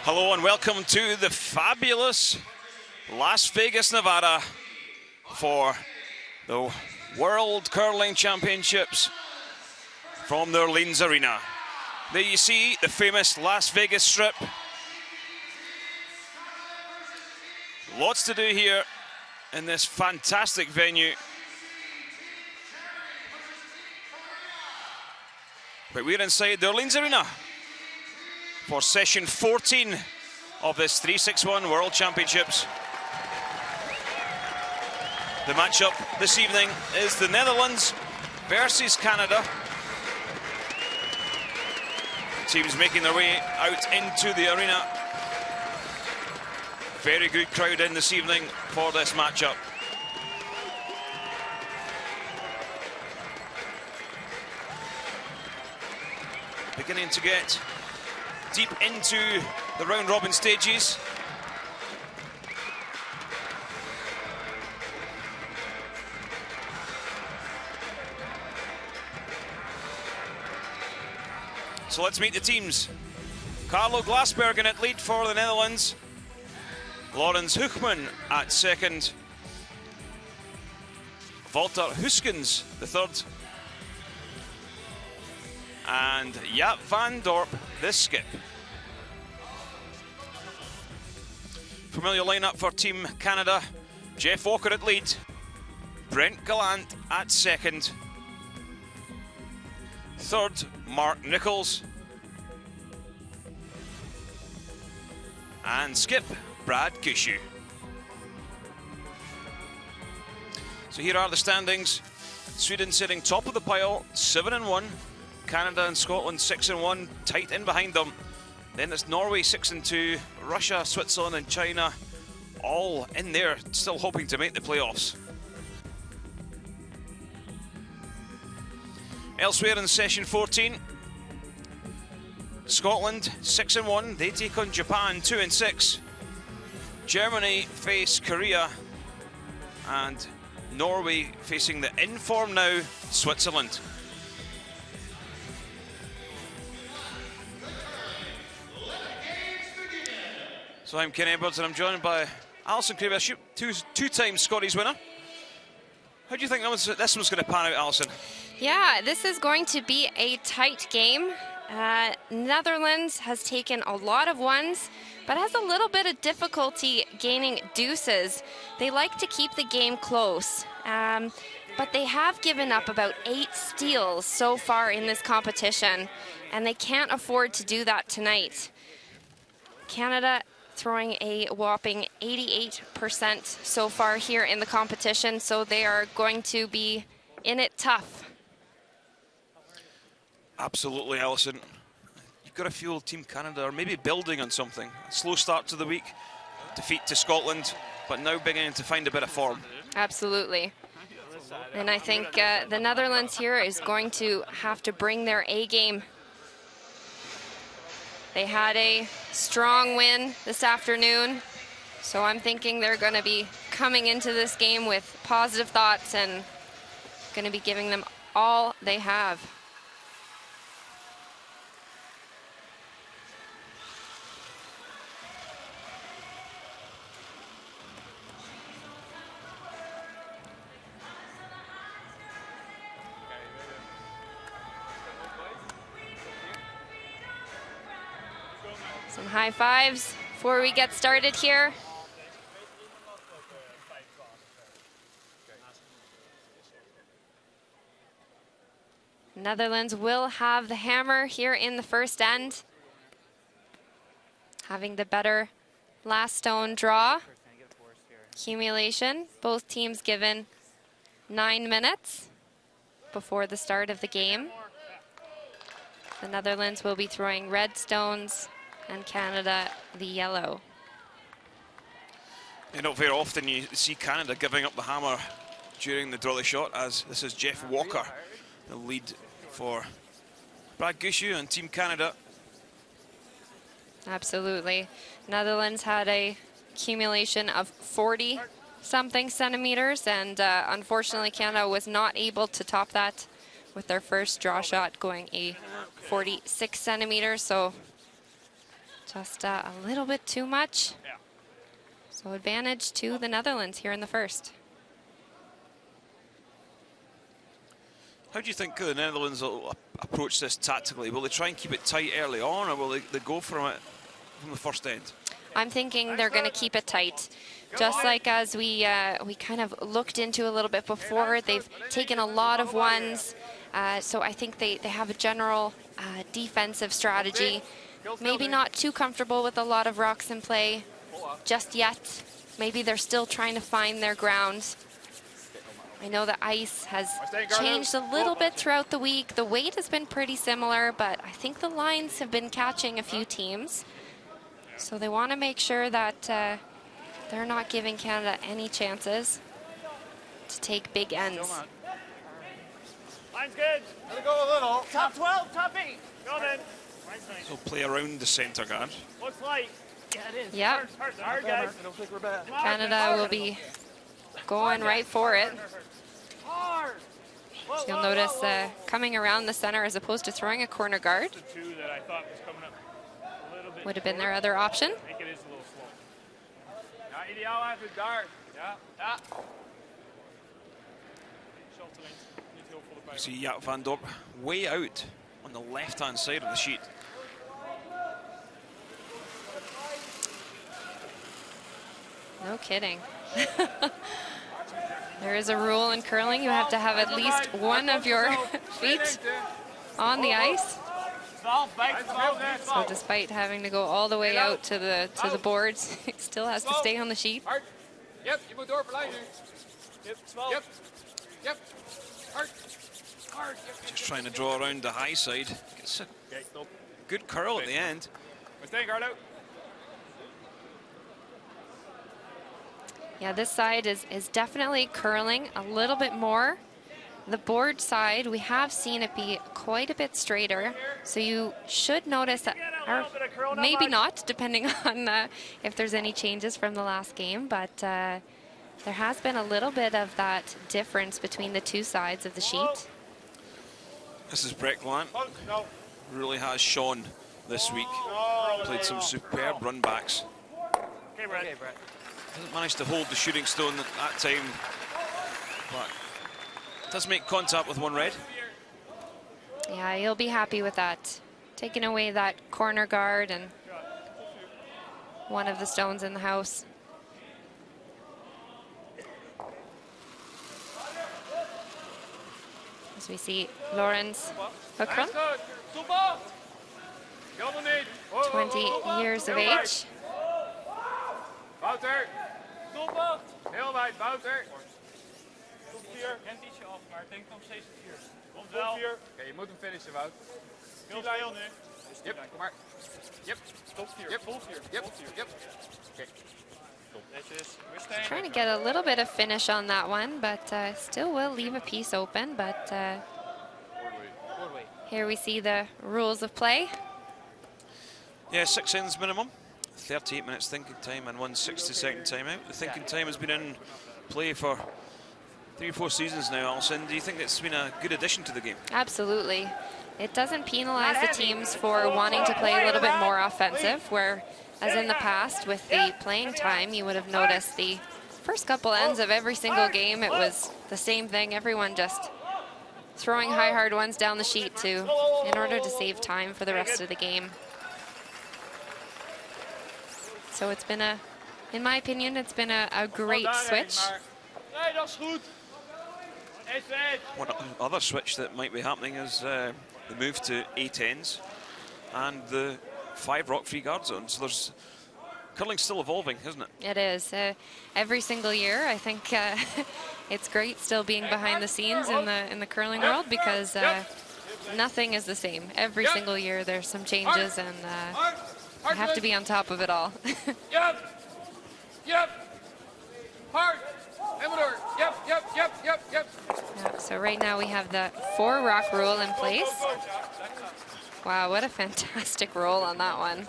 Hello and welcome to the fabulous Las Vegas, Nevada for the World Curling Championships from the Orleans Arena. There you see the famous Las Vegas Strip. Lots to do here in this fantastic venue. But we're inside the Orleans Arena for session 14 of this 361 World Championships. The matchup this evening is the Netherlands versus Canada. Teams making their way out into the arena. Very good crowd in this evening for this matchup. Beginning to get deep into the round-robin stages. So let's meet the teams. Carlo Glasbergen at lead for the Netherlands. Laurens Hoekman at second. Walter Huskens the third. And Jaap van Dorp, the skip. Familiar lineup for Team Canada. Jeff Walker at lead. Brent Gallant at second. Third, Mark Nichols. And skip, Brad Gushue. So here are the standings. Sweden sitting top of the pile, 7-1. Canada and Scotland 6-1, tight in behind them. Then it's Norway 6-2, Russia, Switzerland and China all in there, still hoping to make the playoffs. Elsewhere in session 14, Scotland 6-1, they take on Japan 2-6. Germany face Korea, and Norway facing the in-form now Switzerland. So I'm Ken Edwards and I'm joined by Alison Crabbe, two-time Scotties winner. How do you think this one's going to pan out, Alison? Yeah, this is going to be a tight game. Netherlands has taken a lot of ones, but has a little bit of difficulty gaining deuces. They like to keep the game close, but they have given up about 8 steals so far in this competition, and they can't afford to do that tonight. Canada throwing a whopping 88% so far here in the competition, so they are going to be in it tough. Absolutely, Alison. You've got to feel Team Canada are maybe building on something. A slow start to the week, defeat to Scotland, but now beginning to find a bit of form. Absolutely. And I think the Netherlands here is going to have to bring their A game. They had a strong win this afternoon, so I'm thinking they're going to be coming into this game with positive thoughts and going to be giving them all they have. Some high fives before we get started here. Netherlands will have the hammer here in the first end, having the better last stone draw. Accumulation, both teams given 9 minutes before the start of the game. The Netherlands will be throwing red stones, and Canada the yellow. Not very often you see Canada giving up the hammer during the draw the shot, as this is Jeff Walker, the lead for Brad Gushue and Team Canada. Absolutely. Netherlands had a accumulation of 40-something centimeters, and unfortunately Canada was not able to top that with their first draw shot going a 46 centimeters. So Just a little bit too much. So advantage to the Netherlands here in the first. How do you think the Netherlands will approach this tactically? Will they try and keep it tight early on, or will they go from it from the first end? I'm thinking they're going to keep it tight. Just like as we kind of looked into a little bit before, they've taken a lot of ones. So I think they have a general defensive strategy. Maybe not too comfortable with a lot of rocks in play just yet. Maybe they're still trying to find their ground. I know the ice has changed a little bit throughout the week. The weight has been pretty similar, but I think the lines have been catching a few teams. So they want to make sure that they're not giving Canada any chances to take big ends. Line's good. Let it go a little. Top 12, top 8. Go then. So play around the centre guard. Looks like. Yeah, it is. Yeah. Hard, guys. I don't think we're bad. Canada will be going right for it. Hard. So you'll notice coming around the center as opposed to throwing a corner guard The two that I thought was coming up a little bit. would have been their other option. I think it is a little slow. Ja, ideaal eigenlijk daar. Ja, ja. See Jaap van Dorp way out on the left-hand side of the sheet. No kidding. There is a rule in curling. You have to have at least one of your feet on the ice. So despite having to go all the way out to the boards, he still has to stay on the sheet. Yep, je moet door verlijn nu. Yep, yep. Hard. Hard. Just trying to draw around the high side. It's a good curl at the end. We're staying guard out. Yeah, this side is definitely curling a little bit more. The board side, we have seen it be quite a bit straighter. So you should notice that, or maybe not, depending on if there's any changes from the last game. But there has been a little bit of that difference between the two sides of the sheet. This is Brett Glant. Really has shone this week. Played some superb run backs. Okay, Brett. Hasn't managed to hold the shooting stone at that time, but does make contact with one red. Yeah, you'll be happy with that. Taking away that corner guard and one of the stones in the house. As we see Lawrence Huckrum, 20 years of age. Wouter. Heel wijd, Wouter. Top 4. Kent ietsje af, maar ik denk nog steeds 4. Komt wel. Oké, je moet hem finishen, Wout. Heel veel nu. Yep, kom maar. Yep. Top 4. Yep. Vol 4. Yep. Yep. Oké. Netjes. We're staying. Trying to get a little bit of finish on that one, but still will leave a piece open. But here we see the rules of play. Yeah, 6 ends minimum. 38 minutes thinking time and 1 60-second timeout. The thinking time has been in play for 3 or 4 seasons now, Alison. Do you think it's been a good addition to the game? Absolutely. It doesn't penalize the teams for wanting to play a little bit more offensive, where, as in the past, with the playing time, you would have noticed the first couple ends of every single game, it was the same thing. Everyone just throwing high, hard ones down the sheet in order to save time for the rest of the game. So it's been in my opinion, it's been a great switch. Nee, dat is goed. One other switch that might be happening is the move to 8 ends and the 5 rock-free guard zones. So there's curling's still evolving, isn't it? It is. Every single year, I think it's great still being behind the scenes in the curling world, because nothing is the same. Every single year there's some changes, and you have to be on top of it all. Yep. Yep. Hard. Helemaal door. Yep, yep, yep, yep, yep. Yeah, so right now we have the 4 rock rule in place. Wow, what a fantastic roll on that one.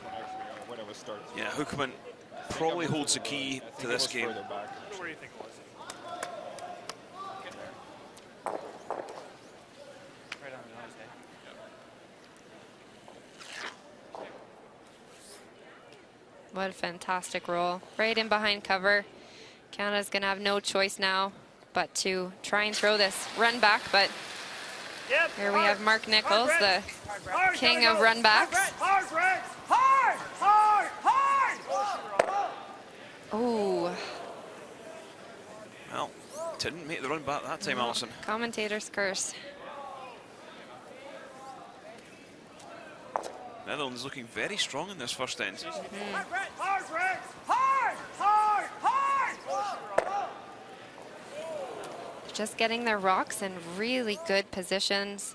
Yeah, Hoekman probably holds the key to this game. Where do you think it was? Right on the nose, eh? What a fantastic roll. Right in behind cover. Canada's going to have no choice now but to try and throw this run back, but here we have Mark Nichols, the king of run backs. Oh. Well, didn't make the run back that time, Alison. Commentator's curse. Netherlands looking very strong in this first end. Just getting their rocks in really good positions.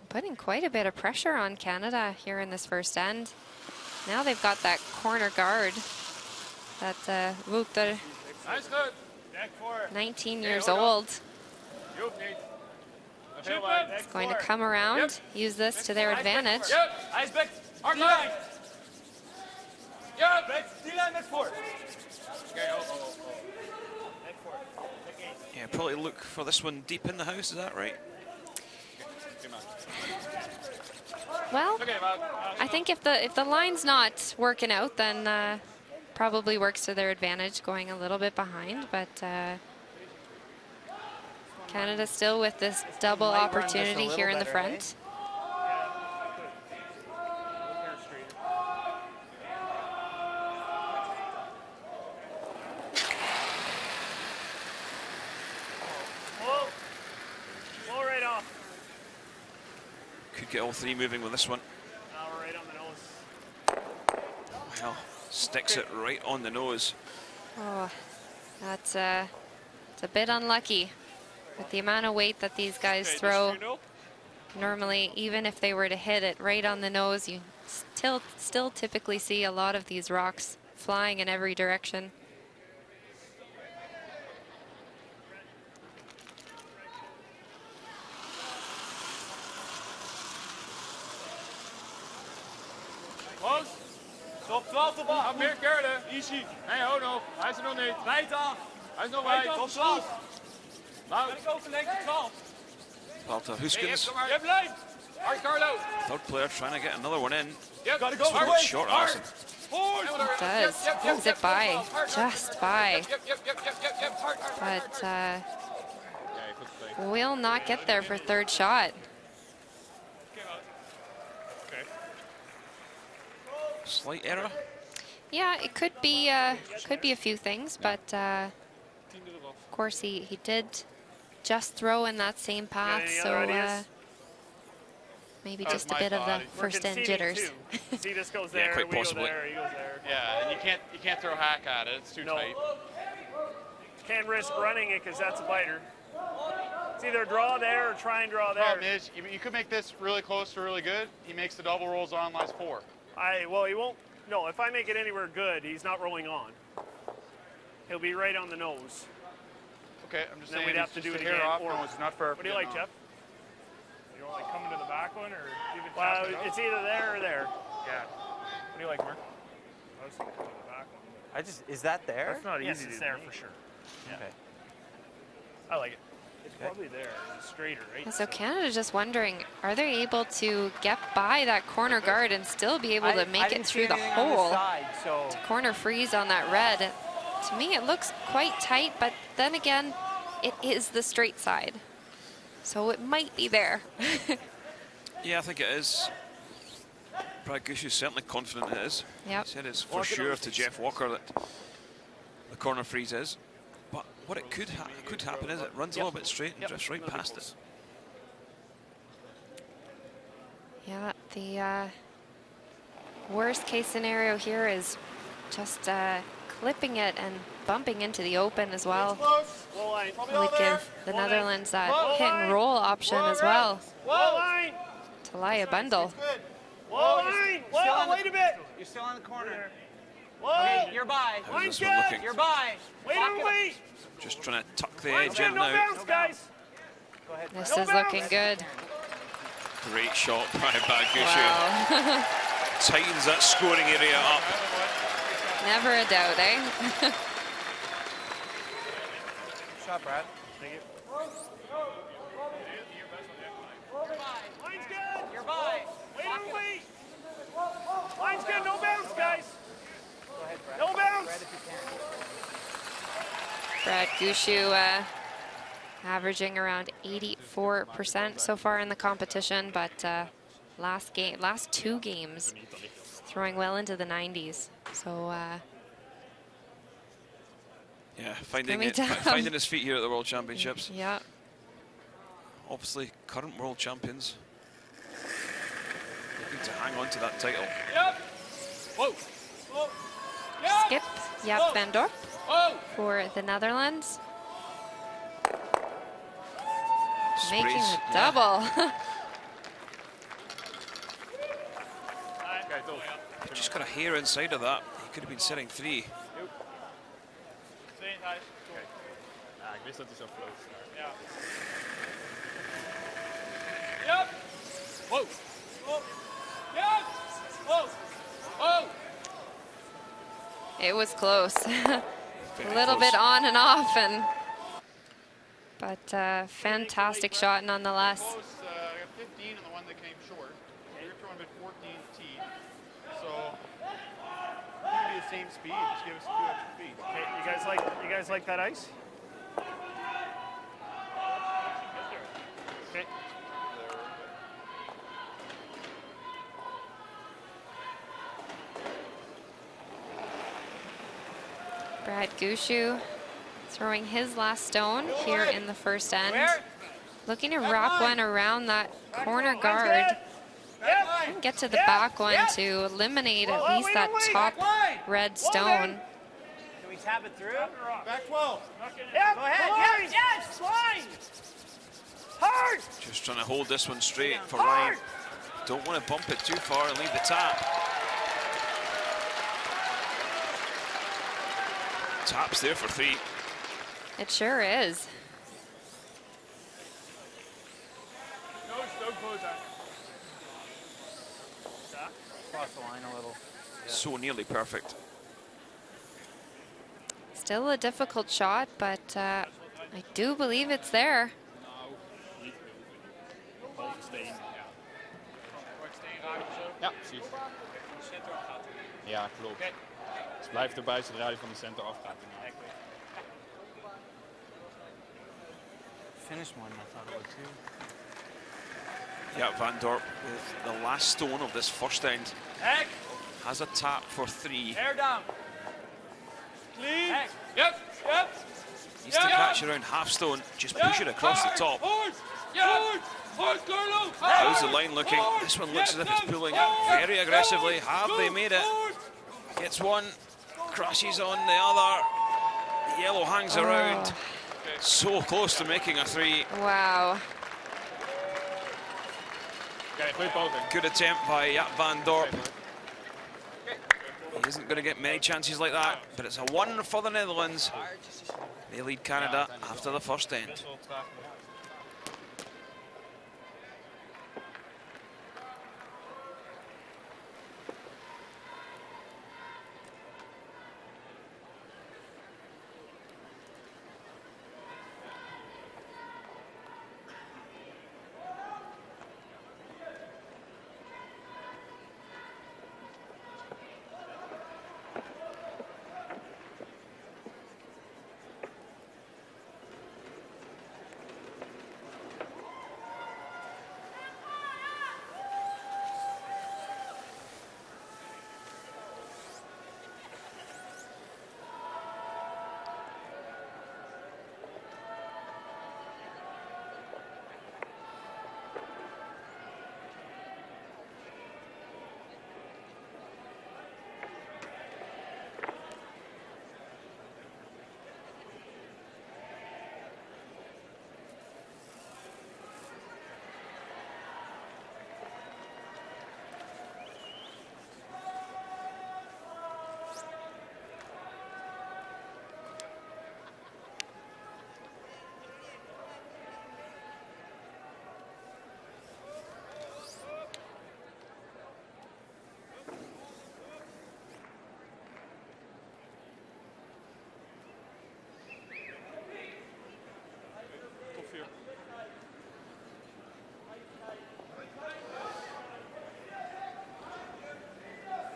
Putting quite a bit of pressure on Canada here in this first end. Now they've got that corner guard. That Wouter, Nice good. 19 years old, Je hoeft niet. Heel is going to come around, use this to their advantage. Yep. Hij is back. Hard Die lijn. Yep. Back. Die lijn net voor. Okay, oh. Net voor. Back in. Yeah, probably look for this one deep in the house, is that right? Well, Okay, Wout. I think if the line's not working out, then probably works to their advantage, going a little bit behind. But Canada still with this double opportunity here in the front. Blow right off. Could get all three moving with this one. Now we're right on the nose. Well, sticks it right on the nose. Oh, that's it's a bit unlucky. With the amount of weight that these guys throw, normally, even if they were to hit it right on the nose, you still typically see a lot of these rocks flying in every direction. Close. Top 12 op af. Nog meer keerde. Easy. Nee, ho nog. Hij is er nog niet. Wijd af. Hij is nog Wijd wijd. af. Top 12. Wout. Ben ik overlengd op 12. Walter Hey, Huskins, kom maar. Je hebt lijn. Hard, Carlo. third player trying to get another one in. Yep. Gotta go. Hard. Good shot, Alison. Hard. It does. Pulls it by, just by. Yep. Hard. But Ja, goed getekend. will not get there for third shot. Slight error. Yeah, it could be a few things, but of course he did just throw in that same path, any so other ideas? maybe That just was a bit my of thought. the We're first end conceding jitters. two. See, this goes Yeah, there. quite we possibly. go there. He goes there. Yeah, and you can't throw hack at it. It's too No. tight. Can't risk running it because that's a biter. It's either draw there or try and draw there. Problem is, you could make this really close to really good. He makes the double rolls on lines 4. Well, he won't. No, if I make it anywhere good, he's not rolling on. He'll be right on the nose. Okay, I'm just Then saying. we'd have it's to do just it a hair again, off. or- No, it's not fair. What do you like, Jeff? You want like coming to the back one or even Well, tap it up? it's either there or there. Yeah. What do you like, Mark? I was thinking coming to the back one. Is that there? That's not Yes, easy it's to there do. for sure. Okay. I like it. It's probably there. It's straighter, right? So Canada's just wondering, are they able to get by that corner guard and still be able to make it through the hole? So Corner freeze on that red. To me, it looks quite tight, but then again, it is the straight side. So it might be there. Yeah, I think it is. Brad Gushue is certainly confident it is. Yep. He said it's for sure to Jeff Walker that the corner freeze is. But what it could happen is it runs a little bit straight and drifts right past it. Yeah, the worst case scenario here is just clipping it and bumping into the open as well. Low line. It would give the Netherlands that hit and roll option as well Low line. to lie a bundle. Low line. Whoa, wait a bit. you're still on the corner. Whoa. You're by. How's Line's this one good. looking? You're by. Wait a wait. Just trying to tuck the Line's edge good. in No now. bounce, guys. This No is bounce. looking good. Great shot by Brad Gushue. Wow. Tightens that scoring area up. Never a doubt, eh? Shot, Brad. Line's good. You're by. Wait a wait. Line's good. No bounce, guys. Brad Gushu averaging around 84% so far in the competition, but last 2 games throwing well into the 90s. So yeah, gonna be tough. finding his feet here at the World Championships. yeah. Obviously, current world champions looking to hang on to that title. Yep. Whoa. Whoa. Yep. Skip Jaap van Dorp Whoa. for the Netherlands. Making Sprays, the yeah. double. Just got a hair inside of that. He could have been setting 3. Twee, Thijs. Ja, ik wist dat hij zo vloog. Ja. Yep. Whoa. Whoa. Yep. Whoa. Whoa. It was close. A Very little close. bit on and off, but fantastic shot nonetheless. Close, I got 15 on the one that came short. You're throwing at 14 T. So it would be the same speed. Just give us 2 extra feet. Okay, you guys like that ice? Okay. Brad Gushu throwing his last stone here in the first end. Looking to wrap one around that corner guard and get to the back one to eliminate at least that top red stone. Can we tap it through? Back 12. Go ahead. Yes. Fine. Hard. Just trying to hold this one straight for Ryan. Don't want to bump it too far and leave the tap. Tap's there for 3. It sure is. No, don't close that. Cross the line a little. So nearly perfect. Still a difficult shot, but I do believe it's there. Ja, precies. Ja, klopt. Dus blijf erbij zodra hij van de center afgaat. Finish one, I thought it would too. Yeah, Van Dorp with the last stone of this first end. Heck. Has a tap for 3. Air down. Clean. Heck. Yep. Yep. Needs to catch around half stone. Just push it across the top. Hard. Yep. Hard, Carlo. How's the line looking? This one looks as if it's pulling very aggressively. Have they made it? Gets one, crashes on the other. The yellow hangs around. So close to making a 3. Wow. Oké, goede poging. Good attempt by Jaap van Dorp. He isn't going to get many chances like that, but it's a 1 for the Netherlands. They lead Canada after the first end. Best wel traag.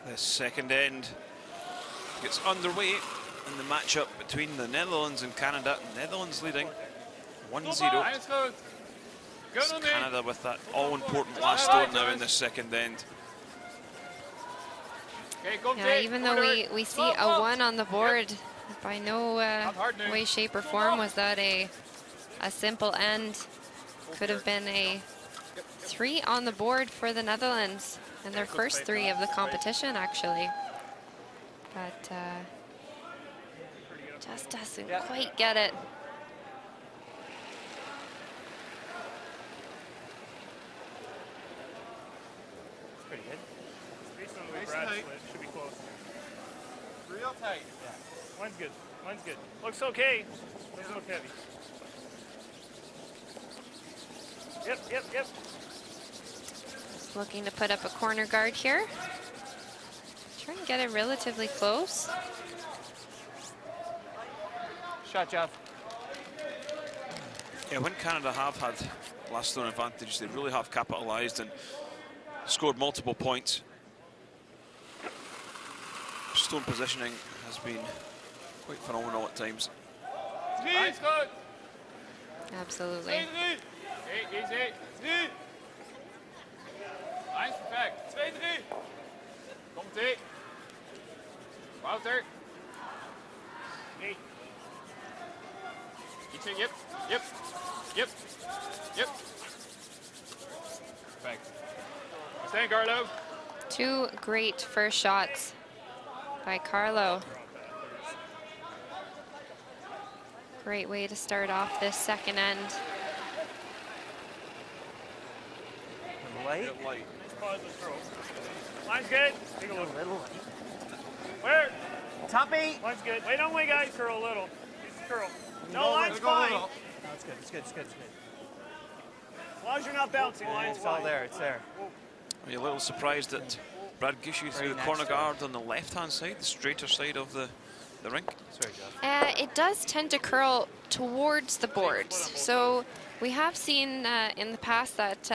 The second end gets underway in the matchup between the Netherlands and Canada. Netherlands leading 1-0. Hij is goed. Good on me. Canada with that all-important last stone now in the second end. Okay, kom Yeah, Jay. even Kom though maar we door. see a 1 on the board, by no way, shape, or form was that a simple end. Could have been a 3 on the board for the Netherlands and their first 3 of the competition, actually. But just doesn't quite get it. Pretty good. Based on the way Nice Brad tight. split, should be close. Real tight. Mine's good. Mine's good. Looks okay. Doesn't look heavy. Yep, yep, yep. Looking to put up a corner guard here. Try and get it relatively close. Shot, Jeff. Yeah, when Canada have had last stone advantage, they really have capitalised and scored multiple points. Stone positioning has been quite phenomenal at times. Hij is goed. Absolutely. 2-3. Oké, easy. 3. Hij is perfect. 2-3. Komt-ie. Wouter. Hey. Ietsje, yep, yep, yep, yep. Perfect. Stay, Carlo. 2 great first shots by Carlo. Great way to start off this second end. Light. Let's pause the throw. Mine's good. Take a look. A little light. Where? Top 8. Mine's good. Wait on way, guys. Curl a little. Just curl. No, Go, line's go, fine. go. No, it's good. It's good. It's good. It's good. As long as you're not bouncing, Yeah, line's it's all fine. there. It's there. Are you a little surprised that Brad Gushue threw the next corner to it. guard on the left-hand side, the straighter side of the rink? Sorry, Jeff. It does tend to curl towards the boards. So we have seen in the past that,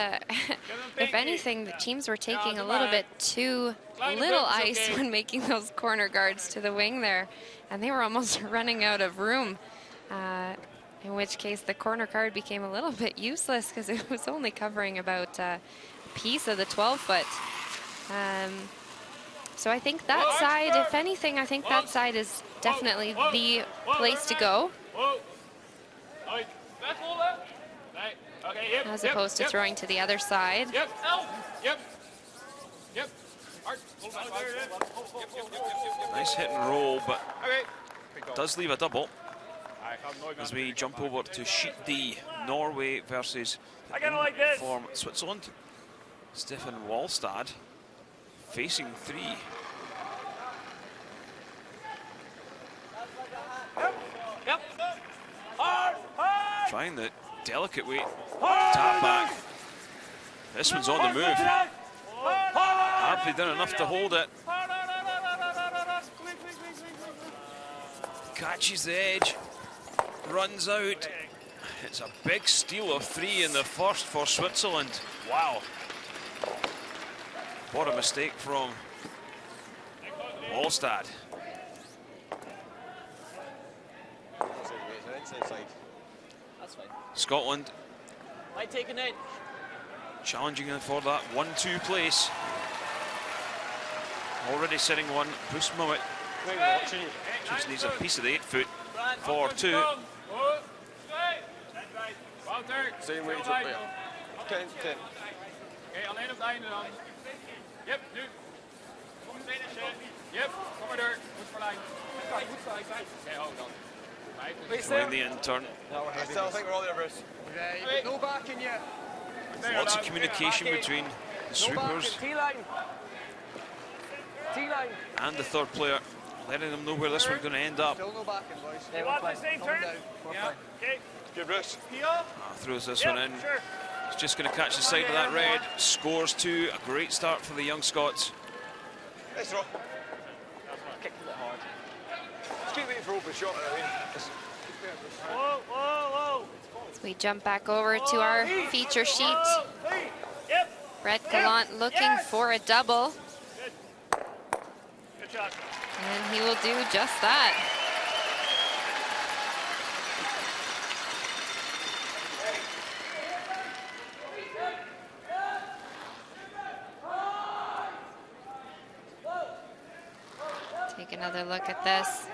if anything, the teams were taking a little bit too little ice when making those corner guards to the wing there. And they were almost running out of room. In which case the corner guard became a little bit useless because it was only covering about a piece of the 12-foot. So I think that side, if anything, I think that side is definitely the place to go, Whoa. Uit. Wegrollen. Nee. Okay, yep. as yep, opposed to yep, throwing to the other side. Yep. Yep. Yep. Hard. Hold on. Yep, yep. Nice hit and roll, but Okay. does leave a double Hij gaat nooit as we jump over to sheet D, Norway versus I kinda like this. form Switzerland. Stefan Wallstad facing 3. Yep. Hard. Hard. Trying the delicate way tap back. This one's on the move. Have they done enough to hold it? Catches the edge, runs out. It's a big steal of 3 in the first for Switzerland. Wow. What a mistake from Wallstad. Scotland Light taken in. challenging for that 1-2 place. Already sitting 1, Bruce Mowat just needs a piece of the 8-foot for 2. Wouter. Same way, Heel Joe, bij. ja. 10, 10. Oké, alleen op het einde dan. Yep, nu. Kom meteen in shit. Yep, kom maar door. Goed voor lijn. Goed voor lijn. Oké, hou dan. Throwing the in turn. I still think we're all there, Bruce. Yeah, no backing yet. Lots of communication between the sweepers T-line. T-line. and the third player, letting them know where this one's going to end up. Still no backing, boys. You want the same turn? Yeah. Okay. Good, Bruce. Throws this Yep, one in. sure. It's just going to catch the side of that red. Scores 2. A great start for the young Scots. Nice throw. Kicked it hard. Just keep waiting for open shot. I mean. Whoa, whoa, whoa. We jump back over to our feature sheet. Whoa, hey. Yep. Brett Gallant looking for a double, Good shot. and he will do just that. Take another look at this.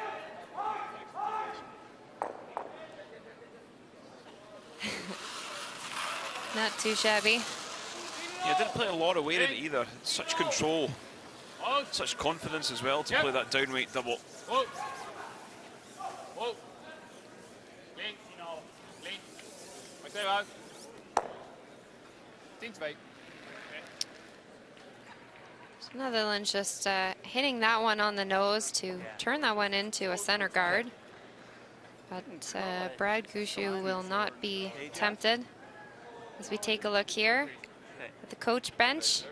Not too shabby. Yeah, didn't play a lot of weight in it either. Such control, such confidence as well to play that downweight double. Whoa. Whoa. Clean. Clean. Wat zeg uit? 10-2. Netherlands just hitting that one on the nose to turn that one into a center guard. But Brad Gushue will not be tempted. As we take a look here at the coach bench,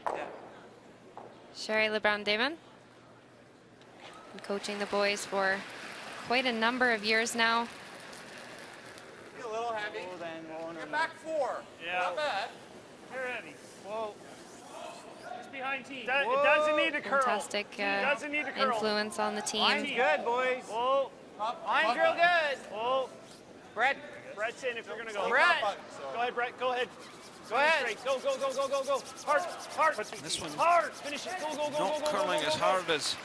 Sherry LeBron-Damon, been coaching the boys for quite a number of years now. A little heavy. Get back 4. Yeah. Not bad. You're heavy. Whoa. Just behind T. It doesn't need to curl. Fantastic Doesn't need to curl. influence on the team. Line's good, boys. Whoa. Line's real good. Whoa. Brett, Brett's in if you're going to go. Brett. Go ahead, Brett. Go ahead. Go ahead. Straight. Go, go, go, go, go, go. Hard, hard. This one Hard. Finish it. Go, go, go, not go, go, curling go, go, as go. hard as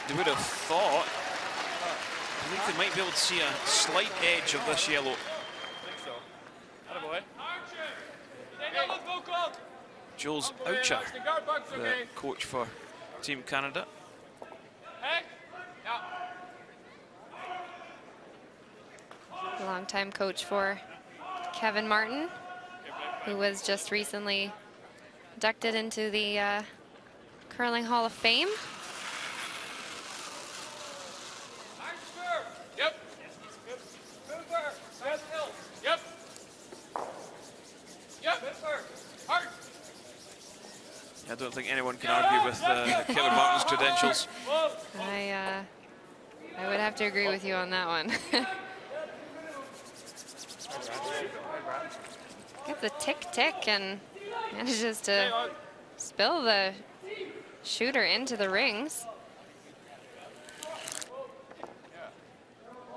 they would have thought. I think they might be able to see a slight edge of this yellow. I think so. Attaboy. Jules Oucha, the coach for Team Canada. Hek. Ja. Longtime coach for Kevin Martin, who was just recently inducted into the Curling Hall of Fame. Yep. Yep. Yep. Hard. I don't think anyone can argue with Kevin Martin's credentials. I would have to agree with you on that one. Gets a tick and manages to spill the shooter into the rings.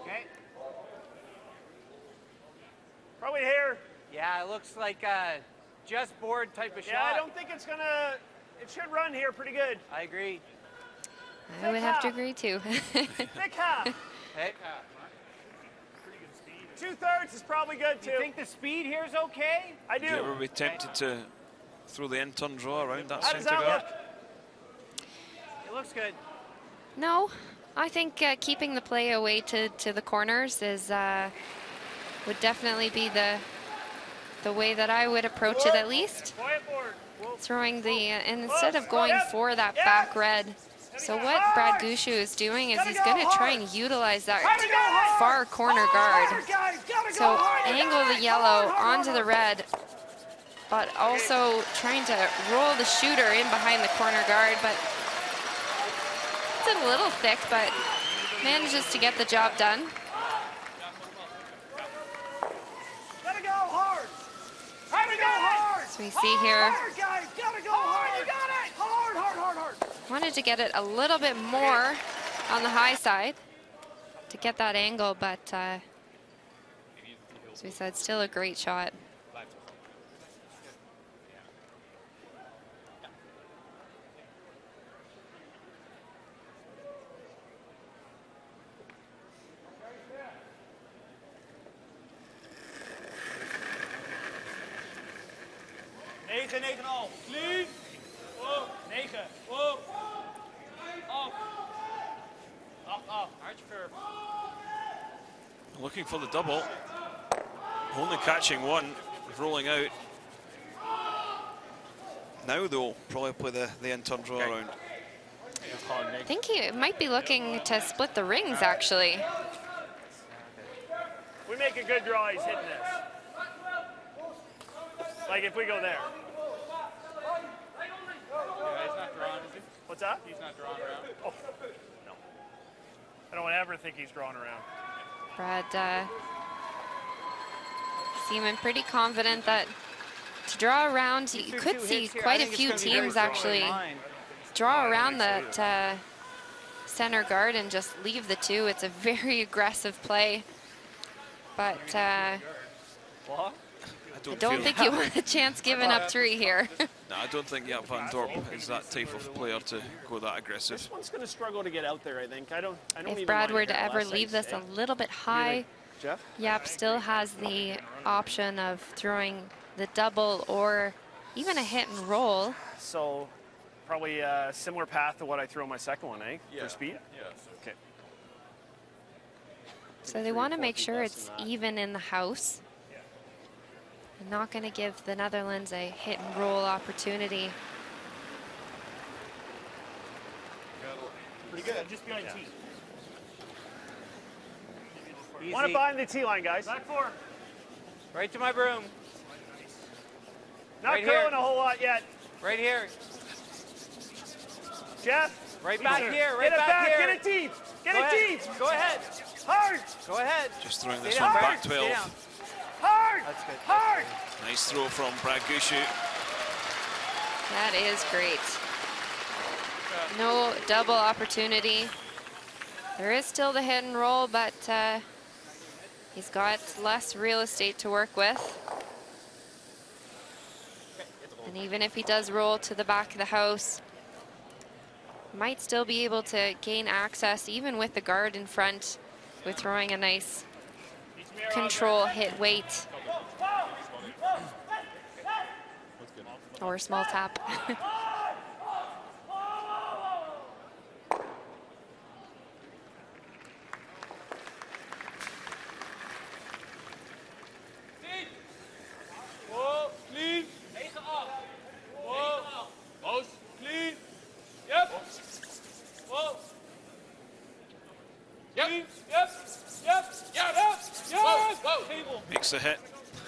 Okay. Probably here. Yeah, it looks like just board type of shot. Yeah, I don't think it's going to... It should run here pretty good. I agree. I would have to agree too. Thick half. Hey. 2/3 is probably good too. You think the speed here is okay? I Did you ever do. be tempted to throw the end turn draw around that How does centre that guard? look? It looks good. No, I think keeping the play away to the corners is would definitely be the way that I would approach it at least. Quiet board. Whoa. Throwing the and instead of going for that back red. So what Brad Gushue is doing is he's going to try and utilize that far corner guard. So angle the yellow onto the red, but also trying to roll the shooter in behind the corner guard. But it's a little thick, but manages to get the job done. Gotta go hard. Gotta go hard. So we see here, Hard, guys. Gotta go hard. You got it. Hard, hard, hard, hard. wanted to get it a little bit more on the high side to get that angle, but as we said, still a great shot. Nathan al. Clean. Whoa. 9. Whoa. Off. Off. Hartje verf. Looking for the double. Only catching one, rolling out. Now though, probably play the end turn draw around. I think he might be looking to split the rings, actually. We make a good draw, he's hitting this. Like if we go there. Yeah, he's not drawn, is he? What's that? He's not drawn around. Oh, no. I don't ever think he's drawn around. Brad seeming pretty confident that to draw around, you could see quite a few teams actually draw around that center guard and just leave the two. It's a very aggressive play. But I don't think you want a chance giving up 3 here. No, I don't think Jaap van Dorp is that type of player to go that aggressive. This one's going to struggle to get out there, I think. I don't If even Brad mind were it to here. ever Last leave ice, this eh? a little bit high, Jeff? Jaap still has the option of throwing the double or even a hit and roll. So probably a similar path to what I threw on my second one, eh? Yeah. For speed? Yeah. So Okay. So they want to make sure it's even in the house. They're not going to give the Netherlands a hit and roll opportunity. Pretty good. Just behind T. Easy. Want to bind the T line, guys. Back 4. Right to my broom. Not Right curling here. a whole lot yet. Right here. Jeff? Right back here. Right Get it back. here. Get it deep. Get Go it ahead. deep. Go ahead. Hard. Go ahead. Just throwing Stay this down. one back Stay 12. down. Hard. That's good. Hard. Nice throw from Brad Gushue. That is great. No double opportunity. There is still the hit and roll, but he's got less real estate to work with. And even if he does roll to the back of the house, might still be able to gain access even with the guard in front with throwing a nice control hit weight or small tap. Whoa, clean. 9-8. Whoa. Roos, clean. Yep. Whoa. Yep. Clean. Yep. Yep. Yep. Yep. Whoa. Makes the hit.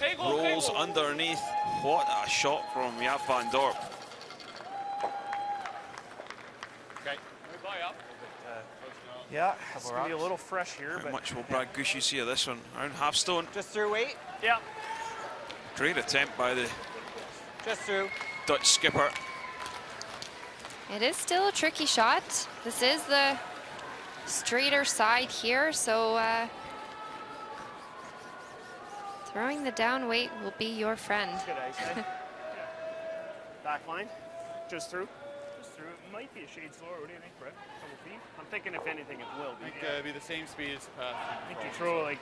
Geel, Rolls underneath. What a shot from Jaap van Dorp. Yeah, it's going to be a little fresh here, How but much will Brad Gushue see of this one? Around half stone. Just through weight. yeah. Great attempt by the Just through. Dutch skipper. It is still a tricky shot. This is the straighter side here, so throwing the down weight will be your friend. Good ice, eh? Back line. Just through. Just through. It might be a shade slower. What do you think, Brett? Couple feet? I'm thinking if anything, it will I be. think it'd be the same speed as the path. I think you throw like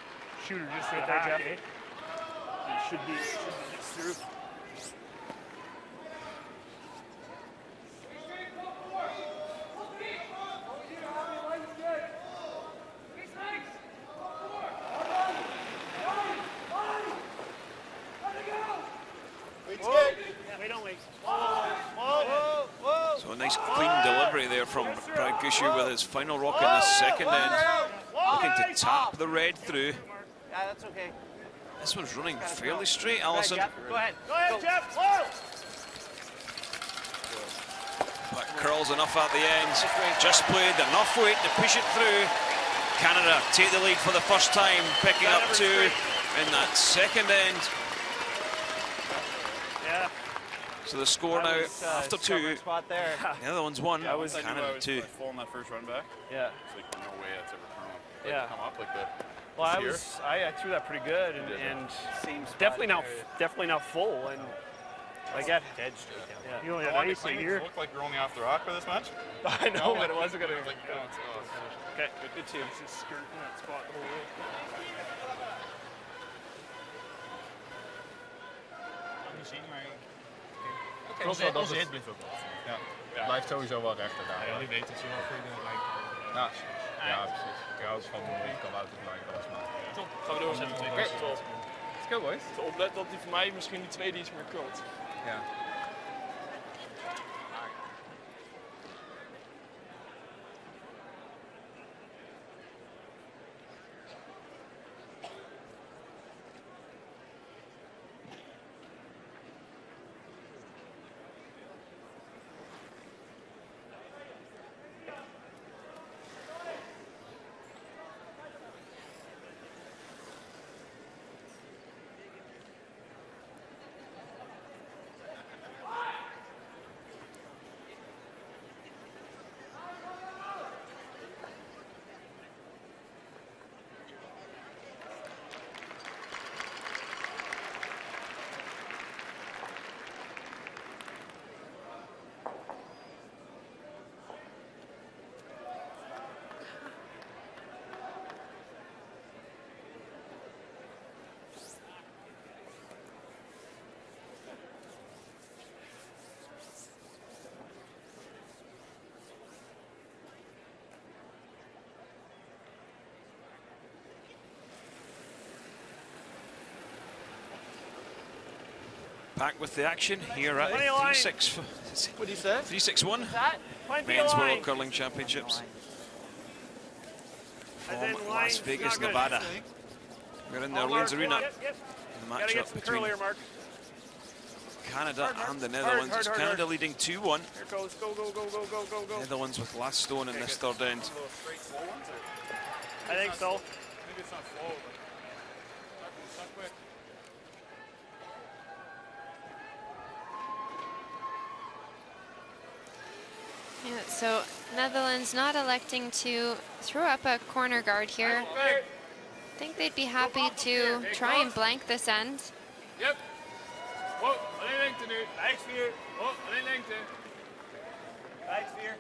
shooter just right there, Jeff. It should be just through. Wait, don't wait. Whoa. So a nice clean delivery there from Brad Gushue with his final rock in the second end. Looking to tap the red through. Yeah, that's okay. This one's running fairly straight, Allison. Go ahead. Go ahead, Jeff. Whoa. But curls enough at the end. Just played enough weight to push it through. Canada take the lead for the first time, picking up 2 in that second end. Yeah. So the score now after 2. Spot there. The other one's 1. That was Canada 2. Falling that first run back. Yeah. It's like no way that's ever come up like the. Well, this I threw that pretty good, and Same spot definitely there. not full, and like that. Dead straight down. Yeah. You only year. had It ice a year. looked like we're only off the rock for this match. I know, but it wasn't gonna. Like, no, it's Okay, good team. Just skirting that spot the whole way. Als het blijft ook wel. Ja. Blijft sowieso wel rechter gaan. Ja, die weet dat je wel verder lijkt. Ja, precies. Trouwens van kan altijd blijven alles maken. Top. Gaan we door. Top. Let's go, boys. Oplet dat die voor mij misschien die tweede iets meer komt. Ja. Back with the action here at Plenty of line. 361 Plenty Men's of line. World Curling Championships And from then Las line's Vegas, not good. Nevada. We're in the All Orleans mark. Arena. Yep, yep. The Gotta get matchup some curl between here, Mark. Canada Hard, and the hard, Netherlands. hard, It's hard, Canada hard. leading 2-1. Here it goes. Go, go, go, go, go, go, go. Netherlands with last stone in this third end. I think so. Maybe it's not slow, but it's not quick. Yeah, so Netherlands not electing to throw up a corner guard here. I think they'd be happy to try and blank this end. Yep. Wow, alleen lengte nu. Rijksvier. Oh, alleen lengte. Rijksvier.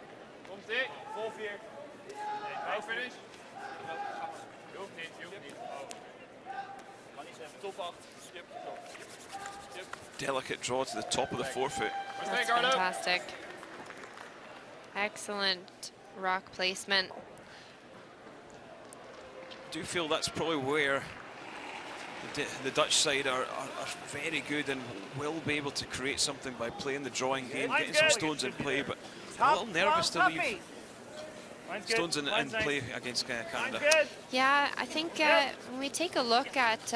Komt ie. Vol vier. Nou, finish. Je hoeft niet, je hoeft niet. Kan niet zeggen. Top 8. Skip. Skip. Delicate draw to the top of the forefoot. That's fantastic. Excellent rock placement. I do feel that's probably where the Dutch side are very good and will be able to create something by playing the drawing game, getting some stones in play, but a little nervous to leave stones in play against Canada. Yeah, I think when we take a look at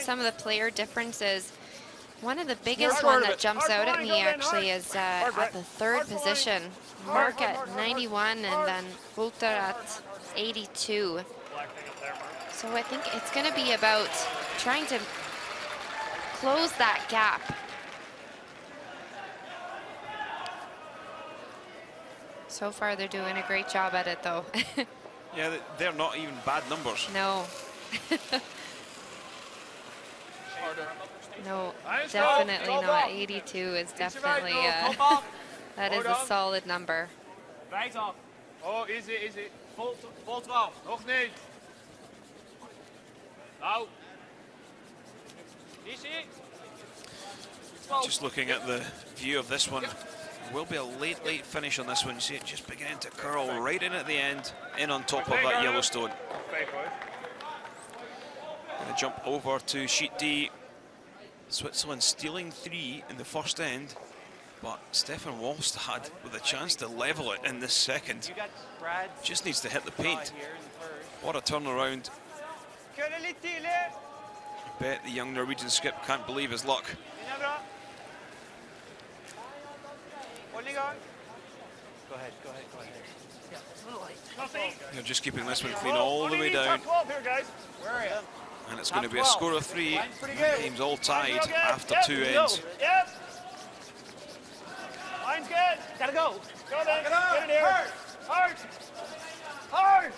some of the player differences, one of the biggest one that jumps out at me actually is at the third position. Mark at 91 and then Walter at 82. So I think it's going to be about trying to close that gap. So far they're doing a great job at it though. Yeah, they're not even bad numbers. No. No, definitely not. 82 is definitely, that is a solid number. Wijd af. Oh, easy, easy. Vol 12. Nog niet. Nou. Easy. Just looking at the view of this one, will be a late finish on this one. You see it just beginning to curl right in at the end, in on top of that Yellowstone. Going to jump over to sheet D. Switzerland stealing 3 in the first end, but Stefan Wallstad with a chance to level it in this second. Just needs to hit the paint. What a turnaround. I bet the young Norwegian skip can't believe his luck. Go ahead, go ahead, go ahead. They're just keeping this one clean all the way down. And it's going to be a score of 3. The game's all tied after 2 ends. Yep. Line's good. Gotta go. Go then. Get in here. Hard. Hard.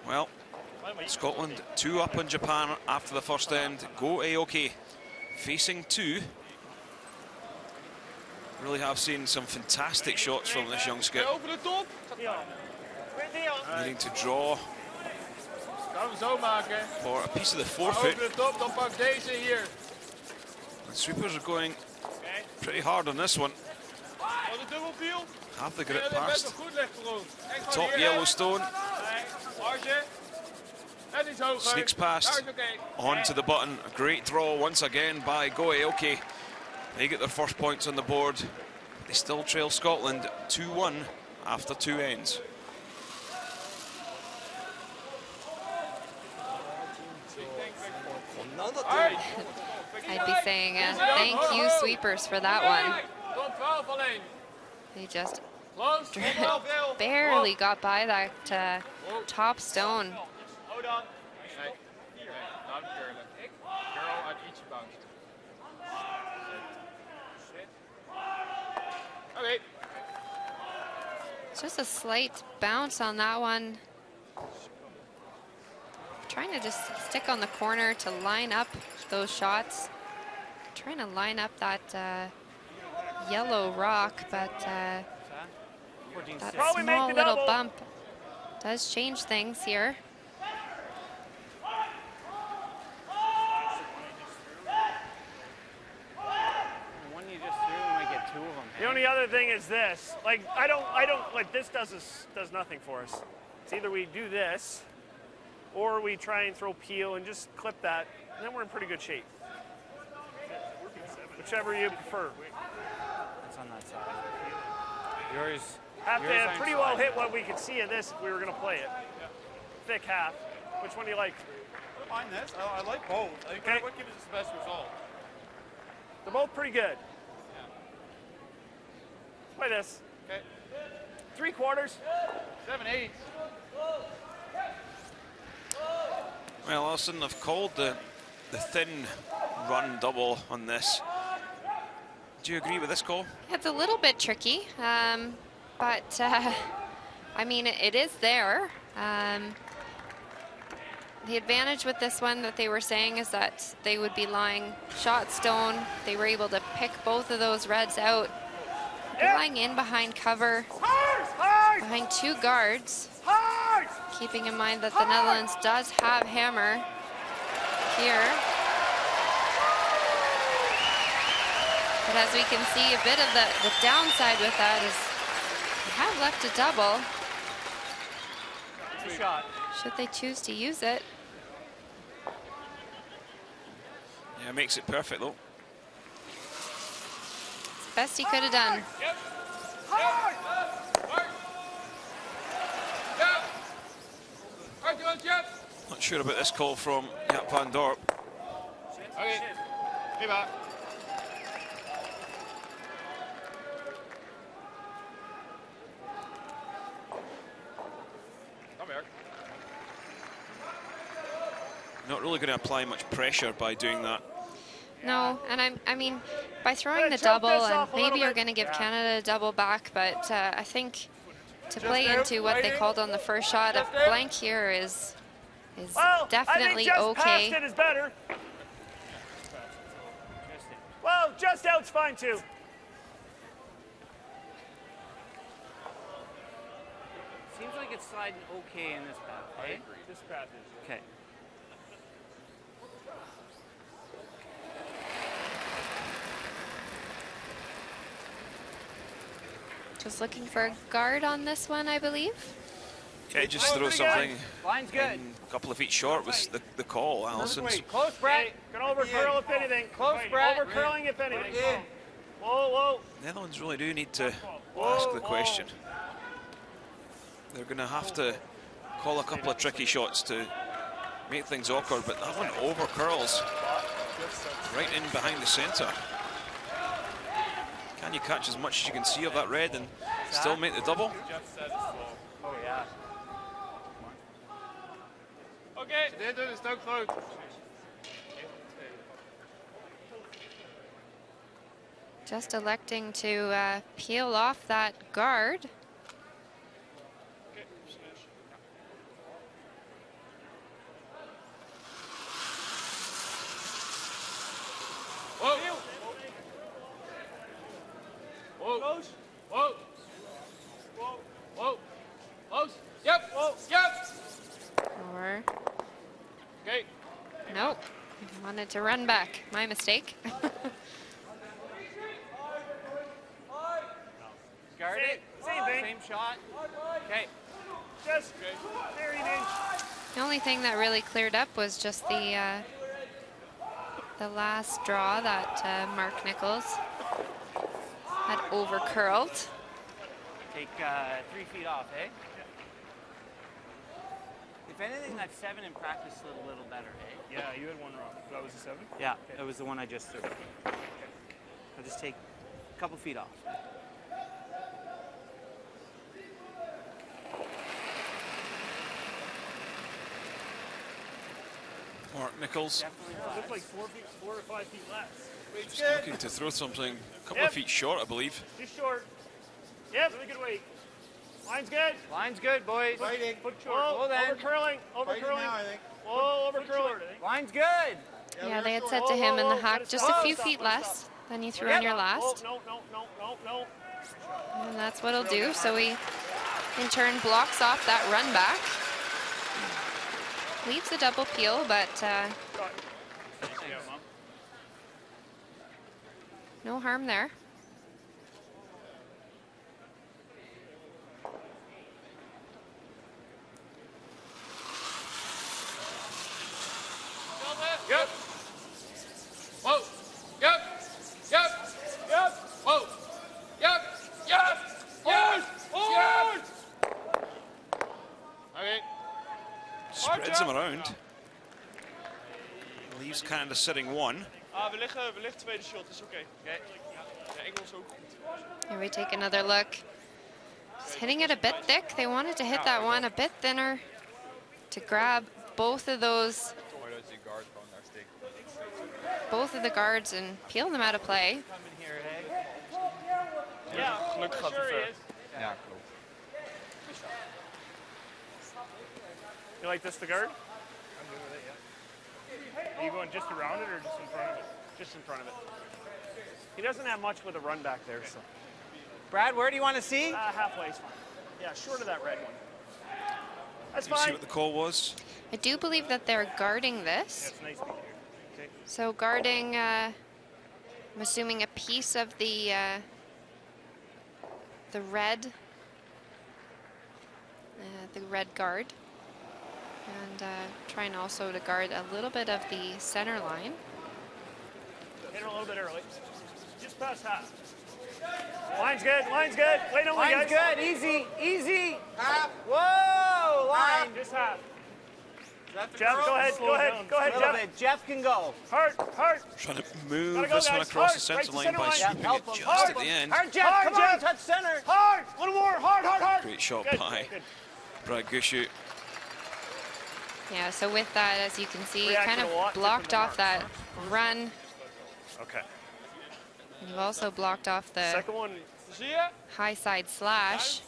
Well, Scotland 2 up on Japan after the first end. Go Aoki facing 2. Really have seen some fantastic shots from this young skip. Over de top. Needing to draw Gaan we zo maken. for a piece of the Over forefoot. de top, dan pak deze hier. The sweepers are going pretty hard on this one. Wat een dubbelviel. Have the Ja, grip dat is best past wel goed leg voor ons. Echt gewoon top hier, hè. Yellowstone. Nee, Marge. En iets hoger. Sneaks past Daar is oké. onto the button. A great draw once again by Go Aoki. They get their first points on the board. They still trail Scotland 2-1 after 2 ends. I'd be saying thank you sweepers for that one. Top 12 alleen. They just Close. Top 12 heel. barely got by that top stone. Hold on. Nee. Nee, nou curlen. Curl uit ietsje bounce. Oké. Just a slight bounce on that one. Trying to just stick on the corner to line up those shots. Trying to line up that yellow rock, but that Probably make small the little double. bump does change things here. One you just threw, we might get 2 of them. The only other thing is this. Like I don't like this does nothing for us. It's either we do this or we try and throw peel and just clip that, and then we're in pretty good shape. Whichever you prefer. It's on that side. Yours. Have yours to on pretty side. well hit what we could see of this if we were going to play it. Thick half. Which one do you like? I don't mind this. I like both. I think Okay. what gives us the best result? They're both pretty good. Play this. Okay. 3/4. 7/8. Well, Alison, I've called the thin run double on this. Do you agree with this call? It's a little bit tricky, but I mean, it is there. The advantage with this one that they were saying is that they would be lying shot stone. They were able to pick both of those reds out. They're lying in behind cover, behind 2 guards, keeping in mind that the Netherlands does have hammer here. But as we can see, a bit of the downside with that is they have left a double. It's a shot. Should they choose to use it? Yeah, it makes it perfect though. It's the best he could have done. Yep. Hard. Yep. Hard to jump. Not sure about this call from Jaap van Dorp. Okay. Hey, back. Come here. Not really going to apply much pressure by doing that. No, and I mean, by throwing Yeah, the choke double, this and off a little maybe you're bit. going to give Yeah. Canada a double back, but I think to play out, into what they waiting. called on the first shot, a Just out. blank here is Well, definitely I think just okay. past it is better. Well, just out's fine too. Seems like it's sliding okay in this path, right? This path is. Okay. Just looking for a guard on this one, I believe. Okay, just throw something Line's good. a couple of feet short was the call, Alison. Close, Brett. Can over curl if anything. Close, Brett. Over curling if anything. Whoa, whoa. The Netherlands really do need to ask the question. They're going to have to call a couple of tricky shots to make things awkward, but that one over curls right in behind the centre. Can you catch as much as you can see of that red and still make the double? Oh, yeah. Okay. Dit is het ook groot. Just electing to peel off that guard. Whoa. Whoa. Whoa. Whoa. Whoa. Close. Yep. Whoa. Yep. Or, Okay. nope, wanted to run back. My mistake. Guard it. Same thing. Same shot. Okay. Just there, an inch. The only thing that really cleared up was just the last draw that Mark Nichols had over curled. Take 3 feet off, eh? If anything, that 7 in practice slid a little better, eh? Yeah, you had one wrong. That was a 7? Yeah, that was the one I just threw. I'll just take a couple feet off. Mark Nichols It looked like 4 or 5 feet less. just looking to throw something a couple of Yep. feet short, I believe. Just short. Yep, really good weight. Line's good. Line's good, boys. Foot short. Whoa, Whoa, then. over curling. Over curling. Whoa, over curling. Line's good. Yeah, they had said to him in the hack, just a few feet less than you threw on your Oh, last. no, no, no, no, no. And that's what he'll do. So he, in turn, blocks off that run back. Leaves a double peel, but no harm there. Leaves Canada sitting 1. We liggen tweede shot, is oké. Ja, Engels ook goed. Here we take another look. Just hitting it a bit thick. They wanted to hit that one a bit thinner to grab both of those, both of the guards and peel them out of play. Ja, gelukkig gaat het ver. Ja, klopt. You like this, the guard? Are you going just around it or just in front of it? Just in front of it. He doesn't have much with a run back there, so. Brad, where do you want to see? Halfway is fine. Yeah, short of that red one. That's You see fine. what the call was? I do believe that they're guarding Yeah, this. it's nice to be here. Okay. So guarding, I'm assuming a piece of the red guard. And trying also to guard a little bit of the center line. Hit her a little bit early. Just past half. Line's good, line's good. Wait only, Line's guys. good. Easy, easy. Half. Whoa, line. Just half. Jeff, go ahead, go ahead, go ahead, A little Jeff. bit. Jeff can go. Hard, hard. Trying to move Gotta go, this one guys. across Hard. the centre Right to line center by line. sweeping Help it him. just Hard. at the end. Hard, Jeff. Hard, Come on, Jeff. touch center. Hard. A little more. Hard, hard, hard. Great shot Good, by good. Brad Gushue. Yeah, so with that, as you can see, Reacted kind a lot of different blocked than off that Mark's. run. Okay. And you've also blocked off the Second one. Zie je? high side slash.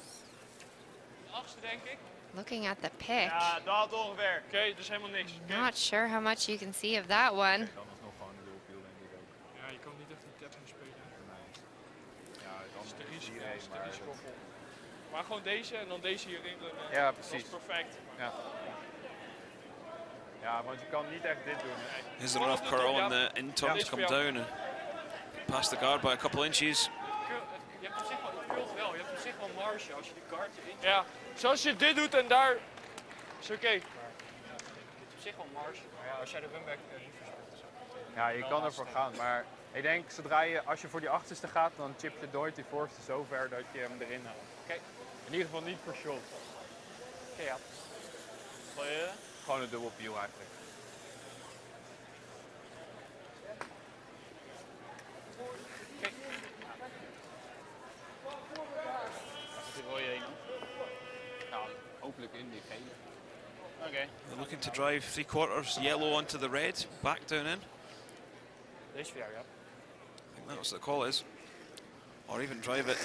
Achtste, denk ik. Looking at the pick, Ja, daalt ongeveer. Oké, dus helemaal niks. Oké. not sure how much you can see of that one. Dan is nog gewoon een dubbelpeel, denk ik ook. Ja, je kan niet echt een tapping spelen. Ja, dan Dat is de risico, iedereen, dat is de maar risicovol. Maar gewoon deze en dan deze hierin. Ja, Dat precies. is perfect. Ja. Ja, want je kan niet echt dit doen. Here's the rough curl on the in-turn to come down and past the guard by a couple inches. Je hebt op zich wel, het krult wel. Je hebt op zich wel marge als je de guard erin. Ja, zoals je dit doet en daar is oké. Je hebt op zich wel marge. Maar ja, als jij de runback niet verspeelt. Ja, je kan ervoor gaan, maar ik denk zodra als je voor die achterste gaat, dan chip je nooit die voorste zo ver dat je hem erin haalt. Oké. In ieder geval niet per shot. Oké, ja. Wil je? Gewoon een dubbelpeel eigenlijk. Waar wil je heen? Nou, hopelijk in die gele. Oké. They're looking to drive 3/4 yellow onto the red, back down in. Deze voor jou, ja. I think that's what the call is. Or even drive it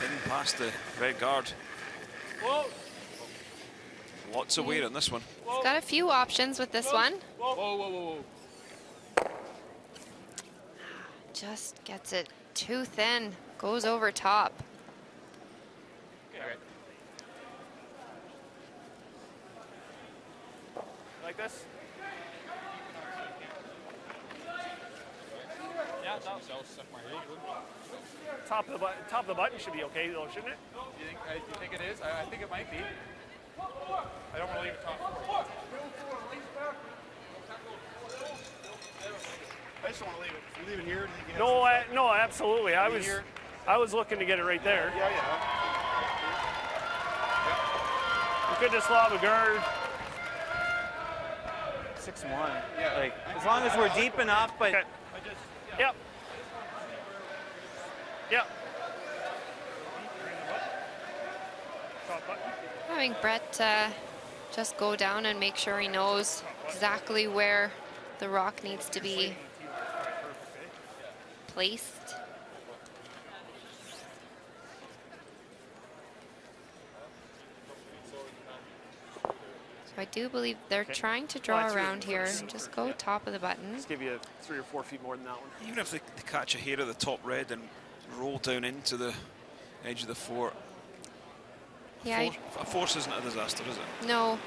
in past the red guard. Wow. Lots of wear on this one. It's got a few options with this one. Wow, wow, wow, wow. Just gets it too thin, goes over top. Okay. Like this? Ja, nou, zelfs zeg maar heel goed. Top of the button should be okay though, shouldn't it? You think it is? I think it might be. I don't want to leave it top. I just don't want to leave it. Leave it here. You can No, no, absolutely. I was looking to get it right there. Yeah, yeah. You could just lob a guard. 6-1. Yeah. Like, as long as we're deep enough, but Okay. Yep. Yep. Top button. Having Brett just go down and make sure he knows exactly where the rock needs to be placed. So I do believe they're trying to draw around here and just go top of the button. Let's give you 3 or 4 feet more than that one. Even if they catch a hair of the top red and roll down into the edge of the fort, Yeah, a force isn't a disaster, is it? no.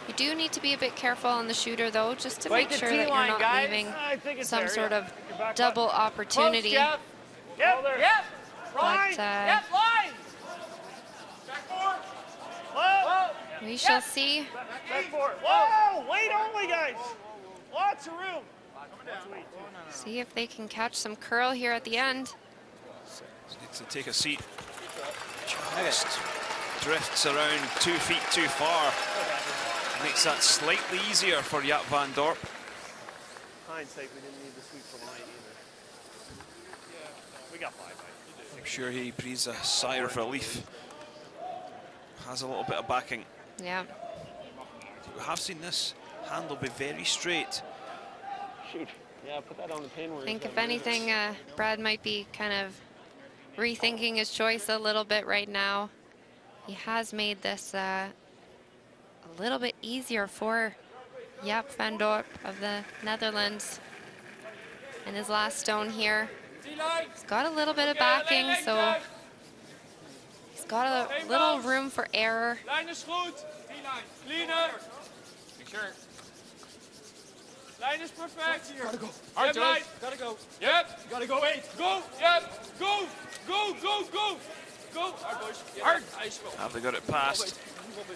You do need to be a bit careful on the shooter though, just to Wait make the sure that you're T-line, not guys. leaving I think it's some there, sort yeah. of Your back double button. opportunity. Close, Jeff. Yep. Yep. But Yep, line. Whoa. we shall see. Back forward. Whoa! Wait only, guys. Lots of room. Lots of weight, too. See if they can catch some curl here at the end. Needs to take a seat. Just drifts around 2 feet too far. Makes that slightly easier for Jaap van Dorp. hindsight, we didn't need the sweep for line either. We got 5 height. I'm sure he breathes a sigh of relief. Has a little bit of backing. Yeah. We have seen this handle be very straight. Shoot. Yeah, put that on the pin. I think if anything, Brad might be kind of rethinking his choice a little bit right now. He has made this a little bit easier for Jaap van Dorp of the Netherlands in his last stone here. He's got a little bit of backing, so he's got a little room for error. Lijn is goed. D-line. Cleaner. Sure. Lijn is perfect. Gotta go. Hard, Joe. right. Gotta go. Yep. Gotta go 8. Go. Yep. Go. Go, go, go. Go. Hard, boys. Hard. Have they got it past?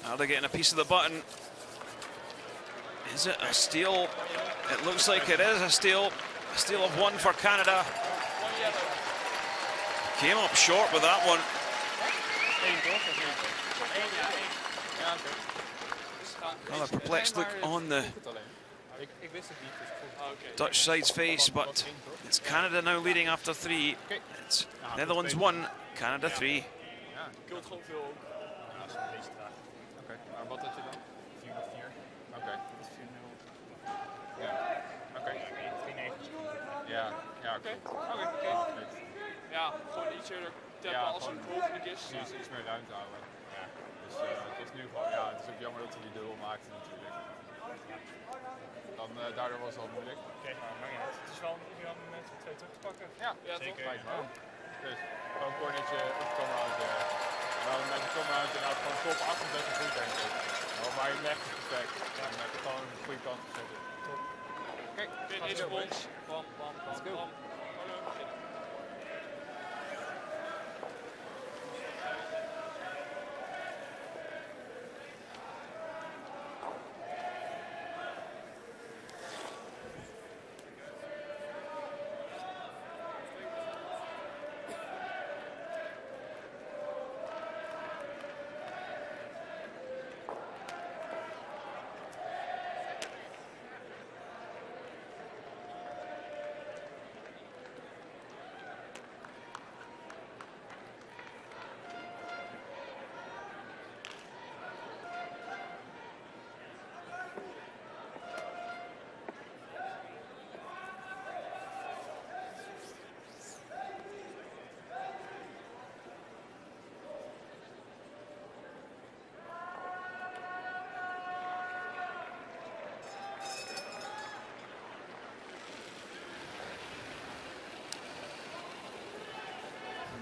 Are they getting a piece of the button? Is it a steal? It looks like it is a steal. A steal of 1 for Canada. Came up short with that one. Another perplexed look on the Dutch side's face, but it's Canada now leading after 3. It's Netherlands 1, Canada 3. Kult gewoon veel ook. Ja, dat is een beetje traag. Oké, maar wat had je dan? 4-4. Oké. Dat is 4-0. Ja, oké. 3-9. Ja, ja, oké. Oké. Ja, gewoon iets eerder tempo als een hoofdelijk is. Precies, iets meer ruimte houden. Ja. Dus het is nu gewoon, ja, het is ook jammer dat we die dubbel maakten natuurlijk. Dan, daardoor was het al moeilijk. Oké, maar ja, het is wel een ideaal moment om 2 terug te pakken. Ja, zeker. Lijkt me ook. Dus gewoon een cornertje of come-out. Dan met de come-out en nou gewoon top 38 goed denk ik. Maar je legt het perfect. En dan heb je gewoon een goede kant gezet. Top. Oké, Pin in de bons. Bam, bam, bam, bam.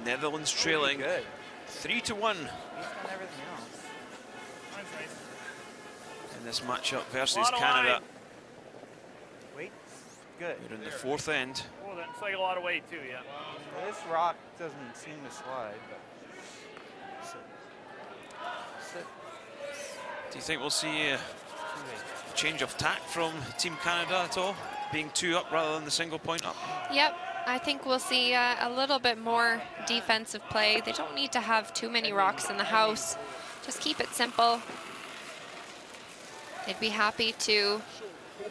Netherlands trailing 3-1 in this matchup versus Canada. Wait, good. We're in the 4th end. Oh, that's like a lot of weight too, yeah. This rock doesn't seem to slide, but sit. Do you think we'll see a change of tack from Team Canada at all? Being 2 up rather than the single point up? Yep, I think we'll see a little bit more defensive play. They don't need to have too many rocks in the house. Just keep it simple. They'd be happy to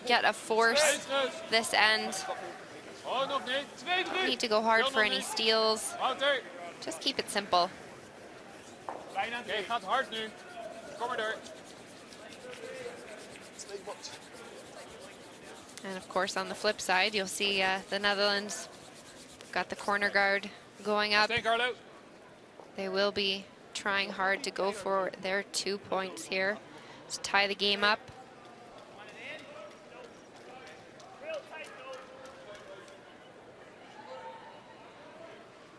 get a force this end. Oh, nog niet. 2-3. Don't need to go hard for any steals. Wouter. Just keep it simple. Oké, gaat hard nu. Kom maar door. And of course, on the flip side, you'll see the Netherlands got the corner guard going up. Thank Carlo. They will be trying hard to go for their 2 points here to tie the game up.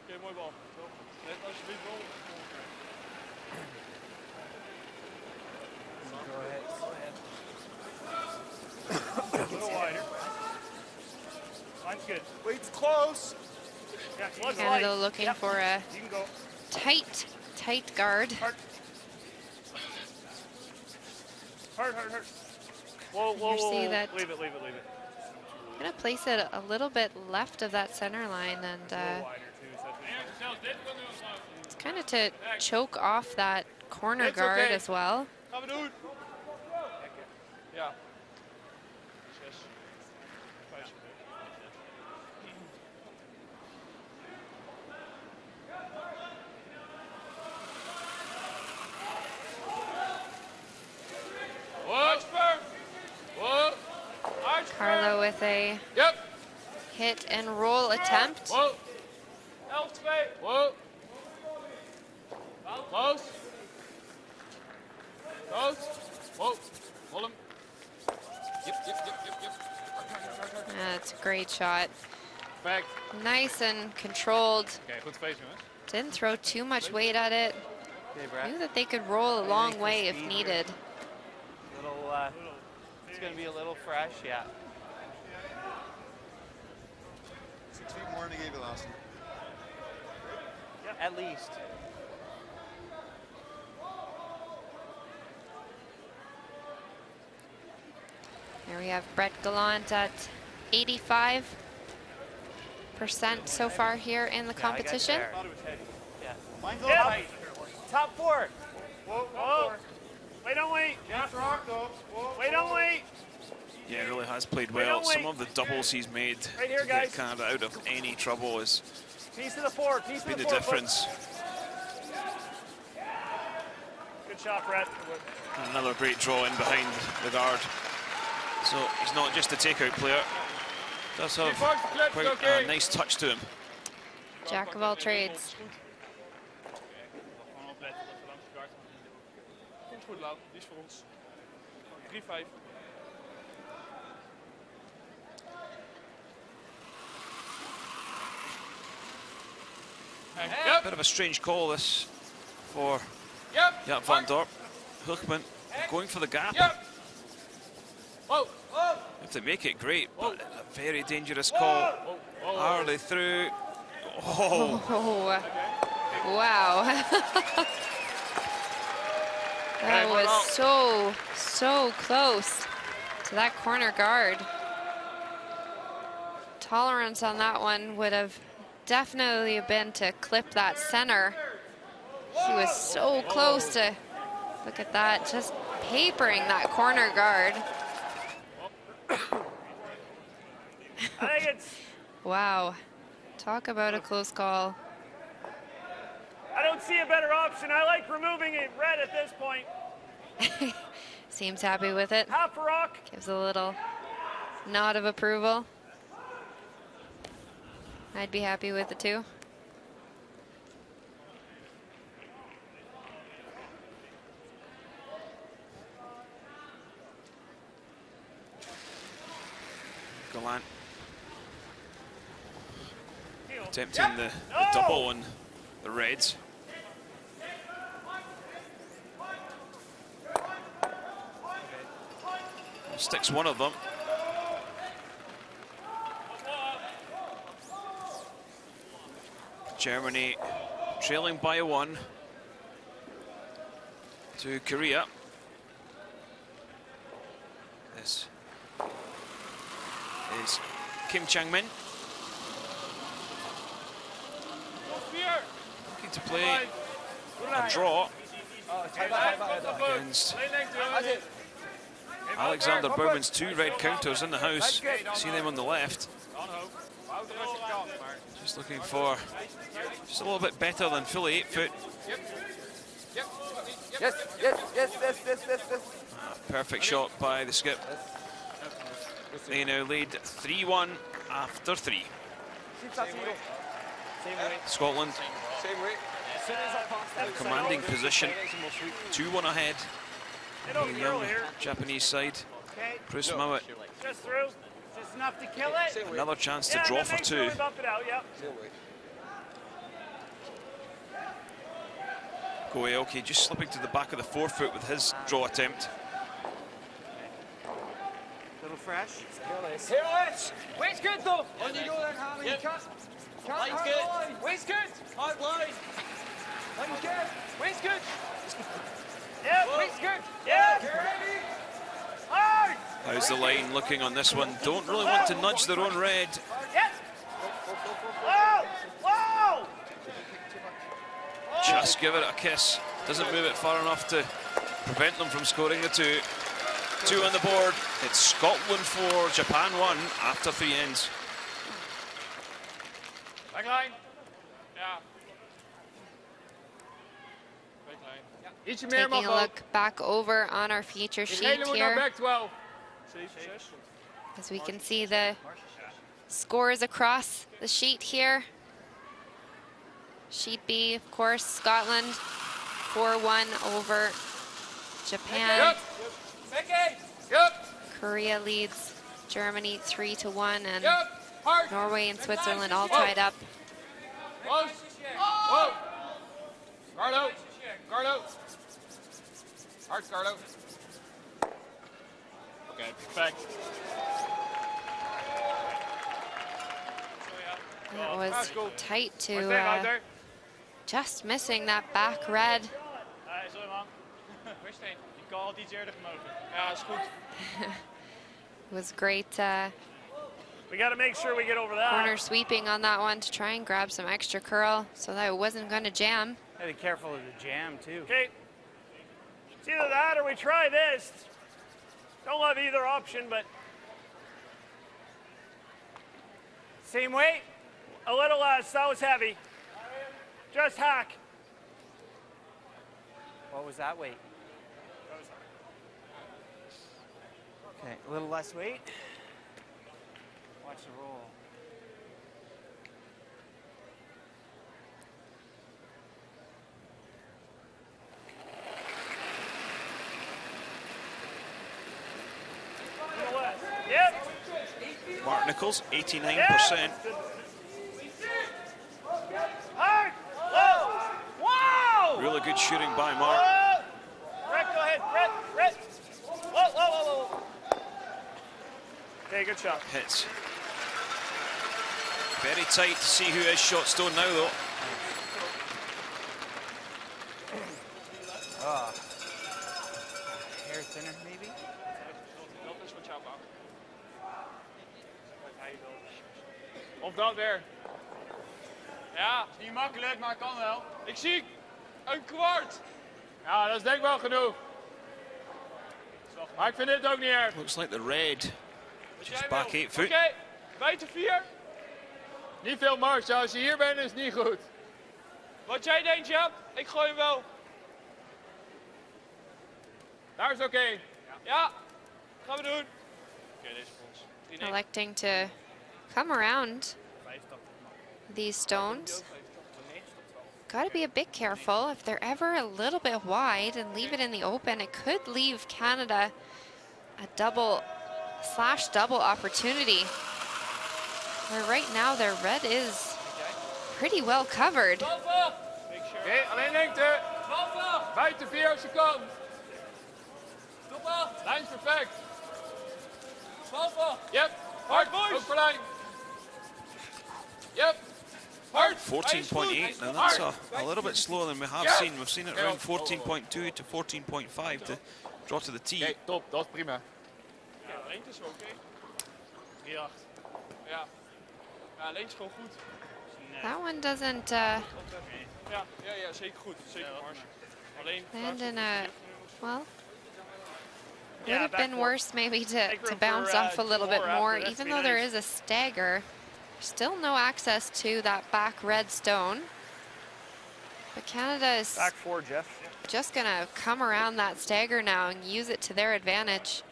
Oké, mooi bal. Net alsjeblieft rol. A little wider. Line's good. Wait's close. Yeah, close Canada light. looking Yep. for a You can go. tight guard. Hard. Hard, hard, hard. Whoa, whoa, You see whoa. that- Leave it, leave it, leave it. I'm gonna place it a little bit left of that center line, and A little wider too. So Zelfs dit kan doen. it's kind of to choke off that corner It's guard okay. as well. Gaan we doen. Ja. 6. 5 seconden. hit and roll attempt. Whoa. 11-2. Whoa. Close. Close. Whoa. Hold him. Yep. That's a great shot. Back. Nice and controlled. Okay, goed space, jongens. Didn't throw too much weight at it. Okay, Brad. Knew that they could roll a long way if needed. It's going to be a little fresh, yeah. 6 feet more than I gave you last time. At least. Here we have Brett Gallant at 85% so far here in the competition. I thought it was heavy. Yeah. Mine's a Yeah. little Top 4. Whoa. Wait, don't wait. Just rock though. Whoa. Wait, don't wait. Yeah, he really has played Wait, well. don't wait. Some of the doubles he's made Right here, to get guys. Canada out of any trouble has Piece of the 4. Piece of been the the 4. difference. Good shot, Brett. Another great draw in behind the guard. So he's not just a takeout player. Does have quite a nice touch to him. Jack of all trades. Gewoon opletten dat we langs de kaart gaan. Komt goed, Lau. Die is voor ons. 3-5. Bit of a strange call this for Yep. Jaap van Dorp. Hoekman going for the gap. Yep. Whoa. If they make it, great, but a very dangerous call. Harley through. Oh, Oh, wow. That was so close to that corner guard. Tolerance on that one would have definitely been to clip that center. He was so close to, look at that, just papering that corner guard. I think it's. Wow. Talk about a close call. I don't see a better option. I like removing it red at this point. Seems happy with it. Half a rock. Gives a little nod of approval. I'd be happy with it too. Gallant attempting the double on the Reds. Sticks one of them. Germany trailing by 1 to Korea. This is Kim Chang-min. Looking to play a draw against Alexander Bouwman's 2 red counters in the house. See them on the left. Just looking for just a little bit better than fully 8 foot. Perfect shot by the skip. They now lead 3-1 after 3. Scotland in a commanding position, 2-1 ahead. The young Japanese side. Bruce Mowat. Just through. Just enough to kill it. Another chance to draw for 2. Bump it out, yep. Goeoki just slipping to the back of the 4 foot with his draw attempt. Little fresh. Weight's good though. On you go then, Hammy. Yep. Line's good. Weight's good. Hard line. Line's good. Weight's good. Yep. Weight's good. Yeah. Ready? Hard. How's the line looking on this one? Don't really want to nudge their own red. Yes. Whoa. Whoa. Just give it a kiss. Doesn't move it far enough to prevent them from scoring the 2. 2 on the board. It's Scotland 4, Japan 1 after 3 ends. Backline. Ja. Backline. Ietsje meer mag Taking a look back over on our feature sheet Degene moet naar here, back 12. as we can see the scores across the sheet here. Sheet B, of course, Scotland 4-1 over Japan. Korea leads Germany 3-1, and Norway and Switzerland all tied up. Close. Whoa. Guard out. Guard out. Hard guard out. Okay, perfect. That was tight to just missing that back red. Sorry man. Rustig. Je kan altijd iets eerder gemogen. Ja, is goed. It was great We got to make sure we get over that. corner sweeping on that one to try and grab some extra curl so that it wasn't going to jam. Gotta be careful of the jam too. Okay. It's either that or we try this. Don't love either option, but same weight. A little less. That was heavy. Just hack. What was that weight? Okay, a little less weight. Watch the roll. Yep. Mark Nichols, 89%. Hard. Whoa. Wow. Really good shooting by Mark. Brett, go ahead. Brett. Whoa. Okay, good shot. Hits. Very tight to see who is shot stone now, though. Hair thinner, maybe? Dat is wat jou bouwt. Of dat weer. Ja, is niet makkelijk, maar kan wel. Ik zie een kwart. Ja, dat is denk ik wel genoeg. Maar ik vind dit ook niet erg. Looks like the red. Just back 8 foot. Oké, buiten 4. Niet veel mars. Als je hier bent is het niet goed. Wat jij denkt, Jap? Ik gooi hem wel. Daar is oké. Ja, gaan we doen. Oké, deze voor ons. Electing to come around these stones. Got to be a bit careful. If they're ever a little bit wide and leave it in the open, it could leave Canada a double/double opportunity. Where right now their red is pretty well covered. Oké, alleen lengte. Buiten 4 als je kan. Lijn is perfect. Yep. Hard, ook voor lijn. Yep. Hard. 14.8. Now that's a little bit slower than we have seen. We've seen it around 14.2 to 14.5 to draw to the tee. Oké, top. Dat is prima. Ja, lengte is oké. 3-8. Ja. Ja, lengte is gewoon goed. That one doesn't Ja, zeker goed. Zeker mars. Alleen land in a, well, would Yeah, have been back worse maybe to room bounce for, off a little bit four after, more. that's Even be though there nice. is a stagger, still no access to that back red stone. But Canada is Back 4, Jeff. just going to come around that stagger now and use it to their advantage.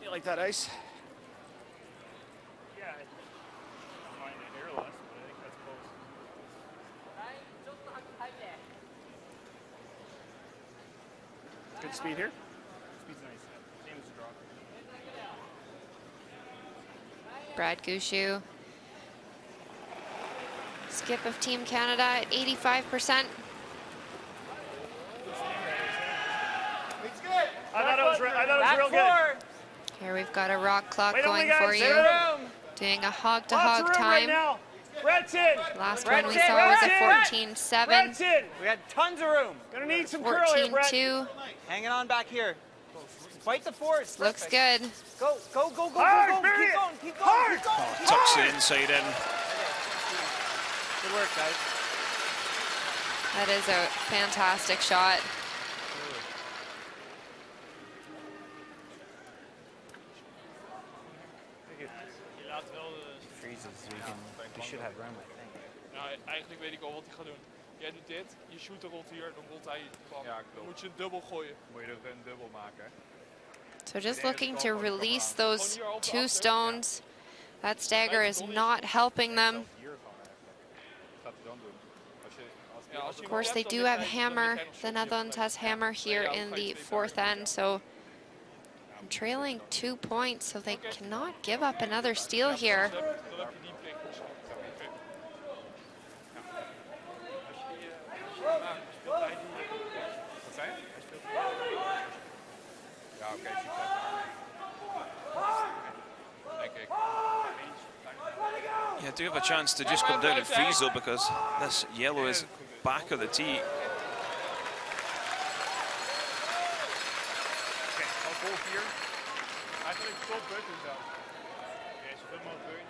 You like that ice? Yeah. Mine the hair less, but I think that's close. Good speed here. Speed's nice. Same as the drop. Brad Gushu. Skip of Team Canada at 85%. I thought it was real good. Here we've got a rock clock Wait, only going guys, for you. zero. Doing a Lots hog-to-hog of room right time. now. Brett's in. Last Brett's one we in, saw was a Brett's 14-7. Brett's in. We got tons of room. Gonna need some curl here, Brett. 14-2. Hanging on back here. Fight the force. Looks Perfect. good. Go. Hard, Keep period. going. Keep going. Hard. Keep going. Oh, tucks the inside in. Good work, guys. That is a fantastic shot. je laat wel Freezes. We should have room, I think. Nou, eigenlijk weet ik al wat hij gaat doen. Jij doet dit, je shooter rolt hier, dan rolt hij van. Ja, Dan klopt. moet je een dubbel gooien. Moet je er een dubbel maken. So just looking to release those 2 stones. That stagger is not helping them. Of course, they do have hammer. The Netherlands has hammer here in the 4th end, so I'm trailing 2 points, so they cannot give up another steal here. Yeah, do have a chance to just come down and freeze though, because this yellow is back of the tee. Okay, I'll go here. Eigenlijk tot buiten zelfs. Oké, zoveel mogelijk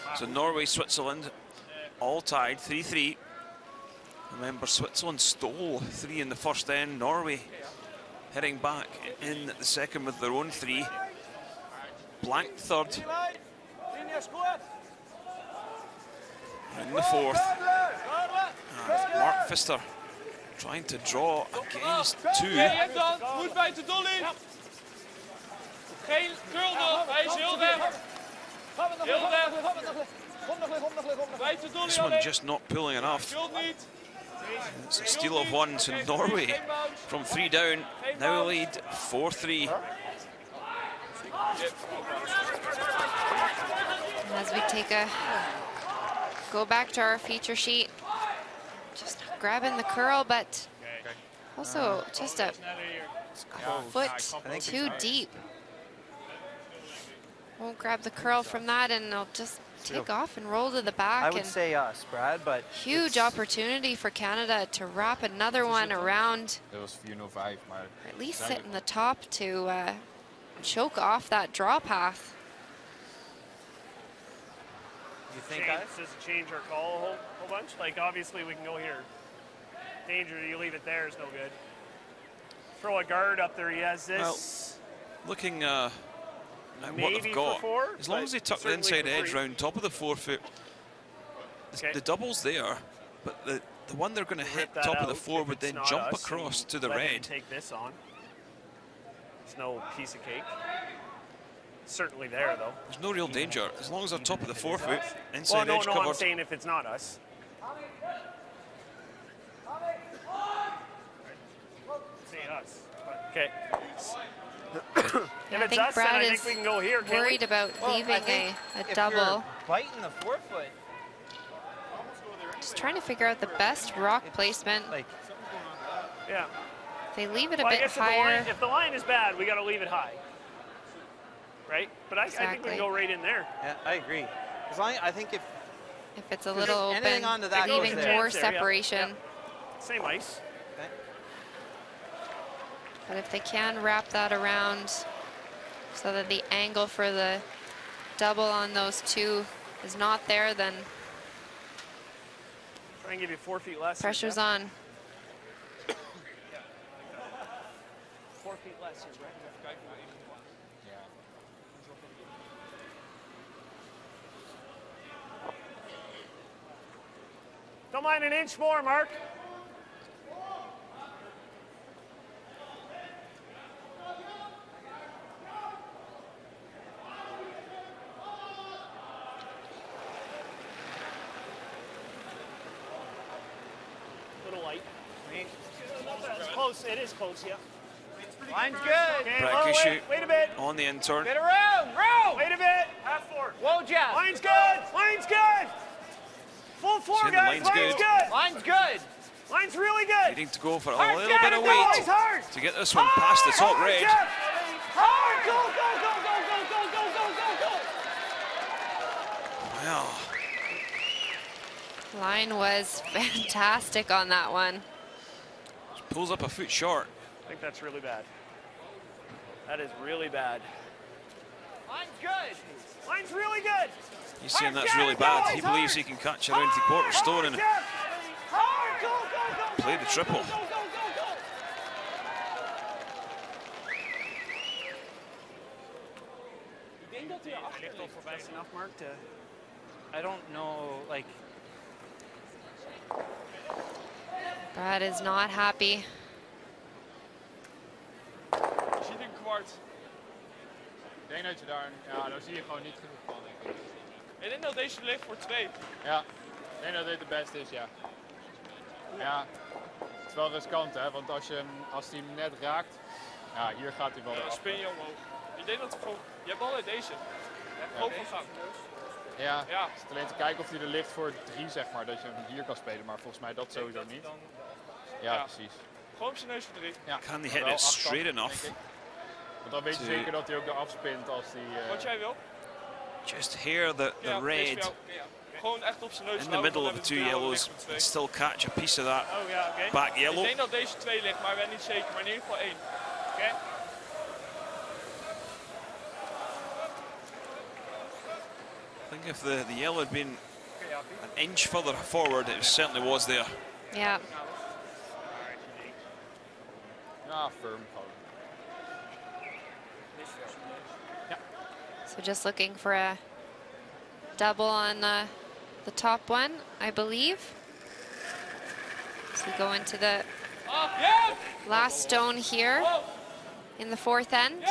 buiten. So Norway, Switzerland, all tied 3-3. Remember, Switzerland stole 3 in the first end. Norway heading back in the second with their own 3. Blank third. In the fourth. And Mark Pfister trying to draw against 2. Hey, dan. Goed buiten Dolly. Geen curl nog. Hij is heel weg. Heel weg. Buiten Dolly. This one just not pulling enough. It's a steal of 1, so Norway from 3 down now lead 4-3. As we go back to our feature sheet, just grabbing the curl, but also just a foot too deep. Won't grab the curl from that, and they'll just take off and roll to the back. I would say us, Brad, but huge opportunity for Canada to wrap another one around. Dat was 4:05, maar Or at least sit in the top to choke off that draw path. you think Does it change our call a whole bunch? Like, obviously, we can go here. Danger, you leave it there is no good. Throw a guard up there, he has this. Well, looking at what they've Maybe got, for 4, as long as they tuck the certainly inside for edge 3. round top of the 4-foot, the double's there, but the one they're going to hit Rip that top of the out 4 if would it's then not jump us across and to the let him red. Take this on. It's no piece of cake. Certainly there, though. There's no real danger as long as they're top of the 4-foot, inside Well, no, edge no, covered. I'm saying if it's not us. Say us. Okay. If I it's think us, then Brad I is think we can go here. can't we? worried about leaving a double. biting the 4-foot, Just trying to figure out the best rock placement. like Yeah. They leave it a Well, I bit guess higher. if the line is bad, we got to leave it high. Right? But I think we Exactly. can go right in there. yeah, I agree. As long I think if If it's a 'cause little anything open, onto that goes leaving there. more Chance there, yeah. separation. Yeah. Same ice. okay, But if they can wrap that around so that the angle for the double on those 2 is not there, then Try and give you 4 feet less. here, pressure's Jeff. on. 4 feet less here, right? Don't mind an inch more, Mark. Little light. It's close. It is close, yeah. line's good. Okay, Brad whoa, Gishu wait a bit. on the in-turn. Get around, row! Wait a bit. Half 4. Whoa, Jeff. Line's good. Line's good. Full 4, Saying the guys. line's Line's good. good. Line's good. Line's really good. Needing to go for a Hard, little Jeff, bit of go, weight Line's hard. to get this one past the top Hard, red. Jeff. Hard. Go, go, go, go, go, go, go, go, go, go. Well, Line was fantastic on that one. pulls up a foot short. I think that's really bad. That is really bad. Line's good. Line's really good. He's saying that's really bad. He believes he can catch around the quarter stone and Hard. Go, go, go, play the triple. go, go, go, go. That's enough, Mark, to... I don't know, like Brad is not happy. Bart. Ik denk dat je daar, ja, dan zie je gewoon niet genoeg van, denk ik. Ik denk dat deze ligt voor 2. Ja, ik denk dat dit de beste is, ja. Ja, het is wel riskant, hè, want als hij hem net raakt, ja, hier gaat hij wel Dan af. spin je omhoog. Ik denk dat we gewoon... Je hebt altijd deze. Je hebt gewoon van gaan. Ja, Ja. het is alleen te kijken of hij er ligt voor 3, zeg maar, dat je hem hier kan spelen, maar volgens mij dat sowieso niet. Ja, Ja. precies. Gewoon op zijn neus voor 3. Ja. Can they Wel hit it afstand, straight denk enough? ik. Want dan weet je to- zeker dat hij ook eraf spint als hij... Wat jij wil. Just here, the Ja, deze voor red jou. Gewoon echt op zijn neus in the houden, middle dan of the hebben two we yellows ligt met 2. and still catch a piece of that Oh ja, oké. back Ik yellow. denk dat deze 2 ligt, maar ik ben niet zeker. Maar in ieder geval 1. Oké? I think if the yellow had been an inch further forward, it certainly was there. Yeah. Ja, firm gewoon. So just looking for a double on the top one, I believe. So we go into the Ja! last stone here in the fourth end.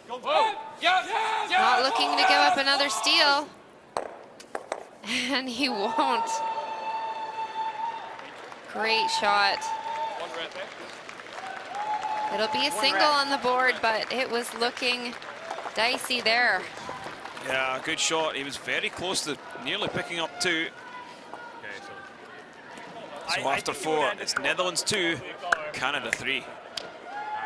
Komt op! Ja! Not looking to give up another steal. And he won't. Great shot. One red, hè? It'll be a single on the board, but it was looking dicey there. Yeah, good shot. He was very close to nearly picking up 2. So after 4, it's Netherlands 2, Canada 3. Ja,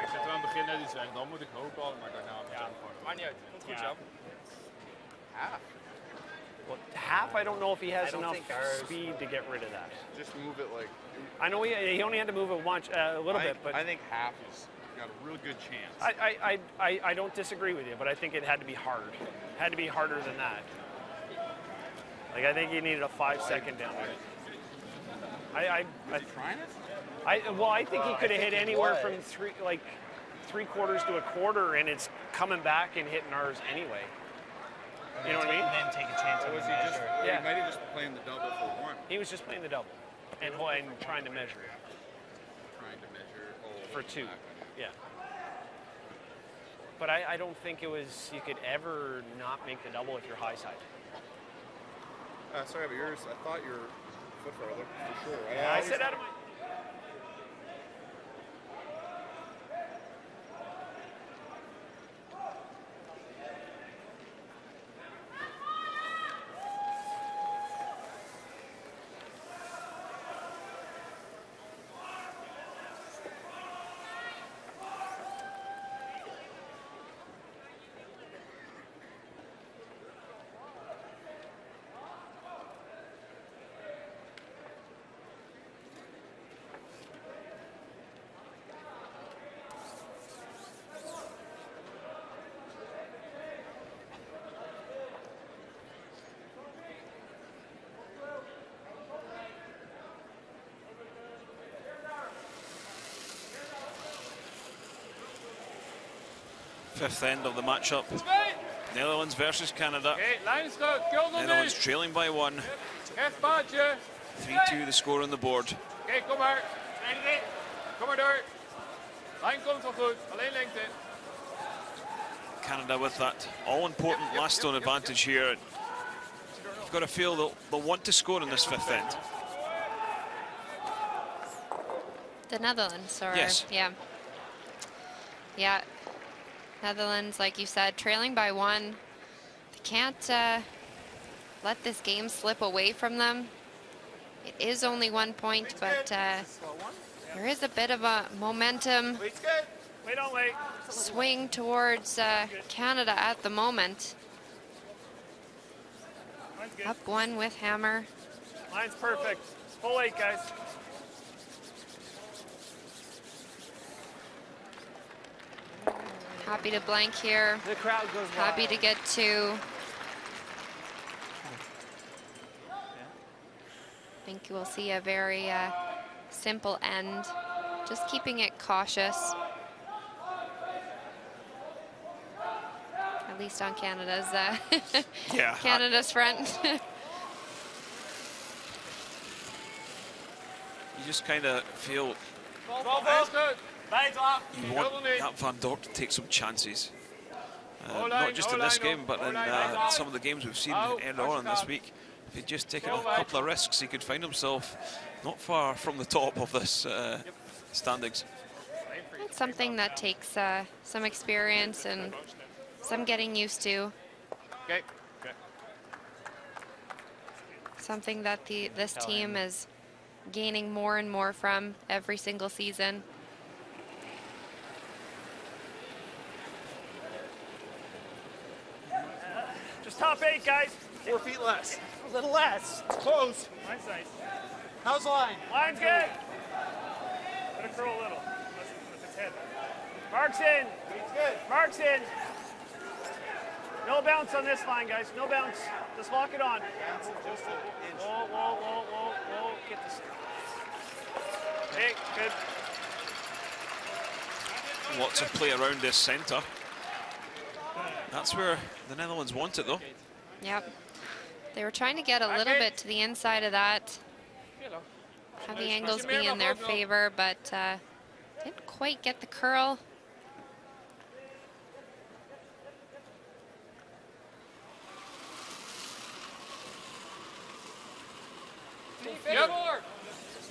ik zet er aan het begin net iets weg, dan moet ik hopen al, maar daarna moet ik hem gewoon. Maakt niet uit. Komt goed, ja. Half. Well, half, I don't know if he has I don't enough think ours- speed to get rid of that. Just move it like. I know he only had to move it once, a little bit, but I think half is got a real good chance. I don't disagree with you, but I think it had to be hard. Had to be harder than that. Like, I think he needed a 5-second down there. Trying it? I think he could have hit anywhere from 3 quarters to a quarter, and it's coming back and hitting ours anyway. You know what I mean? And then take a chance Or on was the he just? measure. Or Yeah. He might have just playing the double for 1. He was just playing the double and trying to measure it Trying to measure. for 2. Yeah. But I don't think you could ever not make the double if you're high side. Sorry, but yours. I thought your foot further for sure. I said out of my. Fifth end of the matchup. 2! Netherlands versus Canada. Oké, lijnschut, kill nog Netherlands nu. trailing by 1. Recht paadje. 3-2 the score on the board. Oké, kom maar. Kom maar door. Lijn komt wel goed, alleen lengte. Canada with that all-important last stone advantage here. You've got to feel they'll want to score in this fifth end. The Netherlands, or Yes. yeah. Yeah. Netherlands, like you said, trailing by 1. They can't let this game slip away from them. It is only 1 point, but there is a bit of a momentum Wait, don't wait. swing towards Canada at the moment. Line's good. Up 1 with Hammer. Line's perfect. Full 8, guys. Happy to blank here. The crowd goes wild. Happy to get 2. I think we'll see a very simple end. Just keeping it cautious. At least on Canada's Yeah. Canada's front. You just kind of feel Lijnschut. You want Jaap van Dort to take some chances. Not just in this game, but in some of the games we've seen earlier on this week. If he'd just taken a couple of risks, he could find himself not far from the top of this standings. It's something that takes some experience and some getting used to. Okay. Something that this team is gaining more and more from every single season. Just top 8, guys. 4 feet less. A little less. Close. Line's nice. How's line? Line's good. Gonna curl a little. With its head. Mark's in. Good. Mark's in. No bounce on this line, guys. No bounce. Just lock it on. Just an inch. Whoa. Get this. Hey, good. Lots of play around this centre. That's where the Netherlands want it, though. Yep. They were trying to get a little bit to the inside of that. Have the angles be in their favor, but didn't quite get the curl. Yep.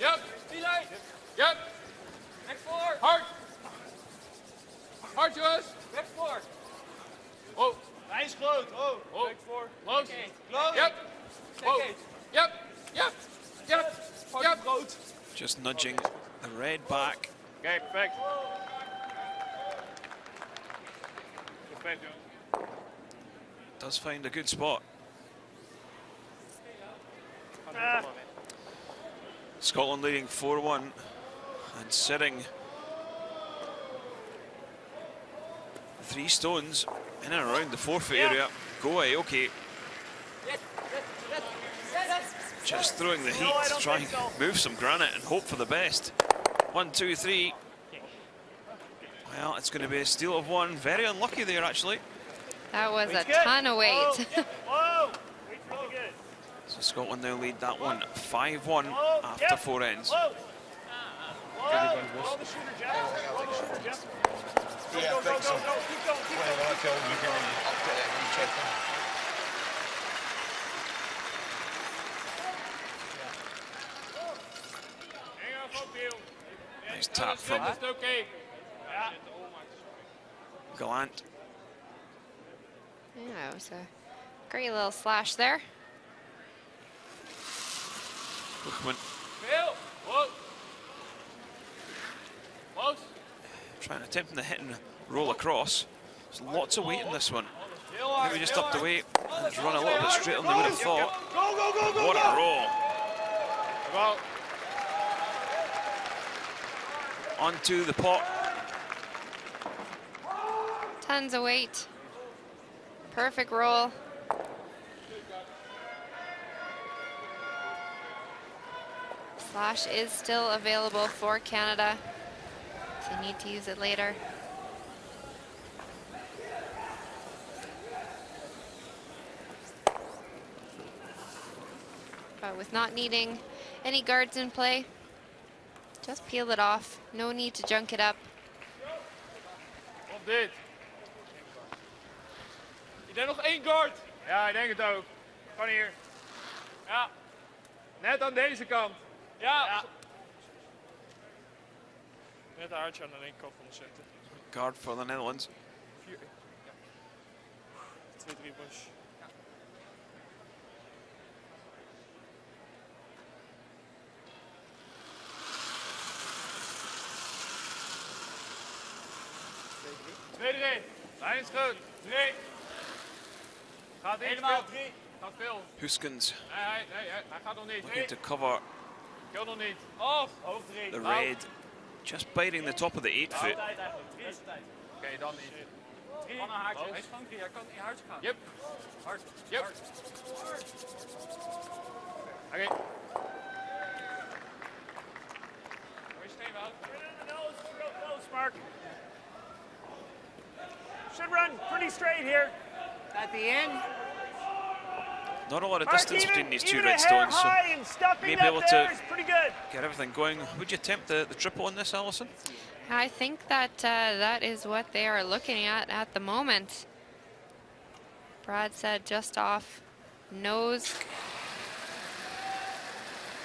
Yep. Yep. Next floor. Hard. Hard to us. Next floor. Oh. Nice close. Oh. Oh. Next floor. Close. Close. Yep. Oh. Second. Yep. Yep. Yep. Yep. Close. Just nudging the red back. Okay, perfect. Perfect, Joe. Does find a good spot. Scotland leading 4-1 and sitting 3 stones in and around the forfeit area. Go away, okay. Just throwing the heat to try and move some granite and hope for the best. 1, 2, 3. Well, it's going to be a steal of 1. Very unlucky there, actually. That was a ton of weight. Whoa! Weight's really good. So Scotland now lead that one 5-1 after 4 ends. Whoa! Roll the shooter, Jeff. Roll the shooter, Jeff. Yeah, Go. Keep going. Hang off up you. Nice tap from That's okay. Gallant. Yeah, it was a great little slash there. Buchman Phil. Whoa. Close. trying to attempt the hit and roll across. There's lots of weight in this one. Maybe just up the weight and run a little bit straighter than they would have thought. Go. What a roll. Well, Onto the pot. Tons of weight. Perfect roll. Slash is still available for Canada if they need to use it later. But with not needing any guards in play, just peel it off. No need to junk it up. op dit. Ik denk nog 1 guard. Ja, ik denk het ook. Van hier. Ja. Net aan deze kant. Ja. Net een haartje aan de linkerkant van de center. Guard for the Netherlands. 4. Ja. 2-3 push. Tweede erin. Lijn is goed. 3. Gaat niet. Helemaal 3. Gaat veel. Huskins Nee, hij gaat nog niet. looking to cover Kill nog niet. Af. Hoog 3. the red. Just biting the top of the 8 foot. Oké, dan niet. 3. Van een haartje. Hij is gewoon 3. Hij kan in haartje gaan. Yep. Hard. Yep. Hard. Oké. Waar is Steenwoud? Real close, Mark. Should run pretty straight here. At the end, Not a lot of Mark, distance between these 2 even red a hair stones, so high and stuffing maybe up able there to is pretty good. get everything going. Would you attempt the triple on this, Alison? I think that that is what they are looking at the moment. Brad said just off nose.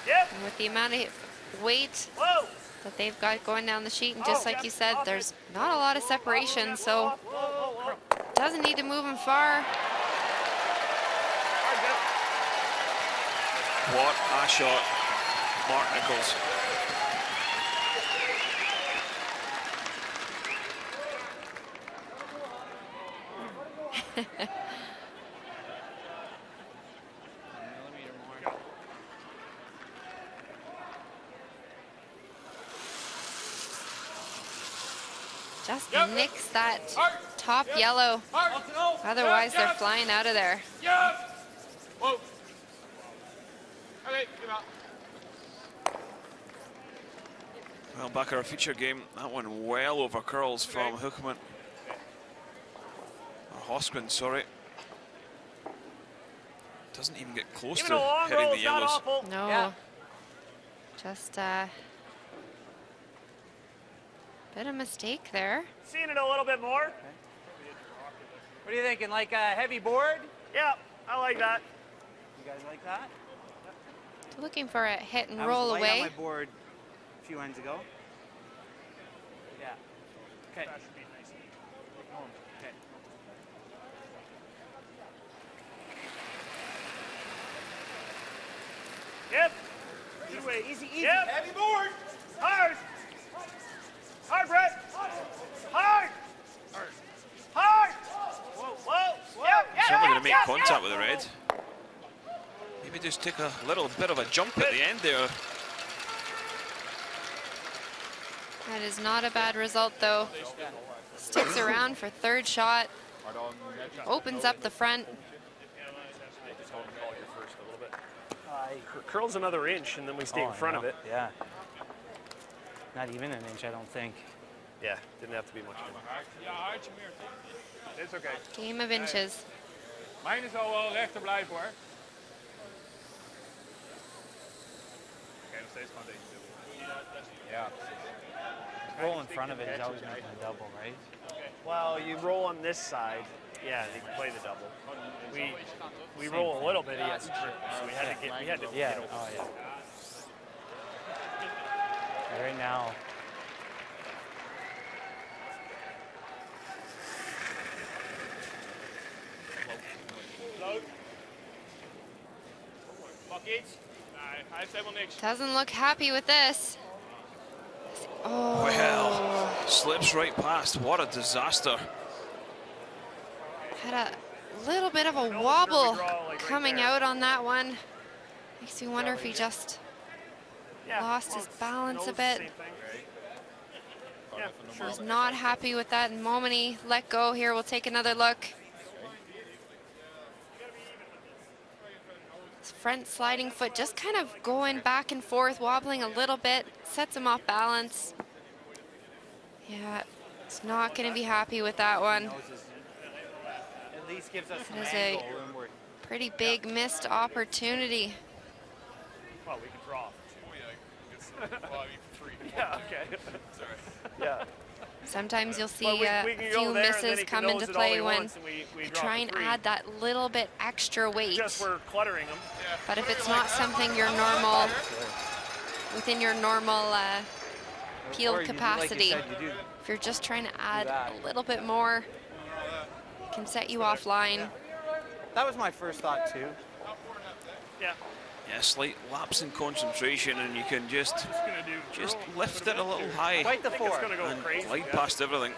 Yep. And with the amount of weight Whoa. that they've got going down the sheet, and just like you said, there's not a lot of separation, so doesn't need to move him far. What a shot, Mark Nichols. Just nicks that top yellow. Otherwise, they're flying out of there. Whoa. Okay, come out. Well, back at our feature game, that one well over curls from Hoekman. Or Hoskman, sorry. Doesn't even get close Even to a long hitting roll the is not yellows. awful. No. Yeah. Just bit of mistake there. Seeing it a little bit more. What are you thinking? Like a heavy board? Yeah, I like that. You guys like that? Looking for a hit and I roll was light away. on my board a few ends ago. Yeah. Okay. That should be nice. Okay. Yep. Easy, way. Easy. Yep. Heavy board. Hard. Hard, Brett. Hard. Hard. Whoa. Yep. Certainly going to make contact with the red. Maybe just take a little bit of a jump at the end there. That is not a bad result, though. Sticks around for third shot. Opens up the front. Curls another inch, and then we stay in front of it. Yeah. Not even an inch, I don't think. Yeah, didn't have to be much. It's okay. Game of inches. Mijne zal wel rechter blijven hoor. Oké, nog steeds gewoon deze dubbel. Yeah. Roll in front of it is always making a double, right? Well, you roll on this side. Yeah, you can play the double. We roll a little bit, yes, so we had to get Yeah. over. Oh, yeah. Right now. Pak iets? Nee, hij heeft helemaal niks. Doesn't look happy with this. Oh. Well, slips right past. What a disaster. Had a little bit of a wobble coming out on that one. Makes you wonder if he just lost his balance a bit. Yeah, sure. He's not happy with that. And the moment he let go here, we'll take another look. His front sliding foot just kind of going back and forth, wobbling a little bit, sets him off balance. Yeah, he's not going to be happy with that one. At least gives us some That is angle a when we're pretty big missed opportunity. Well, we can draw. Well, I mean, for free. Yeah, okay. Sorry. Yeah. Sometimes you'll see Well, we a can go few there, and then misses he come knows into it all he play when wants, and we you draw try for and free. add that little bit extra weight. Just we're cluttering them. But if it's not something you're normal, within your normal peel or you do like you capacity, said, you do. if you're just trying to add that. a little bit more, it can set you offline. That was my first thought too. Yeah. Yeah, slight lapse in concentration, and you can just Gonna do lift it a little high Quite the I think it's four. gonna go and crazy. glide yeah. past everything.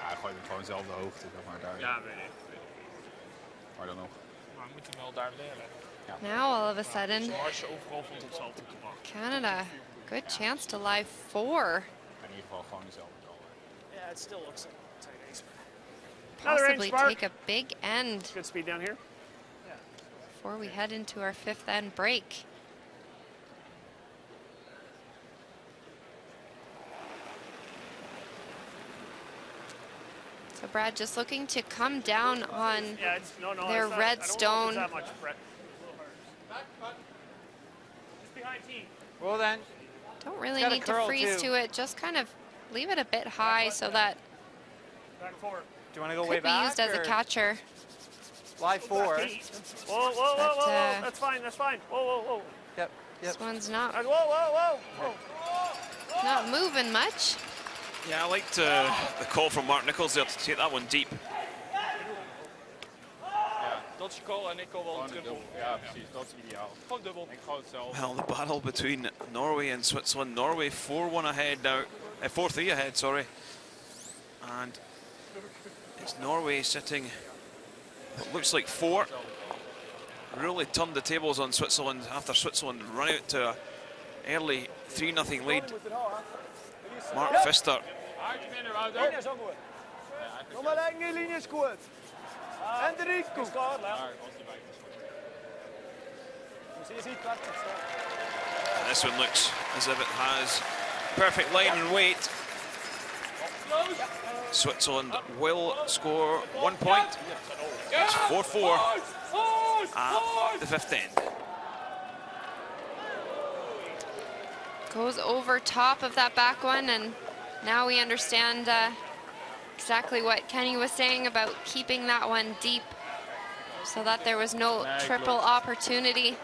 Hij gooit hem gewoon dezelfde hoogte, zeg maar daar. Ja, weet ik. Maar dan nog. Maar we moeten hem wel daar leren. Now all of a sudden, Als je overal vond op hetzelfde te maken. Canada, good chance to live 4. In ieder geval gewoon dezelfde bal. Yeah, it still looks like tight ace. Possibly Spark. take a big end Good speed down here. before we head into our 5th end break. So Brad, just looking to come down on Yeah, it's no, their it's not, red I don't know if stone. it's that much, Brett. Just behind T. Well then, Don't really got a need to curl, freeze too. to it. Just kind of leave it a bit high so that Back forward. do you want to go way could be back? used as a or catcher. Lie four. Whoa, whoa, whoa, But, whoa, whoa. That's fine, that's fine. Whoa, whoa, whoa. Yep. This one's not Whoa, whoa, whoa. not moving much. Yeah, I liked the call from Mark Nichols there to take that one deep. Ja, dat is je call en ik call wel een triple. Ja, precies. Dat is ideaal. Gewoon dubbel. Ik ga het zelf. Well, the battle between Norway and Switzerland. Norway 4-1 ahead now. 4-3 ahead, sorry. And it's Norway sitting, it looks like 4. Really turned the tables on Switzerland after Switzerland run out to an early 3-0 lead. Mark Pfister. Linie is ook goed. Kom maar lekker, linie is goed. En de Rico. Je ziet wat het staat. And this one looks as if it has perfect line and weight. Switzerland will score 1 point. It's 4-4 at the 5th end. Goes over top of that back one, and now we understand exactly what Kenny was saying about keeping that one deep so that there was no triple opportunity.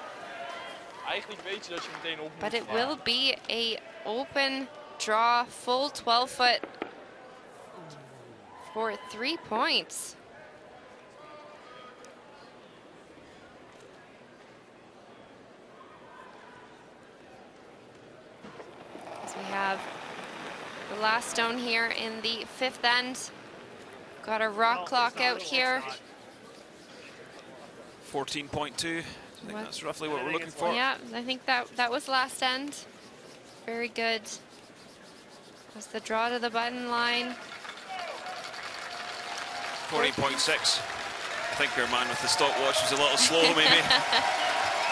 Eigenlijk weet je dat je meteen op But moet. it will be a open draw, full 12-foot for 3 points. As we have the last stone here in the 5th end. Got a rock clock out here. 14.2. I think that's roughly what we're looking for. Yeah, I think that was last end. Very good. That's the draw to the button line. 14.6. I think our man with the stopwatch was a little slow, maybe.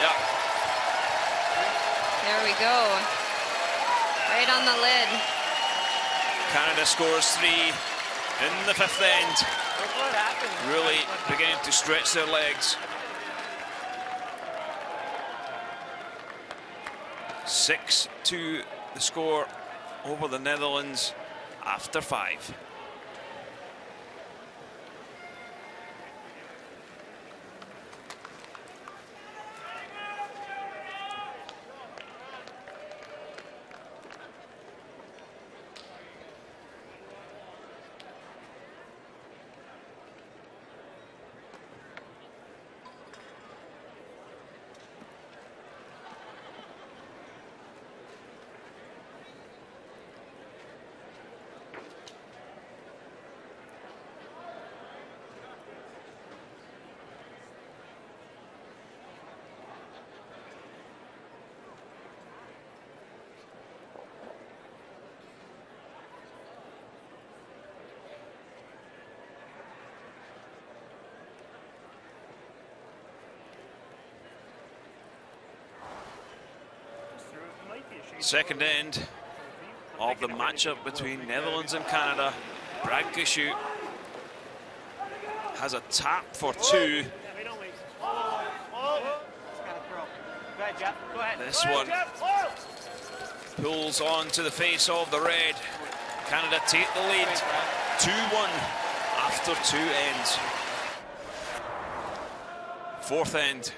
Yeah. There we go. Right on the lid. Canada scores 3 in the 5th end. Really beginning to stretch their legs. 6-2 the score over the Netherlands after 5. Second end of the matchup between Netherlands and Canada. Brad Gushue has a tap for 2. This one pulls on to the face of the red. Canada take the lead, 2-1 after 2 ends. 4th end.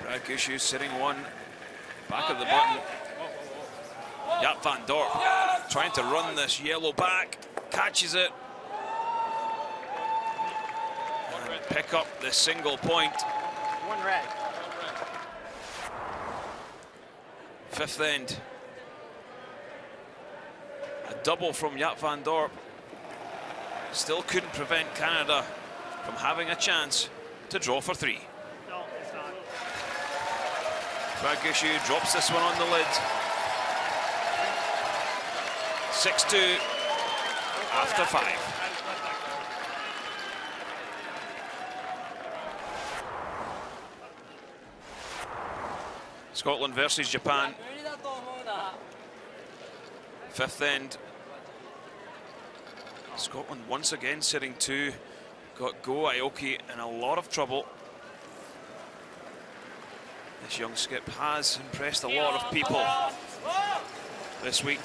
Brad Gushue sitting 1, back of the button. Jaap van Dorp trying to run this yellow back, catches it. And pick up the single point. 1 red. 5th end. A double from Jaap van Dorp. Still couldn't prevent Canada from having a chance to draw for 3. No, it's not. Brad Gushue drops this one on the lid. 6-2 after 5. Scotland versus Japan. Fifth end. Scotland once again sitting 2. Got Go Aoki in a lot of trouble. This young skip has impressed a lot of people this week.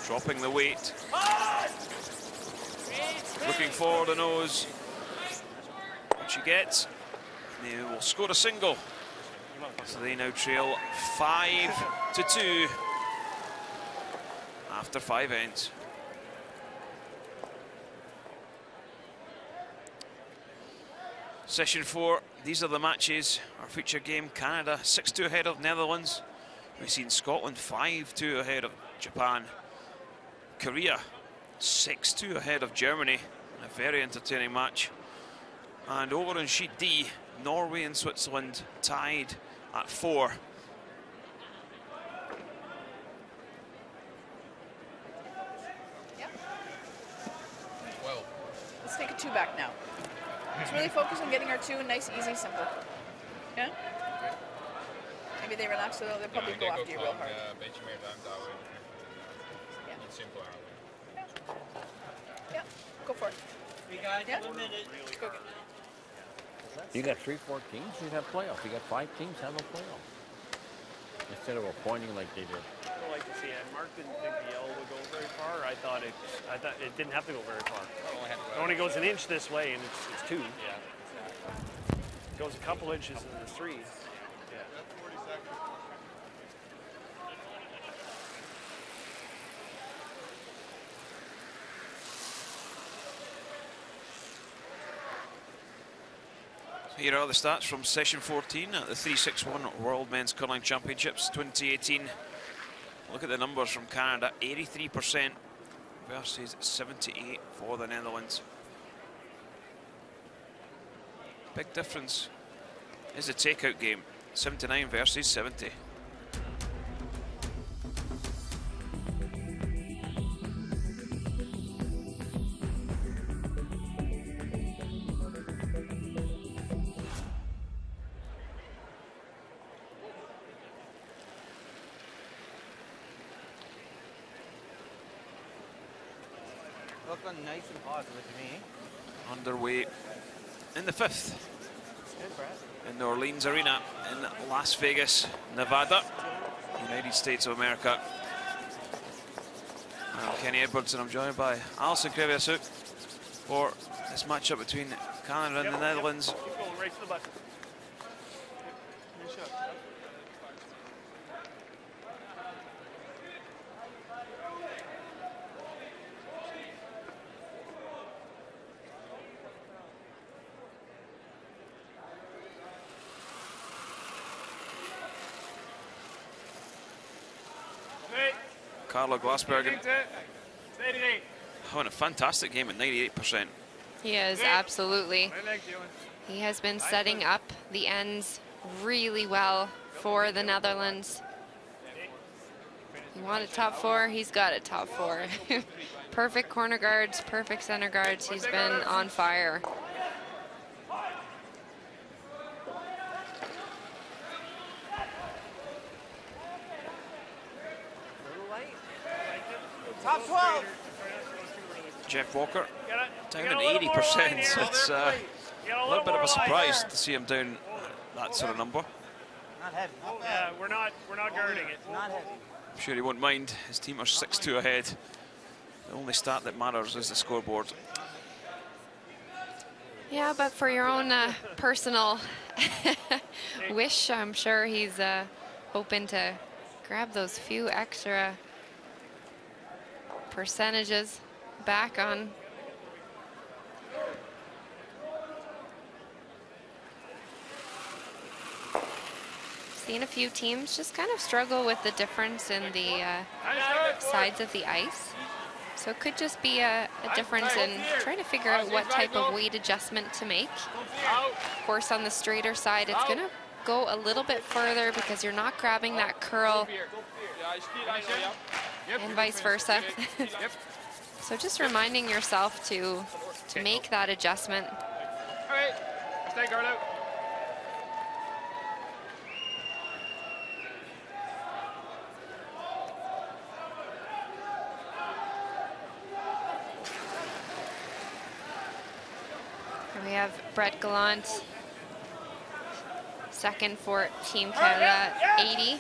Dropping the weight. Looking for the nose. What she gets. They will score a single. So they now trail 5-2 after 5 ends. Session 4, these are the matches. Our feature game, Canada 6-2 ahead of Netherlands. We've seen Scotland 5-2 ahead of Japan. Korea 6-2 ahead of Germany. A very entertaining match. And over in Sheet D, Norway and Switzerland tied at 4. Well, let's take a 2 back now. Let's really focus on getting our 2 nice, easy, simple. Yeah? Maybe they relax a little, they'll probably go after you real hard. Yeah, go for it. Yeah? Go get it. You got 3-4 teams, you'd have playoff. You got 5 teams, have a playoff. Instead of appointing like they did. I like to see it. Mark didn't think the yellow would go very far. I thought it didn't have to go very far. It only goes an inch this way, and it's 2. Yeah. It goes a couple inches in the 3. Yeah. Here are the stats from session 14 at the 361 World Men's Curling Championships 2018. Look at the numbers from Canada, 83% versus 78% for the Netherlands. Big difference is the takeout game, 79 versus 70. Looking nice and positive to me. Underway in the 5th. Good, Brad. In the Orleans Arena in Las Vegas, Nevada, United States of America. I'm Kenny Edwards and I'm joined by Alison Kreviasuk for this matchup between Canada and the Netherlands. Keep going right to the button. Nice shot. Carlo Glasbergen Steady. having a fantastic game at 98%. He is, absolutely. He has been setting up the ends really well for the Netherlands. You want a top 4? He's got a top 4. Perfect corner guards, perfect center guards. He's been on fire. Top 12. Jeff Walker down at 80%. It's a little bit of a surprise to see him down that sort of number. Not heavy. Yeah, we're not guarding it. Not heavy. I'm sure he won't mind. His team are 6-2 ahead. The only stat that matters is the scoreboard. Yeah, but for your own personal wish, I'm sure he's hoping to grab those few extra percentages back on. Seen a few teams just kind of struggle with the difference in the sides of the ice. So it could just be a difference in trying to figure out what type of weight adjustment to make. Of course, on the straighter side, it's going to go a little bit further because you're not grabbing that curl, and vice versa. So just reminding yourself to make that adjustment. All right, stay guard out. We have Brett Gallant, second for Team Canada, 80%.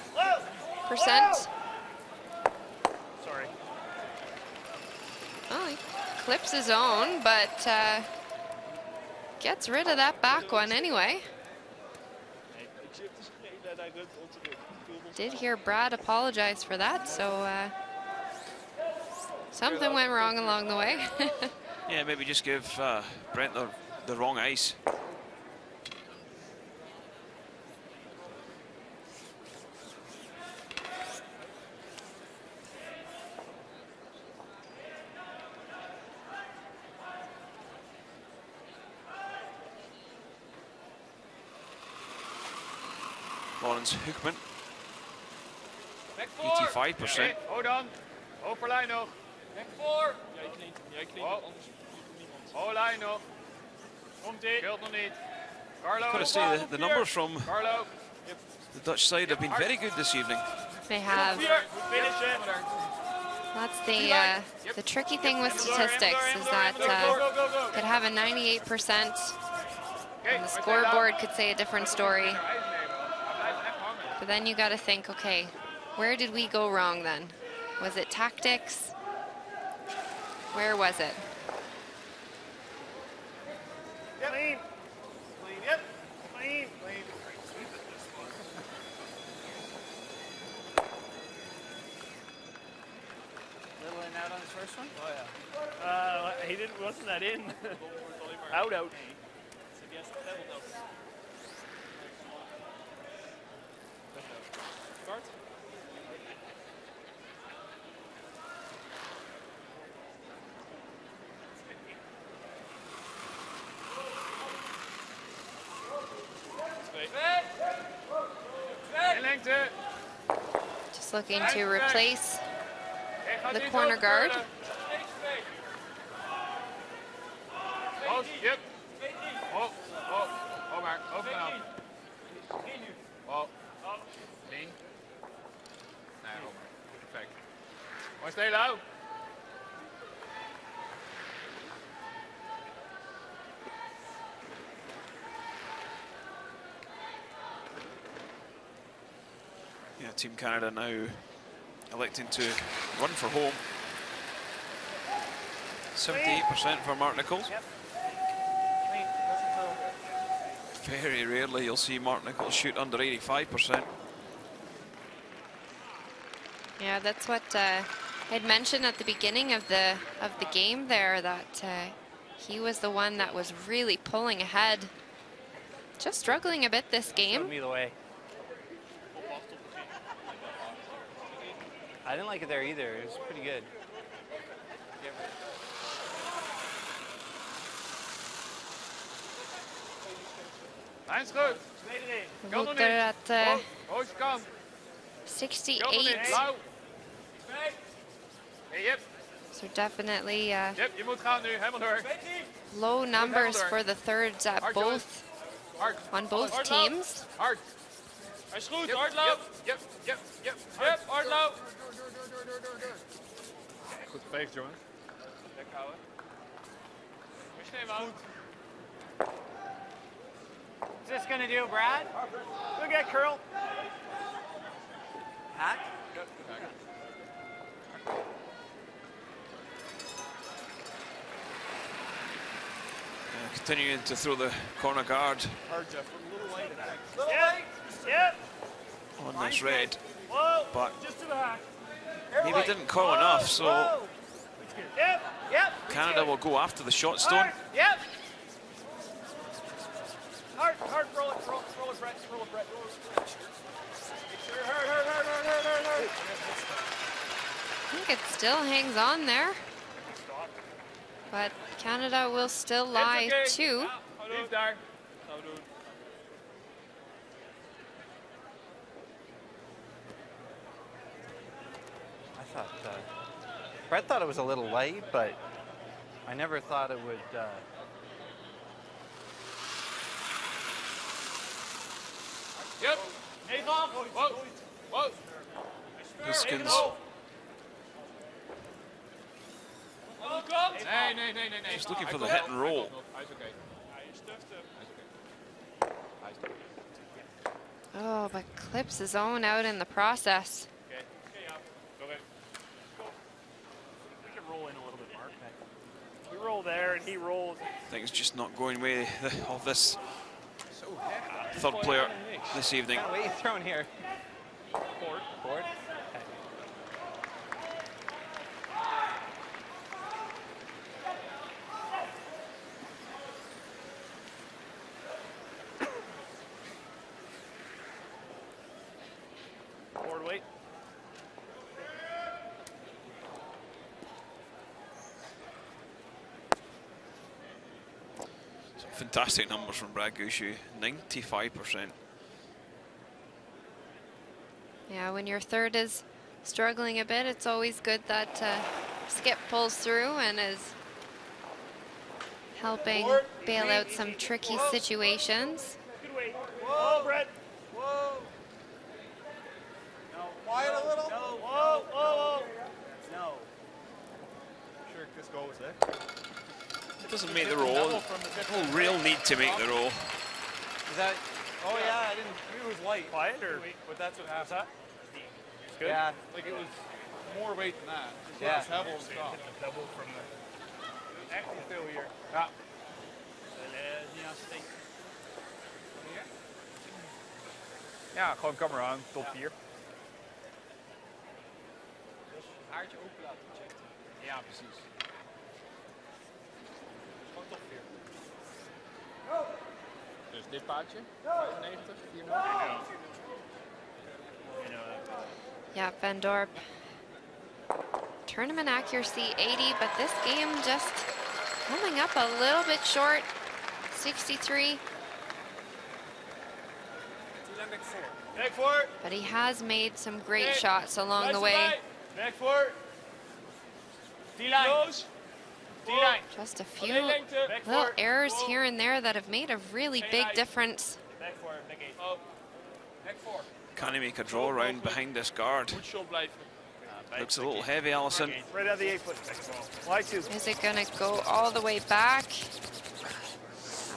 Sorry. Well, he clips his own, but gets rid of that back one anyway. Did hear Brad apologize for that, so something went wrong along the way. Yeah, maybe just give Brent the wrong ice. Lawrence Hoekman, 85%. Hold on. Open lijn nog. Weg voor. Jij clean, anders doet lijn nog. Komt ie. Scheelt nog niet. Carlo. Got to say, the numbers from Carlo. the Dutch side have been very good this evening. They have. That's the tricky thing with statistics is that could have a 98%, and the scoreboard could say a different story. But then you got to think, okay, where did we go wrong then? Was it tactics? Where was it? Clean. Clean. Yep. Clean. Clean. Little in out on his first one? Oh yeah. He didn't. Wasn't that in? Out. Start. Just looking to replace the corner guard. Oh, yep. Oh, Mark. Open up. Oh. Clean. Nee, Omar. Perfect. Mooi stay low. Yeah, Team Canada now electing to run for home. 78% for Mark Nichols. Yep. Very rarely you'll see Mark Nichols shoot under 85%. Yeah, that's what I'd mentioned at the beginning of the game there, that he was the one that was really pulling ahead. Just struggling a bit this game. Showed me the way. I didn't like it there either. It was pretty good. Lijns goed. Look, they're at Roos kan. 68. Blauw. Hey, yep. So definitely Yep, je moet gaan nu. Helemaal door. low numbers for the thirds at both on both teams. Hard. Hij is goed. Hard low. Yep. Hard low. Goed geveegd, jongens. Lekker houden. Push hem out. What's this gonna do, Brad? Go get curl. Hack? Continuing to throw the corner guard Hard, Jeff. A little light attack. Yep. on this red, Whoa. but Just to the hack. maybe didn't call enough, so Yep. Canada will go after the shot stone. Yep. Hard, roll it, Brett. Hard. I think it still hangs on there, but Canada will still lie two. Lief daar. Gaan we doen. I thought, Brett thought it was a little light, but I never thought it would, Yep. Hey, Whoa. Liskins Nee. just looking for the hit and roll. Hij is oké. Oh, but clips his own out in the process. Okay, yeah. Go ahead. We can roll in a little bit, Mark. You roll there, and he rolls. Things just not going way of this third player this evening. What are you throwing here? Forward. Forward? Forward weight. Some fantastic numbers from Brad Gushue, 95%. Yeah, when your third is struggling a bit, it's always good that Skip pulls through and is helping bail out some tricky situations. Good weight. Whoa, Brett. Whoa. No. Quiet a little. No. Whoa, whoa, whoa. No. Sure, Chris goes there. It doesn't make the roll. No real need to make the roll. Is that? Oh yeah, I didn't. It was light. Quiet or? But that's what happened. It's good. Yeah. Like it was more weight than that. Yeah. Pebble and stuff. Double from the. Acting failure. Ja. Ja, gewoon camera aan, tot 4. Haartje open laten checken. Ja, precies. Gewoon top 4. Dus dit paardje, 95, 4-0. Yeah, Van Dorp. Tournament accuracy 80, but this game just coming up a little bit short. 63. Back forward. But he has made some great shots along the way. Back forward. D-line. D-line. Just a few little errors here and there that have made a really big difference. Back forward. Back 8. Oh. Back 4. Can he make a draw round behind this guard? Looks a little heavy, Allison. Right out the 8-foot. Why 2? Is it going to go all the way back?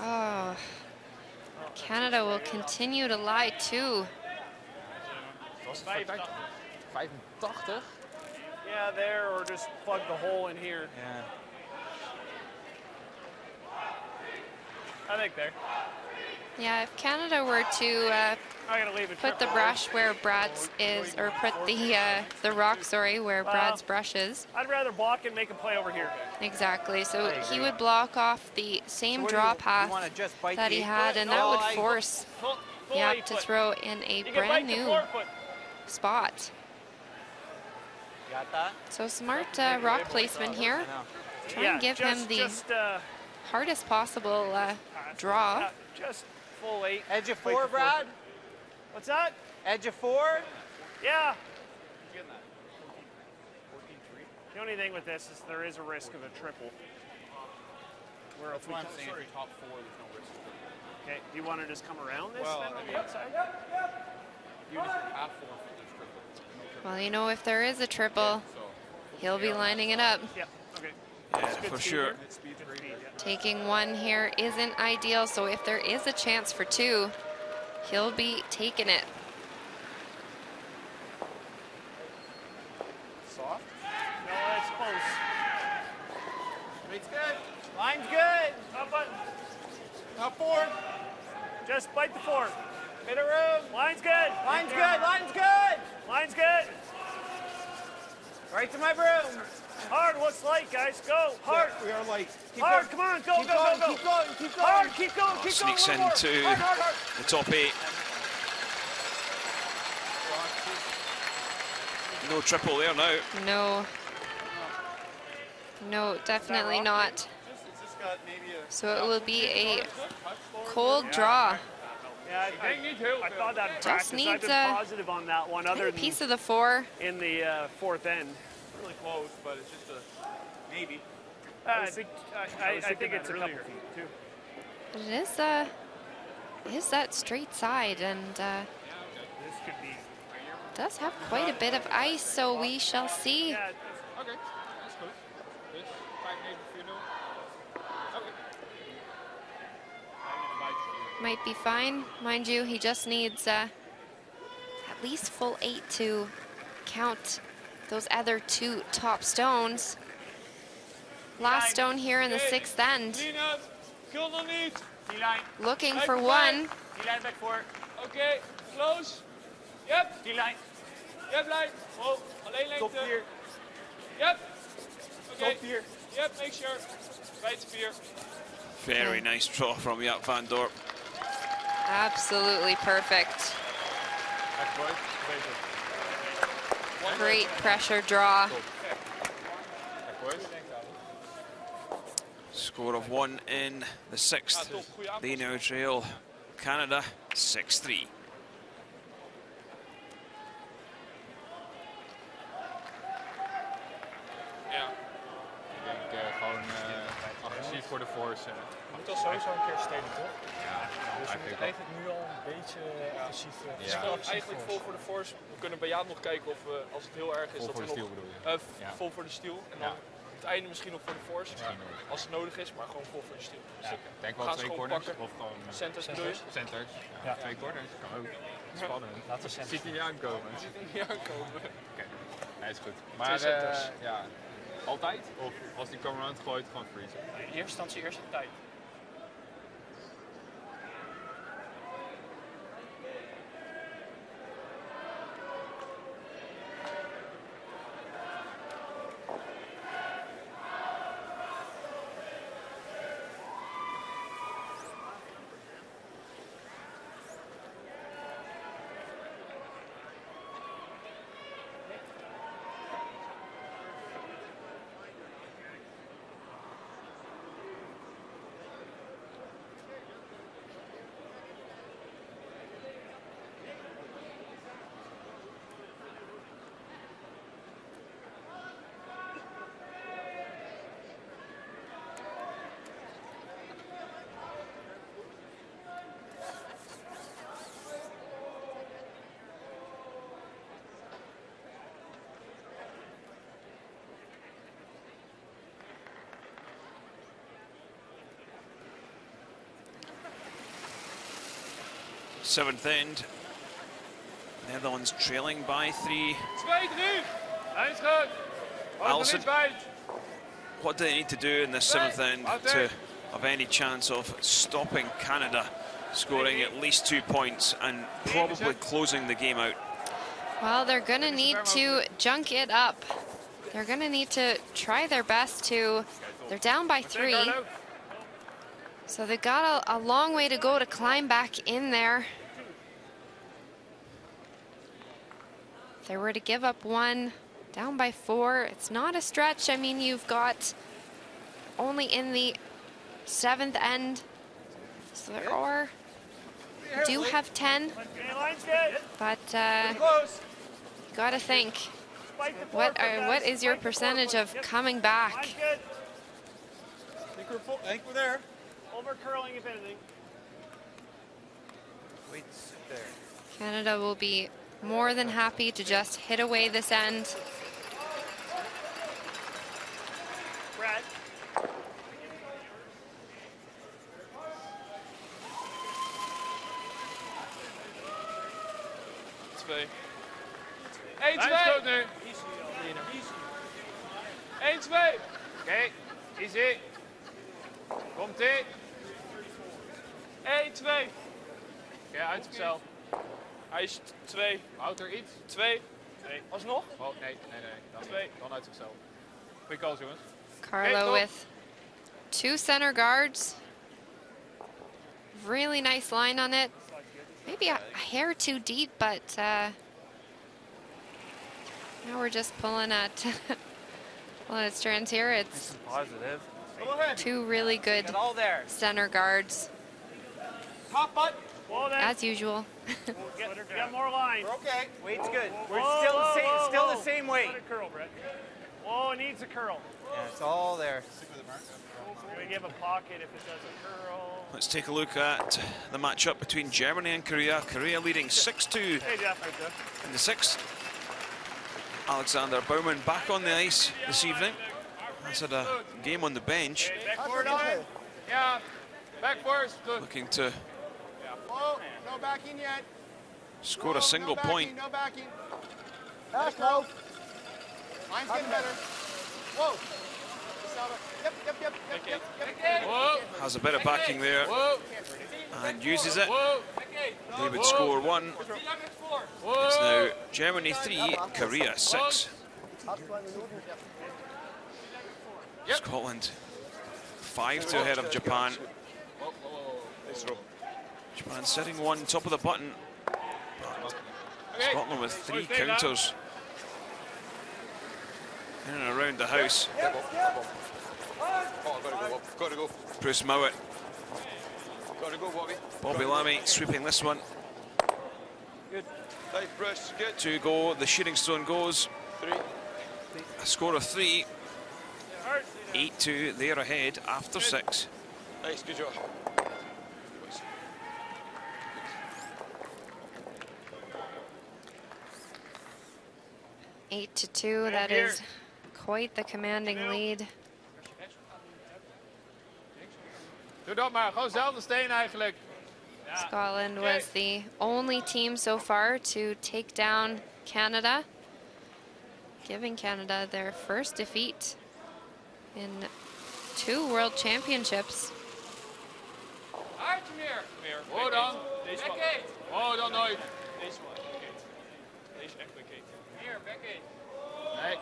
Oh. Canada will continue to lie too. 85. Yeah, there, or just plug the hole in here. Yeah. I think there. Yeah, if Canada were to I gotta leave it. put the brush where Brad's is, or put the rock, sorry, where Brad's brush is. I'd rather block and make a play over here. Exactly. So he would block off the same draw path that he had, and that would force Yap to throw in a brand new spot. Got that? So smart rock placement here. Try and give him the hardest possible draw. Just full 8. Edge of 4, Brad? What's that? Edge of 4? Yeah. The only thing with this is there is a risk of a triple. That's why I'm saying top 4, there's no risk. Okay, do you want to just come around this Well, then I on mean, the outside? Even if you're half 4, there's triple. Well, you know, if there is a triple, he'll be lining it up. Yeah, okay. Yeah, for sure. Taking one here isn't ideal, so if there is a chance for 2, he'll be taking it. Soft? No, it's close. Weight's good. Line's good. Top button. Top 4. Just bite the 4. Bit of room. Line's good. Line's good. Line's good. Line's good. Right to my broom. Hard, what's light, guys? Go. Hard. We are light. Keep Hard, going. come on, go, Keep go, going. go, go. Keep going. Keep going. Hard, keep going, keep going. Sneaks one more. into Hard, hard, hard. the top 8. No triple there now. No. No, definitely not. It's just got maybe a... So it will be a cold draw. Yeah, I thought that in Just practice. I've needs been a positive on that one, other than piece of the 4. in the fourth end. really close, but it's just a maybe. I think it's a couple feet too. But it is that straight side, and This could be. does have quite a bit of ice, so we shall see. Yeah, Oké, dat is goed. Dus 5-9, 4-0. Oké. might be fine. Mind you, he just needs at least full 8 to count those other 2 top stones. Last stone here in the 6th end. Looking for one. Die lijn back voor. Oké, close. Yep. Die lijn. Yep, lijn. Oh, alleen lengte. Top 4. Yep. Oké. Top 4. Yep, make sure. Bijt 4. Very nice draw from Jaap van Dorp. Absolutely perfect. Great pressure draw. Score of 1 in the 6th. They now trail Canada 6-3. Ja. Ik denk gewoon agressief voor de force. Je moet al sowieso een keer steden, toch? Ja, dus je moet eigenlijk nu al een beetje agressief. Eigenlijk vol voor de force. We kunnen bij Jaap nog kijken of we, als het heel erg is, vol dat voor we de nog steel bedoel je? vol voor de steel. En dan op het einde misschien nog voor de force. Als het nodig is, maar gewoon vol voor de steel. Dus ik denk wel 2 corners of gewoon centers bedoel je? Centers. Ja, 2 corners. Kan ook. Spannend. Laten we centers. Ziet er niet aankomen. Ziet er niet aankomen. Oké, nee, is goed. Maar ja, altijd? Of als die come around gooit, gewoon freezen? In eerste instantie eerst de tijd. Seventh end. Netherlands trailing by 3. 2-3. Lijn goed. Alison, what do they need to do in this 7th end to have any chance of stopping Canada scoring at least 2 points and probably closing the game out? Well, they're going to need to junk it up. They're going to need to try their best to... They're down by 3. So they've got a long way to go to climb back in there. If they were to give up 1, down by 4, it's not a stretch. I mean, you've got only in the 7th end. So there are... do have 10. But you got to think, what is your percentage of coming back? I think we're there. Over curling if anything. Wait, sit there. Canada will be more than happy to just hit away this end. Brad. Twee. 1-2. 1-2. Oké, easy. Komt-ie. 1-2. Oké, uit zichzelf. Hij is 2. Houdt er iets? 2. Alsnog? Oh, nee. Dan uit zichzelf. Goeie calls, jongens. Carlo with 2 center guards. Really nice line on it. Maybe a hair too deep, but now we're just pulling at pulling at strands here. It's Positive. 2 really good center guards. As usual. Get more line. We're okay. Weight's good. We're Whoa, still the same weight. Let it curl, Brett. Whoa, it needs a curl. Yeah, it's all there. We're going to give a pocket if it doesn't curl. Let's take a look at the matchup between Germany and Korea. Korea leading 6-2 Hey, Jeff. in the 6th. Alexander Baumann back on the ice this evening. He's had a game on the bench. Back forward on. Yeah, back forward. Good. Looking to Whoa, no backing yet. Scored a single point. No backing. Back low. Mine's getting better. Whoa. Yep. Whoa. Has a bit of backing there Whoa. and uses it. Whoa. They would score 1. Whoa. It's now Germany 3, Korea 6. Yep. Scotland 5-2 ahead of Japan. Japan setting 1, top of the button. Scotland with 3 counters in and around the house. Gotta go. Bruce Mowat, Gotta go, Bobby. Bobby Lammy sweeping this one. Good. Nice, Bruce. Good. 2 go, the shooting stone goes. 3. A score of 3. 8-2, they're ahead after 6. Nice, good job. 8-2, that is quite the commanding lead. Doe dat maar, gewoon zelf de steen eigenlijk. Scotland was the only team so far to take down Canada, giving Canada their first defeat in 2 World Championships. Haartje meer. Oh dan. Backgate. Oh dan nooit. Deze man, backgate. Deze echt backgate. Meer, backgate. Nee.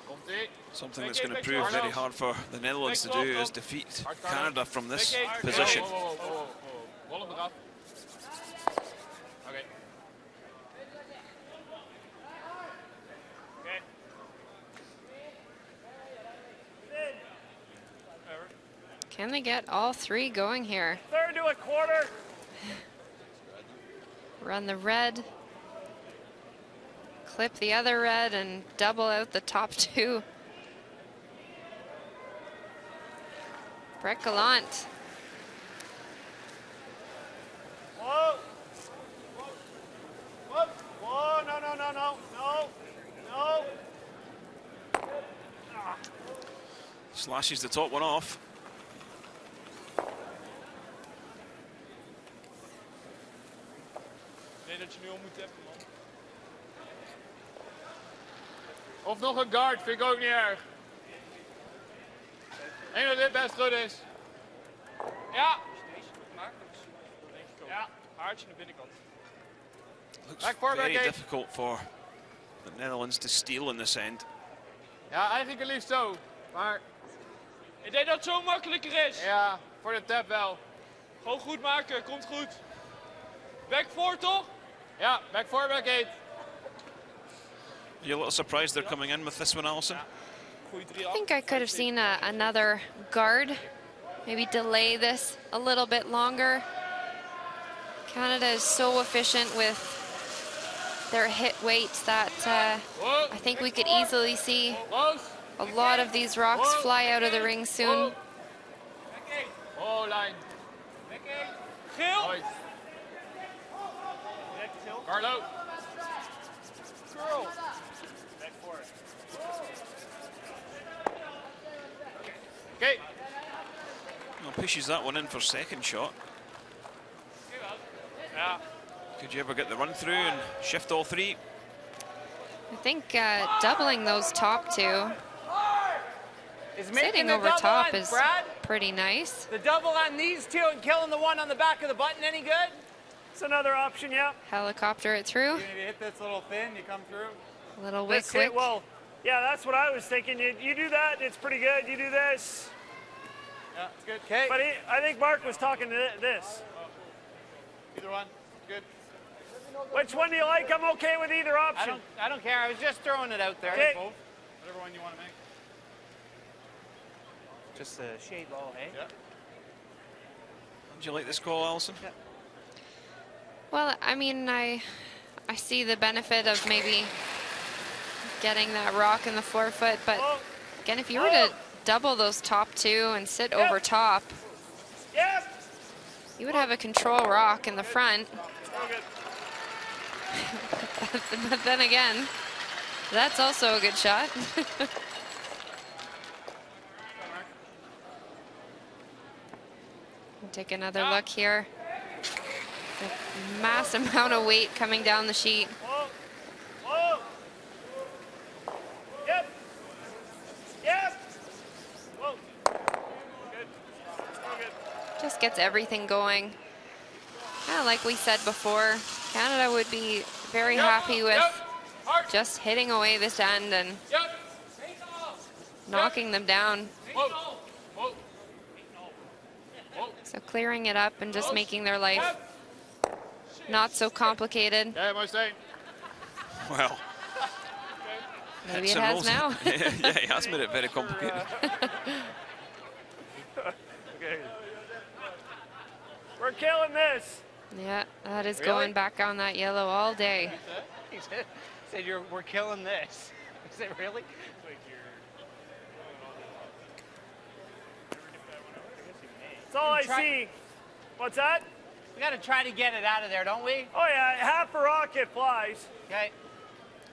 Komt-ie. Something that's going to prove very hard for the Netherlands to do is defeat Canada from this Backgate. position. Rol hem eraf. Oké. Can they get all 3 going here? Third to a quarter. Run the red, clip the other red, and double out the top 2. Brett Gallant. Whoa. Whoa. Whoa. No. Slashes the top one off. Nee, dat je nu al moet hebben, man. Of nog een guard, vind ik ook niet erg. Ik denk dat dit best goed is. Ja. Ja, haartje naar de binnenkant. Looks Back four, very back 8. difficult for the Netherlands to steal in this end. Ja, eigenlijk het liefst zo. Maar Ik denk dat het zo makkelijker is. ja, voor de tap wel. Gewoon goed maken, komt goed. Back 4 toch? Ja, back 4, back 8. You're a little surprised they're coming in with this one, Alison? Goeie 3 I think I could have seen another guard. Maybe delay this a little bit longer. Canada is so efficient with their hit weights that I think we could easily see a lot of these rocks fly out of the ring soon. Oh, lijn. Geel. Nooit. Carlo. Girl. Back 4. Okay. Well, pushes that one in for second shot. Ja. Could you ever get the run through and shift all 3? I think doubling those top 2, Is sitting making the over double top on, is Brad? pretty nice. The double on these 2 and killing the one on the back of the button any good? It's another option, yeah. Helicopter it through. If you hit this little thin, you come through. A little wick That's wick. it. Well, yeah, that's what I was thinking. You do that, it's pretty good. You do this. Yeah, it's good. Okay. But I think Mark was talking to this. Either one. Good. Which one do you like? I'm okay with either option. I don't care. I was just throwing it out there. Okay. Both. Whatever one you want to make. Just a shade low, hey? Yeah. Did you like this call, Alison? Well, I mean, I see the benefit of maybe getting that rock in the forefoot, but again, if you were to double those top 2 and sit over top, you would have a control rock in the front. But then again, that's also a good shot. Take another look here. mass amount of weight coming down the sheet. Whoa. Whoa. Yep. Yep. Whoa. Good. Real good. Just gets everything going. Yeah, like we said before, Canada would be very happy with just hitting away this end and knocking them down. Whoa. Whoa. Whoa. So clearing it up and just making their life not so complicated. Yeah, my stain. Well, Maybe it Hits and has rolls. now. Yeah, he has made it very complicated. Okay. We're killing this. Yeah, that is Really? going back on that yellow all day. He said we're killing this. Is it really? That's all I Try- see. What's that? We got to try to get it out of there, don't we? Oh yeah, half a rocket flies. Okay.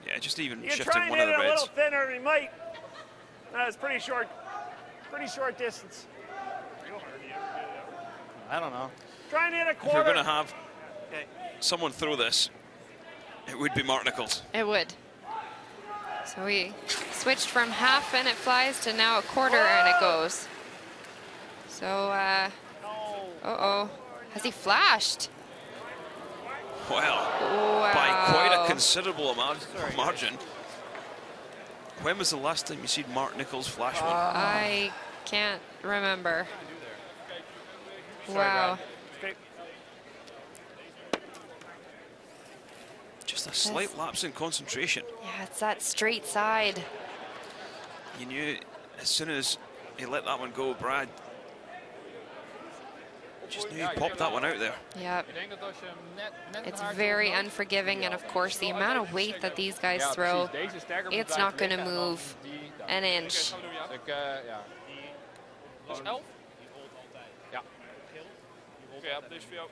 Yeah, just even You can shifting try and one hit of it the a little reds. thinner. He might. That's pretty short distance. I don't know. Try and hit a If you're quarter. going to have Okay. someone throw this, it would be Mark Nichols. It would. So we switched from half and it flies to now a quarter and it goes. So, uh-oh. Has he flashed? Wow. By quite Wow. a considerable margin. When was the last time you seen Mark Nichols flash one? I can't remember. Wow. Just a slight lapse in concentration. Yeah, it's that straight side. You knew as soon as he let that one go, Brad just knew he popped that one out there. Yep. Ik denk dat als je hem net It's een haartje very omhoog- unforgiving, and of course, the amount of weight that these guys Ja, throw, precies. Deze sterker moet it's blijven not going to liggen en dan move die daar. an inch. Dus ja. Dat is 11? Ja. Oké, ja, deze voor jou.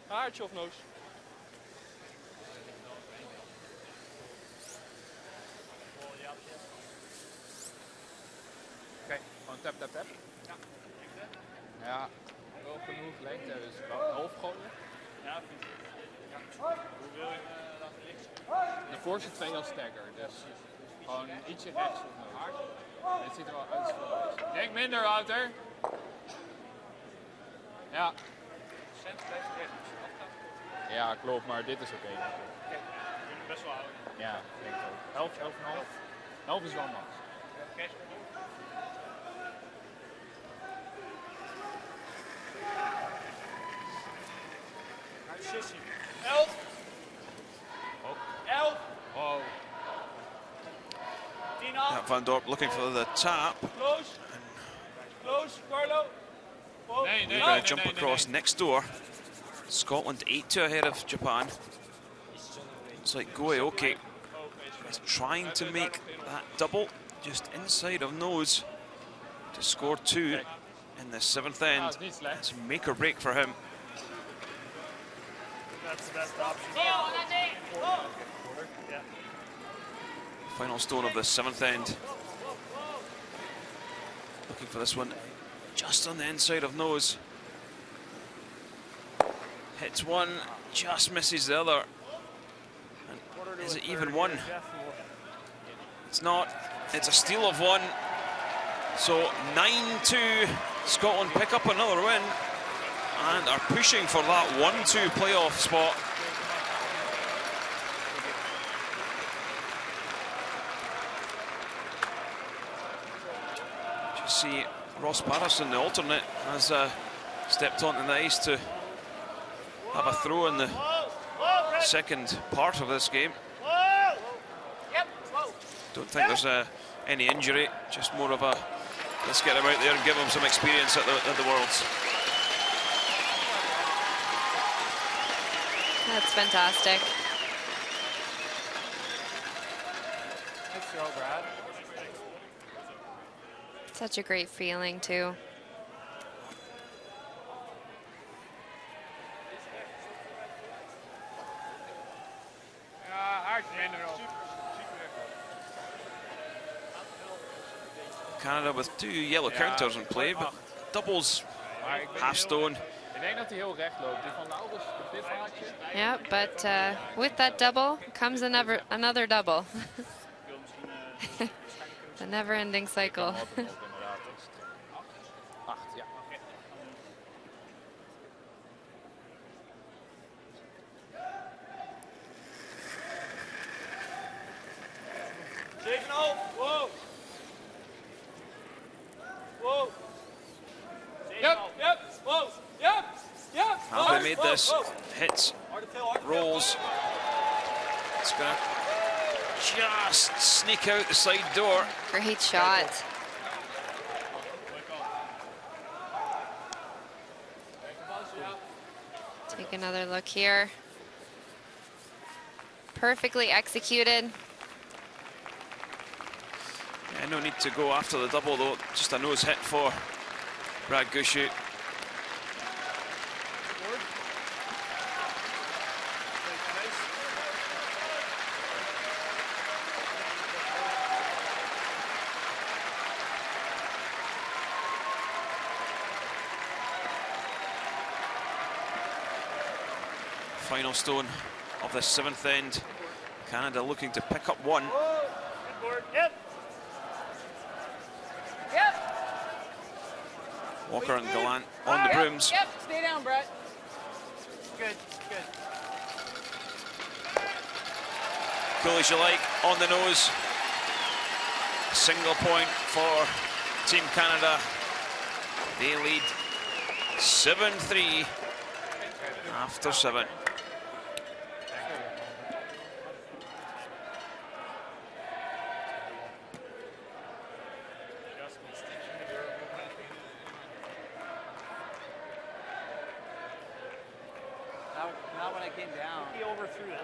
Haartje of noos? Oké, gewoon tap, tap, tap. Ja, wel genoeg lengte, dus wel half gooien. Ja, Hoe wil je laten liggen? De voorste twee al sterker, dus gewoon ietsje rechts of nodig. Dit ziet er wel uit als deze. Denk minder, Wouter. Ja. Ja, klopt, maar dit is oké. best wel oud. Ja, ik denk het ook. 11, 11,5. 11 is wel max. Sissy. 11. 11. Oh. 10 Yeah, off. Van Dorp looking for the tap. Close. Close, Carlo. Whoa. Nee, We're going to jump across next door. Scotland 8-2 ahead of Japan. It's like Go Aoki is trying to make that double just inside of nose to score 2 in the 7th end. It's make or break for him. That's the best option. Yeah. Final stone of the 7th end. Looking for this one just on the inside of nose. Hits one, just misses the other. And is it even one? It's not. It's a steal of one. So 9-2. Scotland pick up another win and are pushing for that 1-2 playoff spot. Just see Ross Patterson, the alternate, has stepped onto the ice to have a throw in the second part of this game. Don't think there's any injury, just more of a let's get him out there and give him some experience at the Worlds. That's fantastic. Nice throw, Brad. Such a great feeling, too. Ja, haartje erop. Canada with 2 yellow counters in play, but doubles half stone. Ik denk dat hij heel recht loopt. Die van Laurens op dit vaartje. Yeah, but with that double comes another double. The never-ending cycle. Inderdaad. 8, ja. 7,5. Wow. Wow. Yep, yep, whoa, yep, yep. Alba made this. Hits, rolls. It's going to just sneak out the side door. Great shot. Take another look here. Perfectly executed. Yeah, no need to go after the double though. Just a nose hit for Brad Gushue. Final stone of the 7th end. Canada looking to pick up one. Good board. Yep. Yep. Walker and Gallant on the brooms. Yep. Stay down, Brett. Good. Good. Cool as you like, on the nose. Single point for Team Canada. They lead 7-3 after 7. Not when I came down. He overthrew that.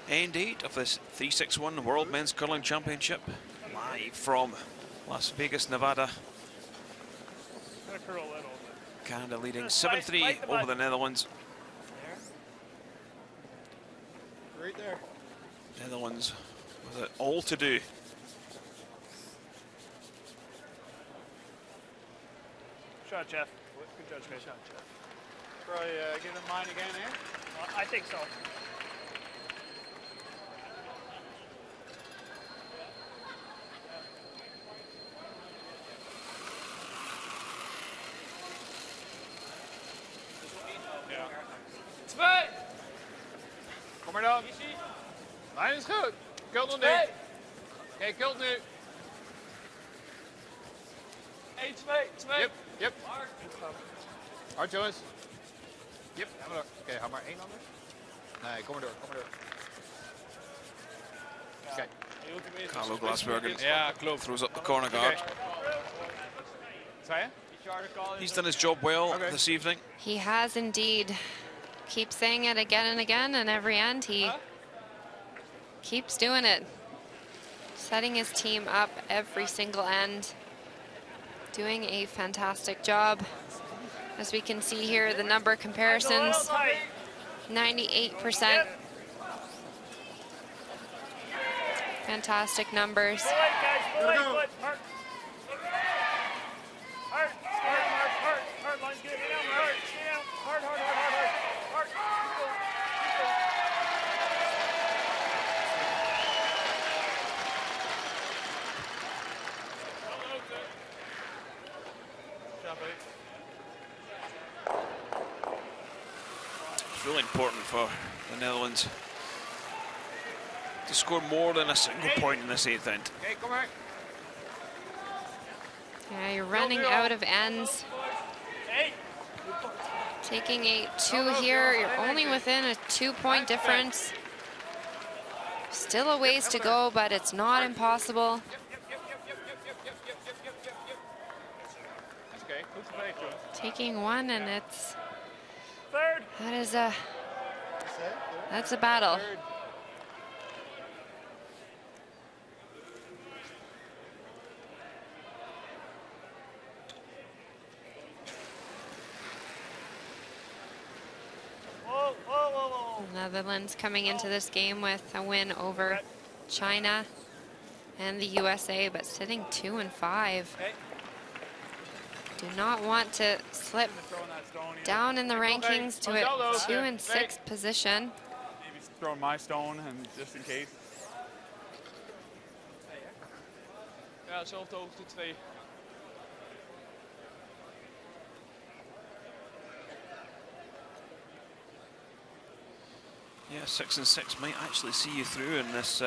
End 8 of this 361 World Men's Curling Championship, live from Las Vegas, Nevada. Gonna curl a little. Canada leading 7-3 over the Netherlands. Right there. Netherlands with it all to do. Shot, Jeff. Good judge, guys. Shot, Jeff. Probably give him mine again, eh? I think so. Twee. Kom maar dan. Lijn is goed. Kult nog nu. Oké, kult nu. 1, 2, 2. Yep, yep. Hard jongens. Yep, ga maar door. Oké, hou maar 1 anders. Nee, kom maar door, kom maar door. Kijk. Carlo Glasbergen Ja, klopt. throws up the corner guard. Zei je? He's done his job well this evening. He has indeed. Keep saying it again and again, and every end he keeps doing it. Setting his team up every single end. doing a fantastic job. As we can see here, the number comparisons, 98%. Fantastic numbers. It's really important for the Netherlands to score more than a single point in this 8th end. Okay, kom maar. Yeah, you're running out of ends. Taking a 2 here, you're only within a 2-point difference. Still a ways to go, but it's not impossible. Okay, goed geveegd, jongens. Taking 1, and it's Third. that's a battle. Whoa, whoa, whoa, whoa. The Netherlands coming into this game with a win over China and the USA, but sitting 2 and 5. Do not want to slip down in the rankings to a 2 and 6 position. Maybe throw my stone and just in case. Ja, zelfde hoogte 2. Yeah, 6 and 6 might actually see you through in this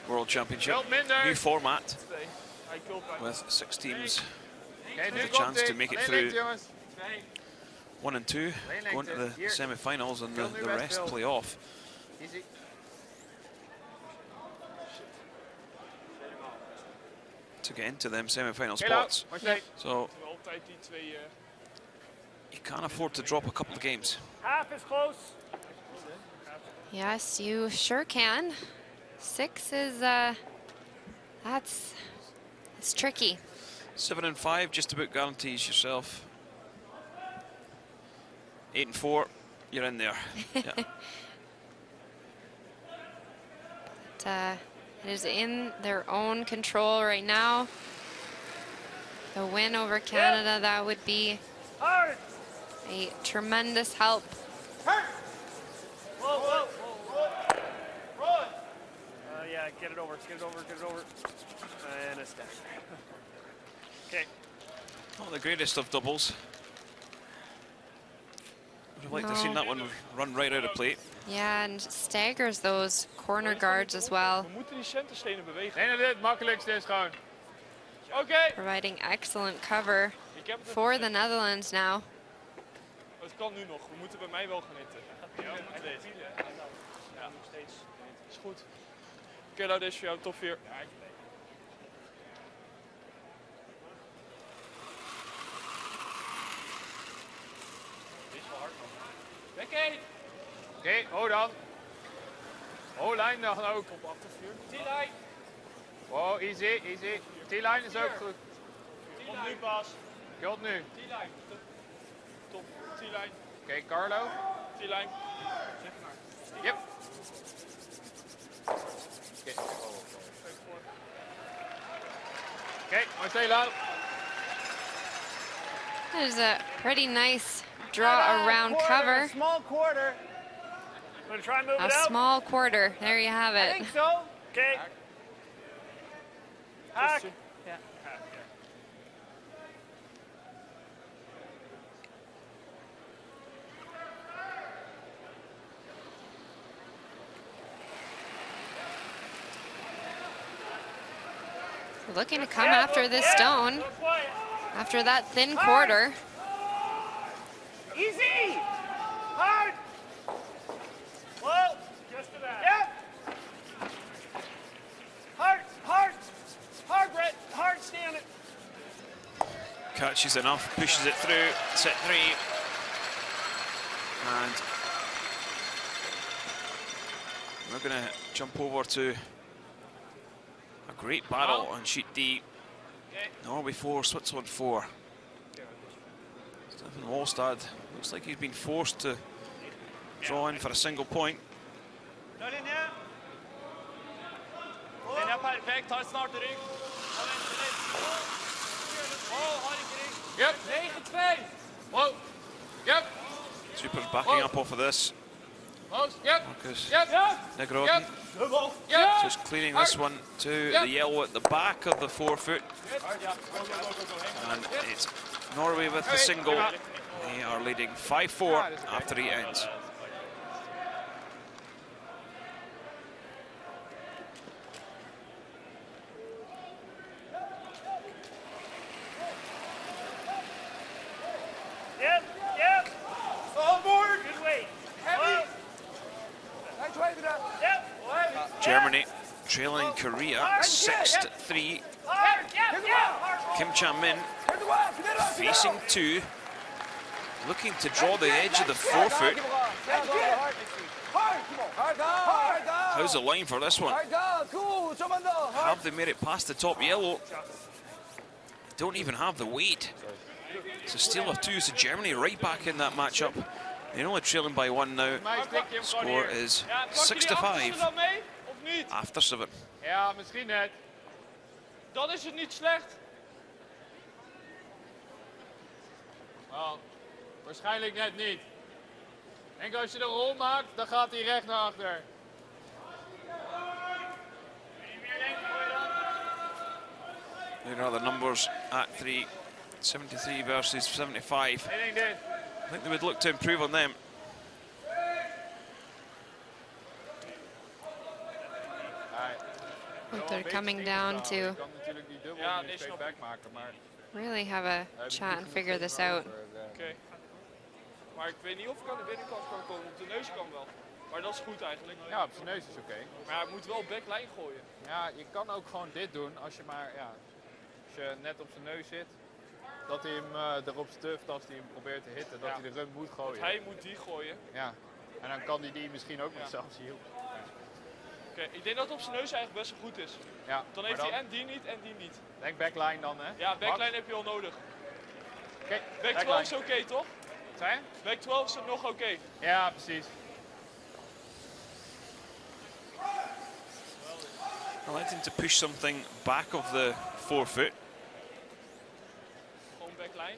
World Championship. New format with 6 teams with a chance to make it through 1 and 2, going to the semi-finals, and the rest play off. To get into them semi-final spots. So you can't afford to drop a couple of games. Half is close. Yes, you sure can. 6 is, that's tricky. 7 and 5 just about guarantees yourself. 8 and 4, you're in there. Yeah. But, it is in their own control right now. The win over Canada, that would be a tremendous help. Whoa, whoa, whoa. Run. Yeah, get it over, get it over, get it over. And a stack. Okay. Not the greatest of doubles. Would have liked to have seen that one run right out of plate. Yeah, and staggers those corner guards as well. We moeten die centerstenen bewegen. Nee, dat is het makkelijkste is gewoon. Okay. Providing excellent cover for the Netherlands now. Het kan nu nog. We moeten bij mij wel gaan hitten. Ja, nog steeds. Ja, nog steeds. Is goed. Oké, nou, deze is voor jou top 4. Oké, hold on. O-line dan ook. Top 8 T-line. Wow, easy, easy. T-line is ook goed. Komt nu pas. Geldt nu. T-line. Top. T-line. Oké, Carlo. T-line. Yep. Oké, Marcelo. There's a pretty nice draw around cover. Small quarter. Gonna try and move A it out. small quarter. There you have I it. think so. Okay. Hack. Yeah. Looking to come after this stone. After that thin quarter. Easy. Hard. Whoa. Just to that. Yep. Hard. Hard. Hard, Brett. Hard. Stay on it. Catches enough, pushes it through, set 3. And we're going to jump over to a Great battle on sheet D. Norway 4, Switzerland 4. Stefan Wallstad looks like he's been forced to draw in for a single point. Yep. 9-2. Whoa. Yep. Super's backing up off of this. Close. Yep. Marcus Yep. Negroten Yep. just cleaning this one to the yellow at the back of the forefoot. And it's Norway with the single. They are leading 5-4 after 8 ends. Yep, yep. On board. Good weight. Heavy. Nice weight to that. Yep. Germany trailing Korea 6-3. Hard, yep, yep. Kim Chan-min facing 2, looking to draw the edge of the forefoot. How's the line for this one? Have they made it past the top yellow? Don't even have the weight. It's a steal of 2, so Germany right back in that matchup. They're only trailing by 1 now. Score is 6-5 after 7. Ja, misschien net. Dan is het niet slecht. Wel, waarschijnlijk net niet. Ik denk als je de rol maakt, dan gaat hij recht naar achter. Here are the numbers at 3. 73 versus 75. I think they would look to improve on them. I think they're coming down to really have a chat and figure this out. Oké. Maar ik weet niet of ik aan de binnenkant kan komen. Op de neus kan wel. Maar dat is goed eigenlijk. Ja, op zijn neus is oké. Maar ja, ik moet wel backline gooien. Ja, je kan ook gewoon dit doen als je maar, ja, als je net op zijn neus zit. Dat hij hem erop stuft als hij hem probeert te hitten, dat hij de run moet gooien. Hij moet die gooien. Ja, en dan kan hij die misschien ook nog zelfs hielp. Oké, ik denk dat het op zijn neus eigenlijk best wel goed is. Ja, dan heeft hij en die niet en die niet. Denk backline dan, hè? Ja, backline heb je al nodig. Oké, back 12 is oké, toch? Zijn? Back 12 is nog oké. Ja, precies. I like him to push something back of the forefoot. Gewoon backline.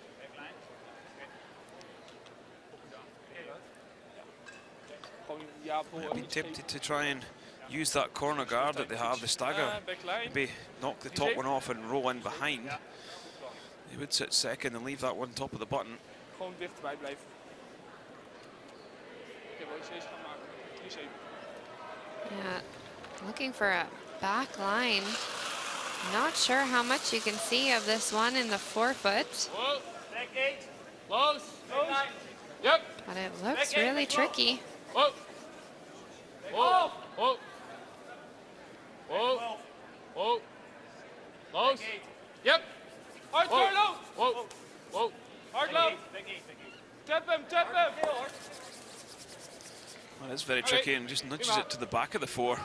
Gewoon, ja, Might be tempted to try and use that corner guard that they have, the stagger. Maybe knock the top one off and roll in behind. He would sit second and leave that one top of the button. Gewoon dichterbij blijven. Oké, wil je steeds gaan maken? 3-7. Yeah, looking for a back line. Not sure how much you can see of this one in the forefoot. Whoa. Back 8. Close. Close. Yep. But it looks really tricky. Whoa. Whoa. Whoa. Whoa. Whoa. Close. Yep. Hard Whoa. low. Whoa. Whoa. Hard low. Tap him, tap him. Well, it's very tricky and just nudges it to the back of the 4.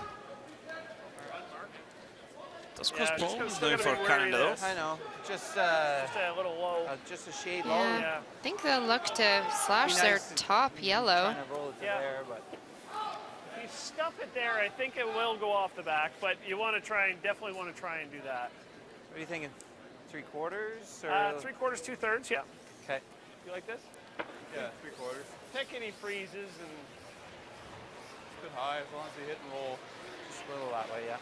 Does cause problems now for Canada, though. I know, just a little low. Just a shade Yeah, lower. I think they'll look to slash Be their nice to top yellow. Kind of roll it to Yeah. there, but If you stuff it there, I think it will go off the back, but you want to try and definitely want to try and do that. what are you thinking? 3/4 or 3/4, 2/3, yeah. okay? You like this? Yeah, 3/4. Pick any freezes and Good high as long as you hit and roll. Just a little that way, yeah.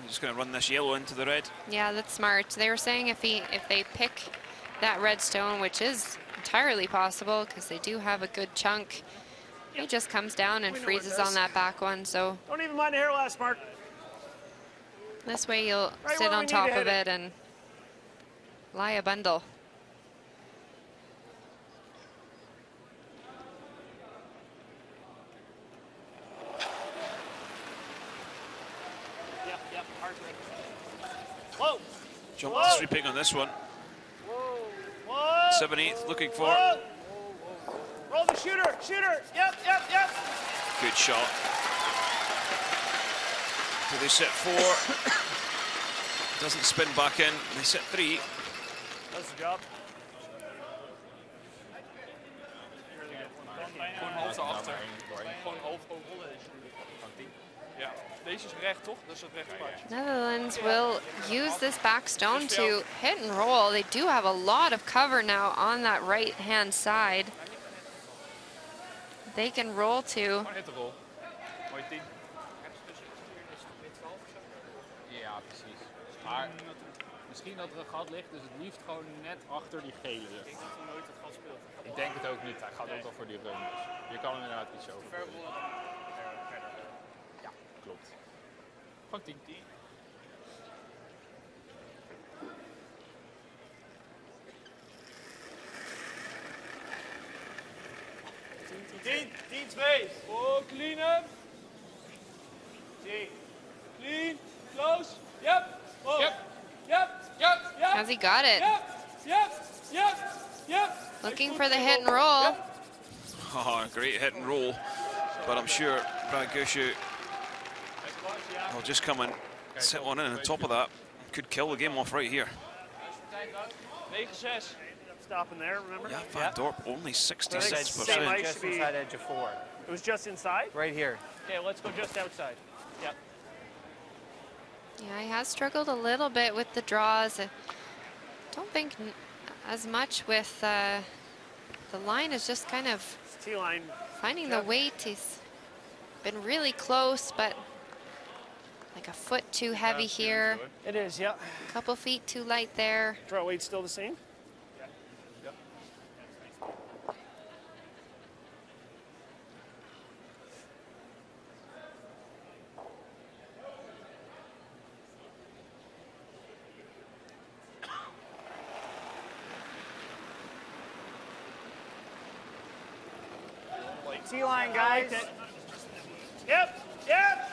I'm just going to run this yellow into the red. Yeah, that's smart. They were saying if they pick that red stone, which is entirely possible because they do have a good chunk, he just comes down and We know what it freezes does. on that back one. So don't even mind the hair last, Mark. this way you'll Right sit where on we top need to of hit it and lie a bundle. Yep, hard break. Whoa! Jump Whoa. sweeping on this one. Whoa! 7/8 looking for. Whoa. Roll the shooter, shooter. Yep. Good shot. Do they set 4? Doesn't spin back in. They set 3. That's the job. Gewoon half achter. Gewoon half overal. Ja, deze is recht toch? Dat is het rechtspaardje. Netherlands will use this back stone to hit and roll. They do have a lot of cover now on that right-hand side. They can roll to. Gewoon hit de rol. Mooi 10. Ja, precies. Maar misschien dat er een gat ligt, dus het liefst gewoon net achter die gele. Ik denk dat hij nooit het gat speelt. Ik denk het ook niet. Hij gaat ook al voor die run. Dus je kan inderdaad iets over. Ja, klopt. Gewoon 10. Tien, 2. Oh, clean up. 10. Clean. Close. Yep. Oh. Yep. Yep. Yep. Yep. Has he got it? Yep. Yep. Yep. Yep. Looking for the hit and roll. Oh, great hit and roll. But I'm sure Brad Gushu will just come and sit one in, and on top of that, could kill the game off right here. 9-6. Stopping there, remember? Yeah, Van Dorp only 66%. Just inside edge of 4. It was just inside? Right here. Okay, let's go just outside. Yep. Yeah, he has struggled a little bit with the draws. I don't think as much with the line is just kind of T-line finding the weight. He's been really close, but like a foot too heavy here. It is, yeah. A couple feet too light there. Draw weight still the same? T-line, guys. Yep, yep.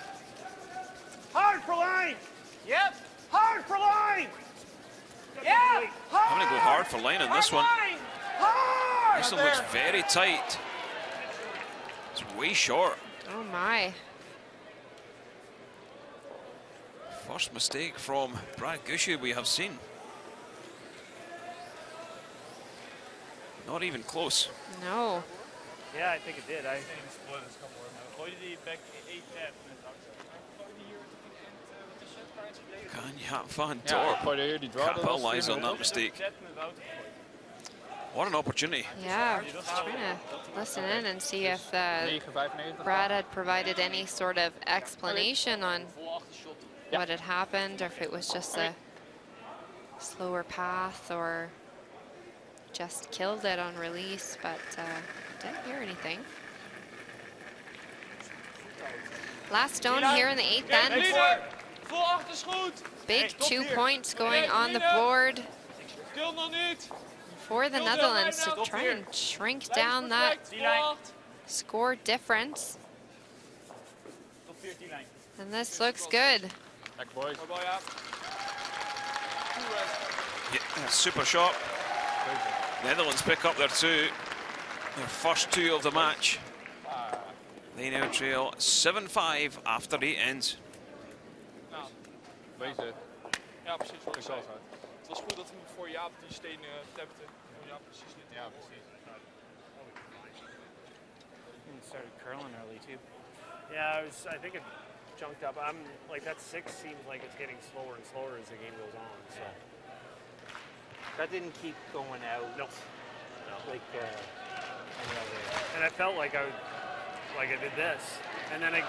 Hard for line. Yep. Hard for line. Yep. I'm going to go hard for line on this one. Hard. This one looks very tight. It's way short. Oh my. First mistake from Brad Gushu we have seen. Not even close. No. Yeah, I think it did. Kanja Van Ja, Dorp gooi hier die draw. capitalize on that mistake. What an opportunity. Yeah, just trying to listen in and see if 9,95. Brad had provided any sort of explanation on what had happened, or if it was just a slower path, or just killed it on release, but didn't hear anything. Last stone here in the 8th end. Vol achterschoot. Big 2 points going on the board Stil nog niet. for the Netherlands to try and shrink down that score difference. And this looks good. Back boys. Yeah, super shot. Netherlands pick up their 2. Their first 2 of the match. They now trail 7-5 after 8 ends. Deze. Ja, precies wat ik zei. Het was goed dat we voor Jaap die steen tapte. Ja, precies dit. Ja, precies. Started curling early too. Yeah, I think it junked up. I'm like that 6 seems like it's getting slower and slower as the game goes on. So That didn't keep going out. no. Like any other. And I felt like I did this, and then I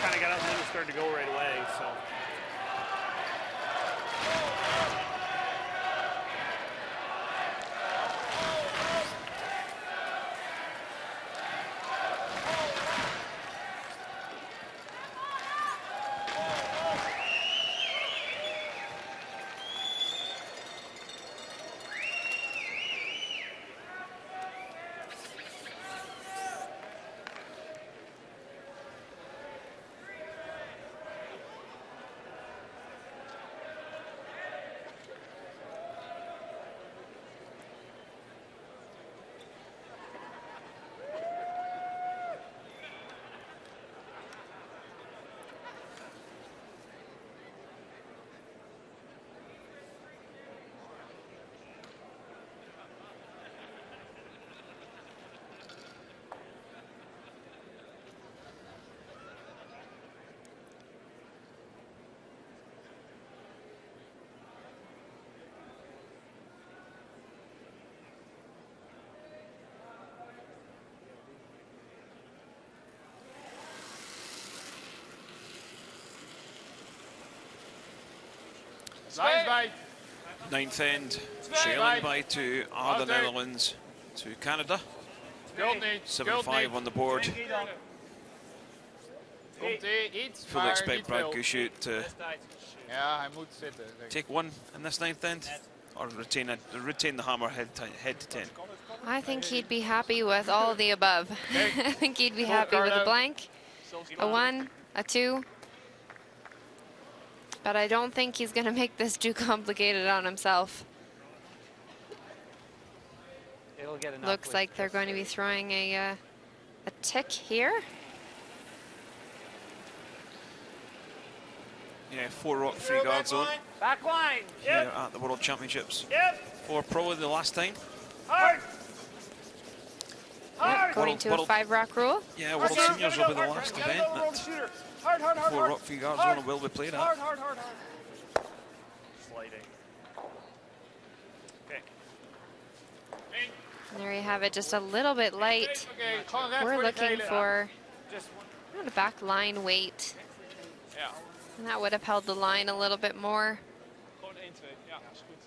kind of got out and then it started to go right away. So. Lijns bij. Ninth end, trailing by 2 are the Netherlands to Canada. Kult niet. 7-5 on the board. Komt-ie, iets, Fully maar expect niet Brad veel. Gushue to Ja, hij moet zitten. denk ik. take 1 in this ninth end, or retain the hammer head to 10. I think he'd be happy with all of the above. I think he'd be happy with a blank, a 1, a 2. But I don't think he's going to make this too complicated on himself. It'll get enough. Looks like they're going to be throwing a tick here. Yeah, 4 rock free guard zone Back line. here at the World Championships. Yep. For probably the last time. Hard. Hard. Going to a World- 5 rock rule. Yeah, World Seniors will be the last event that Hard, hard, hard, 4 hard. rock free guard zone will be played Hard, at. hard, hard, hard. Sliding. Okay. And there you have it, just a little bit light. Oké, gewoon recht We're voor de looking gele. for Just a back line weight. Ja, And that would have held the line a little bit more. Gewoon 1-2. Ja, is goed.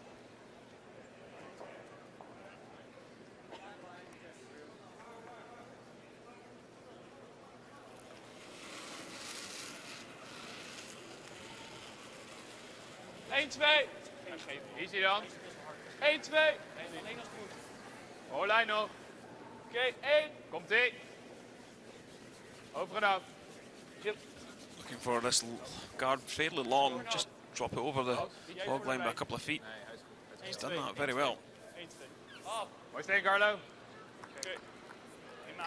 easy dan. 1-2. Oh, lijn nog. Oké, 1. Komt-ie. Over en af. Looking for this guard fairly long, just drop it over the log line by a couple of feet. He's done that very well. Mooi steen, Carlo.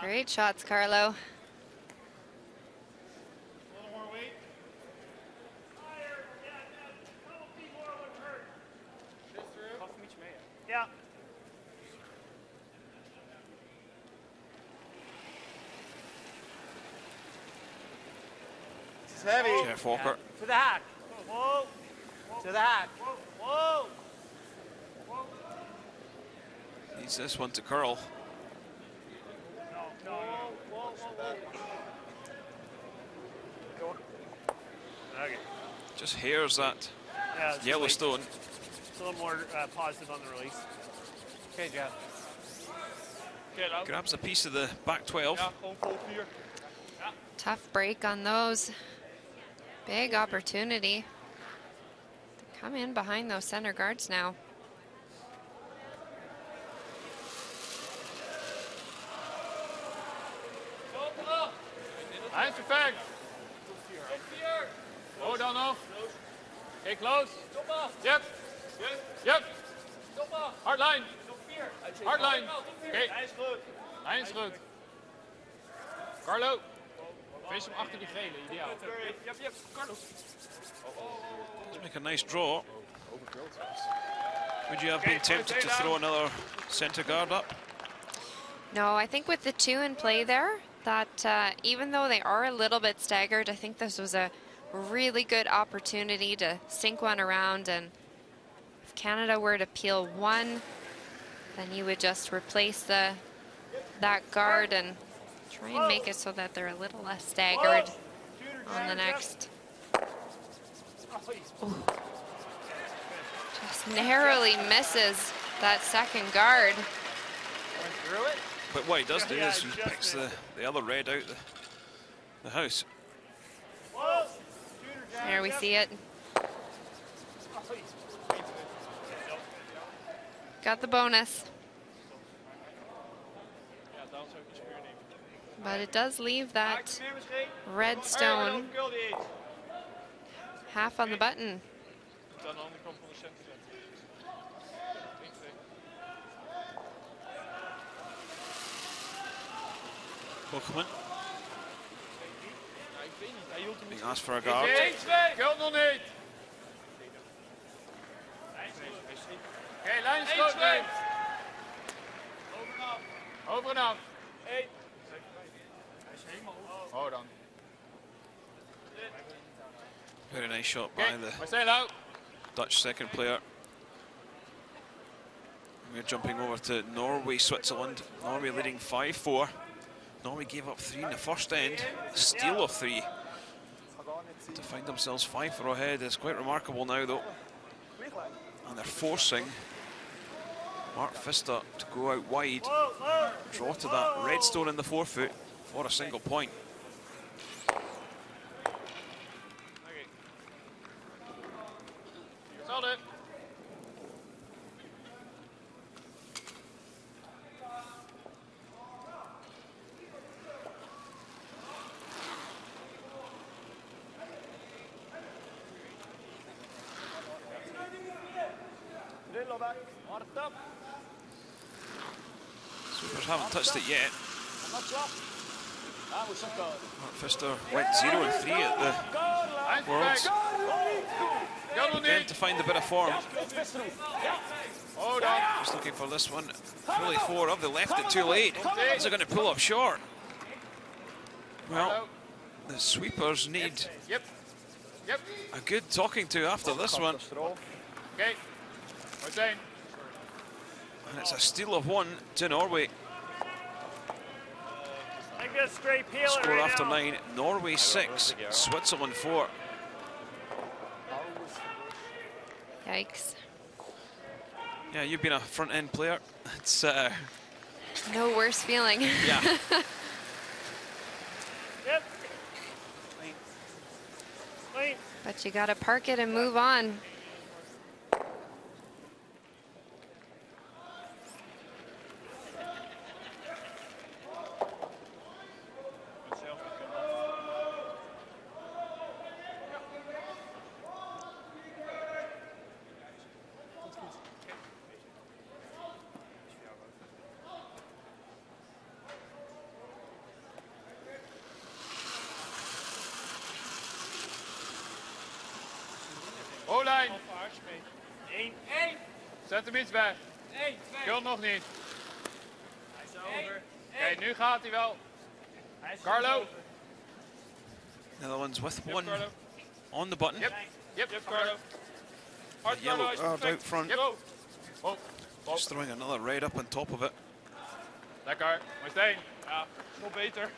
Great shots, Carlo. yeah. It's heavy. Jeff Walker. To the hack. Whoa. To the hack. Whoa. Needs this one to curl. No. Okay. Just hairs that Yeah, it's Yellowstone. It's a little more positive on the release. Okay, Jeff. Oké, nou. Grabs a piece of the back 12. Ja, gewoon vol 4. Tough break on those. Big opportunity. Come in behind those center guards now. Hij is perfect. Oh, dan nog. Oké, close. Yep. Yep. Hardline. Hardline. Oké. Lijn is goed. Carlo. Wees hem achter die gele, ideaal. Yep, Carlos. Let's make a nice draw. Would you have been tempted to throw another center guard up? No, I think with the 2 in play there, that even though they are a little bit staggered, I think this was a really good opportunity to sink one around. And if Canada were to peel 1, then you would just replace that guard and try and make it so that they're a little less staggered on the next. Ooh. Just narrowly misses that second guard. Went through it. But what he does do Yeah, is he just picks the other red out the house. There we see it. Got the bonus. But it does leave that red stone half on the button. Aan de andere kant van de center zetten. 1-2. Hoekman Ja, ik weet niet. Hij hield hem being niet. asked for a guard. 1-2. Kult nog niet. Oké, lijn is goed. 1-2. Over en af. 1. Hij is helemaal over. Oh, dan. Very nice shot by Oké, the Marcelo. Dutch second player. We're jumping over to Norway, Switzerland. Norway leading 5-4. Norway gave up 3 in the first end. Steal of 3. To find themselves 5-4 ahead is quite remarkable now, though. And they're forcing Mark Pfister to go out wide, draw to that redstone in the forefoot for a single point. Hold it. Sweepers haven't touched it yet. Mark Pfister went 0-3 at the Worlds. Again to find a bit of form. Hold on. Just looking for this one. Fully 4 of. They left it too late. Is it going to pull up short? Well, the Sweepers need a good talking to after this one. Okay. Meteen. And it's a steal of 1 to Norway. I think that's straight peel it Score right after now. 9. Norway 6, Switzerland 4. Yikes. Yeah, you've been a front end player. It's No worse feeling. yeah. Yep. Clean. But you got to park it and move on. O-lijn. 1. Zet hem iets weg. Kill nog niet. Oké, nu gaat hij wel. Carlo. Netherlands with 1 on the button. Yep, Carlo. A yellow card out front. Yep. Oh, Just throwing another red up on top of it. lekker. Meteen. Ja, nog beter.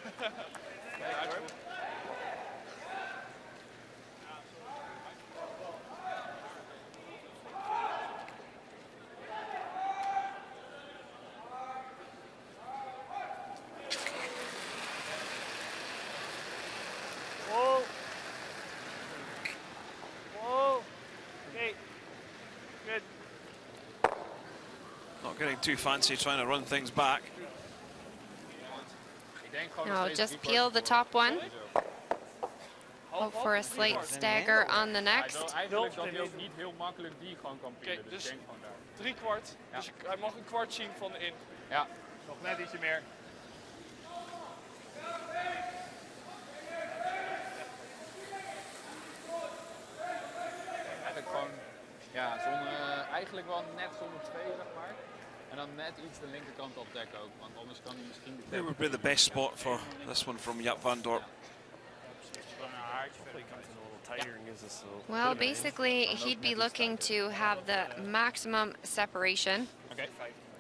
Whoa. Whoa. Okay. Good. Not getting too fancy trying to run things back. No, just peel the top one. Hope for a slight stagger on the next. Eigenlijk dat hij ook niet heel makkelijk die gewoon kan pielen. Oké, Dus dus ik denk gewoon daar. 3 kwart. Dus hij mag een kwart zien van de in. Ja, nog net ietsje meer. Eigenlijk gewoon, ja, eigenlijk wel net zonder 2, zeg maar. En dan net iets de linkerkant opdekken ook, want anders kan hij misschien de It would be the best spot for this one from Jaap van Dorp. Well, basically, he'd be looking to have the maximum separation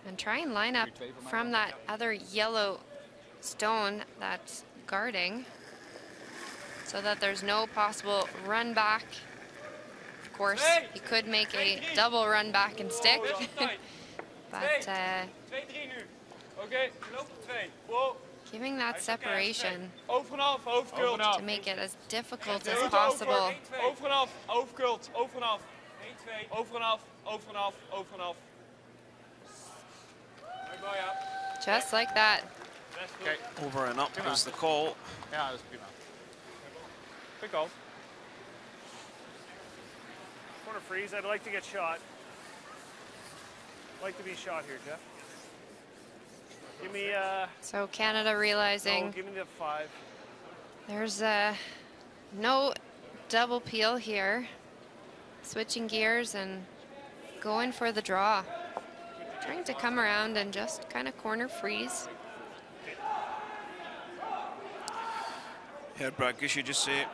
and try and line up from that other yellow stone that's guarding so that there's no possible run back. Of course, he could make a double run back and stick. But 2-3 nu. Oké, loop op 2. Wow. giving that separation Over en af, hoofdkult. to make it as difficult as possible. Over en af, hoofdkult. Over en af. 1-2. Over en af, over en af, over en af. Just like that. Okay. Over and up is the call. Ja, dat is prima. Pick off. Corner freeze. I'd like to get shot. I'd like to be shot here, Jeff. Give me So Canada realizing give me the 5. there's no double peel here. Switching gears and going for the draw. Trying to come around and just kind of corner freeze. Heard Brad Gushue just say,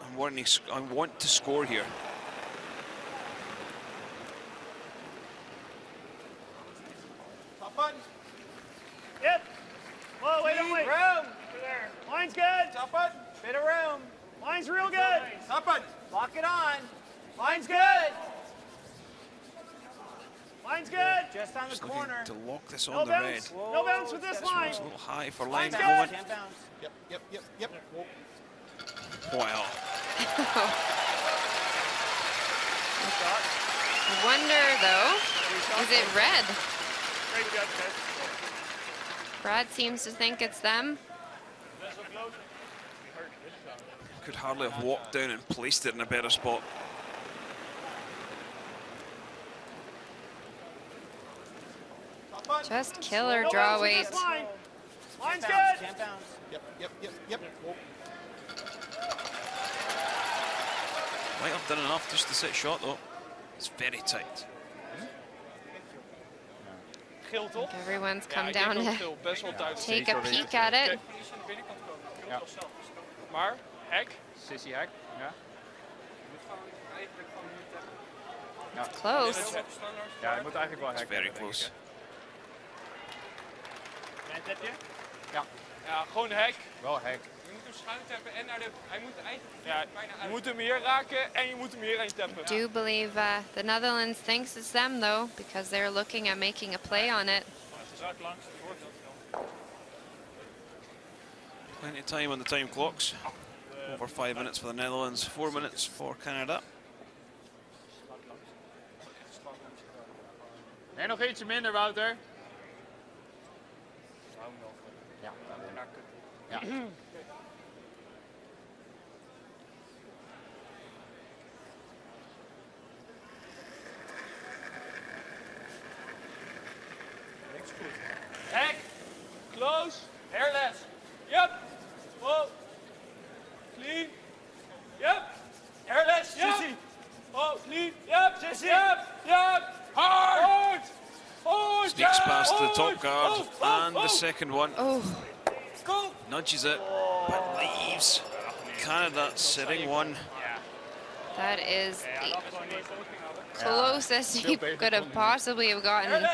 I want to score here. Yep. Whoa, wait, wait. Room. There. Line's good. Top button. Bit of room. Line's real good. Top button. Lock it on. Line's good. Line's good. Just on the Just corner. looking to lock this No on the red. bounce. No bounce with this line. It's a little high for line Line's at the moment. good. Can't bounce. Yep. Wow. I wonder, though, is it red? Great job, guys. Brad seems to think it's them. Could hardly have walked down and placed it in a better spot. Just killer No draw bounce with weight. this line. Line's Can't bounce. good. Can't bounce. Yep. Might have done enough just to sit shot though. It's very tight. Geel toch? Everyone's Ja, come ik denk down ook to geel. Best wel duidelijk. take a peek at it. Ja. Maar, hek. Sissy hek. Ja. Ja. Close. Ja, je moet eigenlijk wel It's hek very hebben, denk close. ik, Klein tapje. Ja. Ja, gewoon hek. Wel hek. Je moet hem schuin tappen en naar de... Hij moet eigenlijk Ja, bijna je uit. moet hem hier raken en je moet hem hierheen tappen. Do believe the Netherlands thinks it's them, though, because they're looking at making a play on it. Plenty of time on the time clocks. Over 5 minutes for the Netherlands, 4 minutes for Canada. Nee, nog ietsje minder, Wouter. Ja. Ja. Hek. Close. Hairless. Yep. Whoa. Clean. Yep. Hairless. Yep. Sissy. Oh, clean. Yep. Sissy. Yep. Hard. Hard. Sneaks past the top guard and the second one. Oh. Go. Nudges it, but leaves Canada sitting one. That is the closest he could have possibly have gotten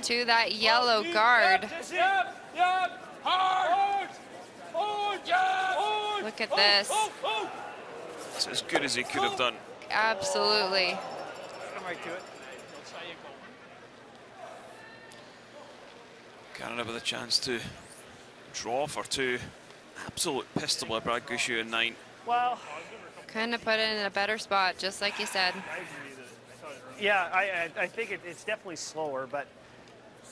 to that yellow guard. Yep. Hard. Hard. Hard. Look at this. It's as good as he could have done. Absolutely. Come right to it. Canada with a chance to draw for two. Absolute pistol by Brad Gushue in 9. Well, Couldn't have put it in a better spot, just like you said. yeah, I think it's definitely slower, but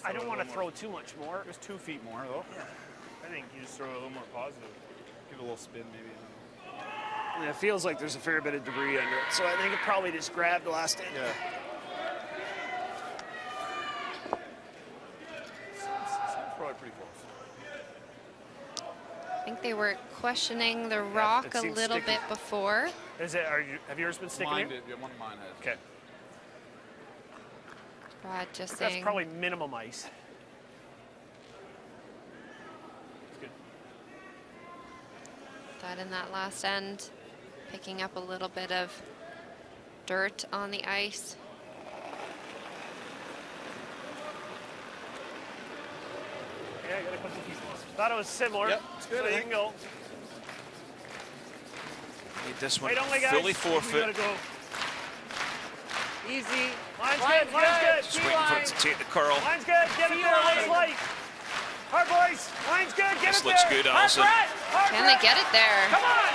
I don't want to throw too much more. Just 2 feet more, though. I think you just throw a little more positive. Give it a little spin, maybe. And it feels like there's a fair bit of debris under it, so I think it probably just grabbed the last end. Yeah. Probably pretty close. I think they were questioning the rock it a seems little sticky. bit before. Is it? Have yours been sticking Mine in? did, yeah, one of mine has. Okay. Brad just That's saying. probably minimum ice. That in that last end, picking up a little bit of dirt on the ice. Yeah, I got a couple pieces. Thought it was similar. Yep, it's good, So I you think. can go. Need this one Wait only, guys. fully We forfeit. gotta go. Easy. Line's good. Line's good. Just waiting for it to take the curl. Line's good. Get it there. Line's light. Hard boys. Line's good. Get This it looks there. good, Hard Allison. Brett. Hard Can they Brett. get it there? Come on.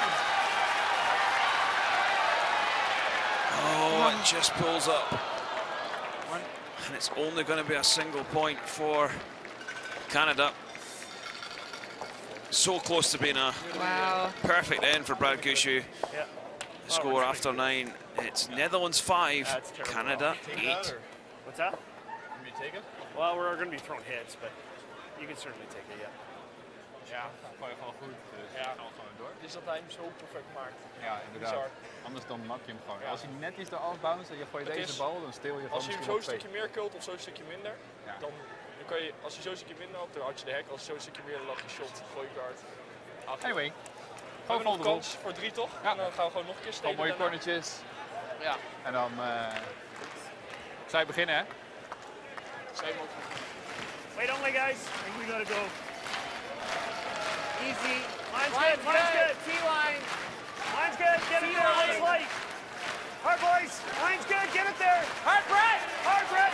Oh, it just pulls up. And it's only going to be a single point for Canada. So close to being a Wow. perfect end for Brad Gushue. Yeah. The score after 9, it's Netherlands 5, That's terrible. Canada Take 8. that, or What's that? can we take it? Well, we're going to be throwing hits, but you can certainly take it, yeah. Ja, gooi je gewoon goed. Dus Ja. ga gewoon door. Het is dat hij hem zo perfect maakt. Ja, inderdaad. Bizar. Anders dan mak je hem gewoon. Ja. Als hij net iets eraf bounce en je gooit Het deze is- bal, dan steel je gewoon Als je hem misschien zo'n nog twee. stukje meer kult of zo'n stukje minder, Ja. dan kan je, als je zo'n stukje minder had, dan had je de hek. Als je zo'n stukje meer had, lag je shot, gooi je guard. Anyway, We gewoon hebben nog vol een erop. kans voor 3 toch? Ja. En dan gaan we gewoon nog een keer Gewoon stelen. mooie daarna. cornertjes. Ja, En dan zij beginnen, hè? zijn we ook. Wait only, guys. I think we got to go. Easy. Line's good. Line's good. T-line. Line's good. Get it there. Line's light. Hard boys. Line's good. Get it there. Hard Brett. Hard Brett.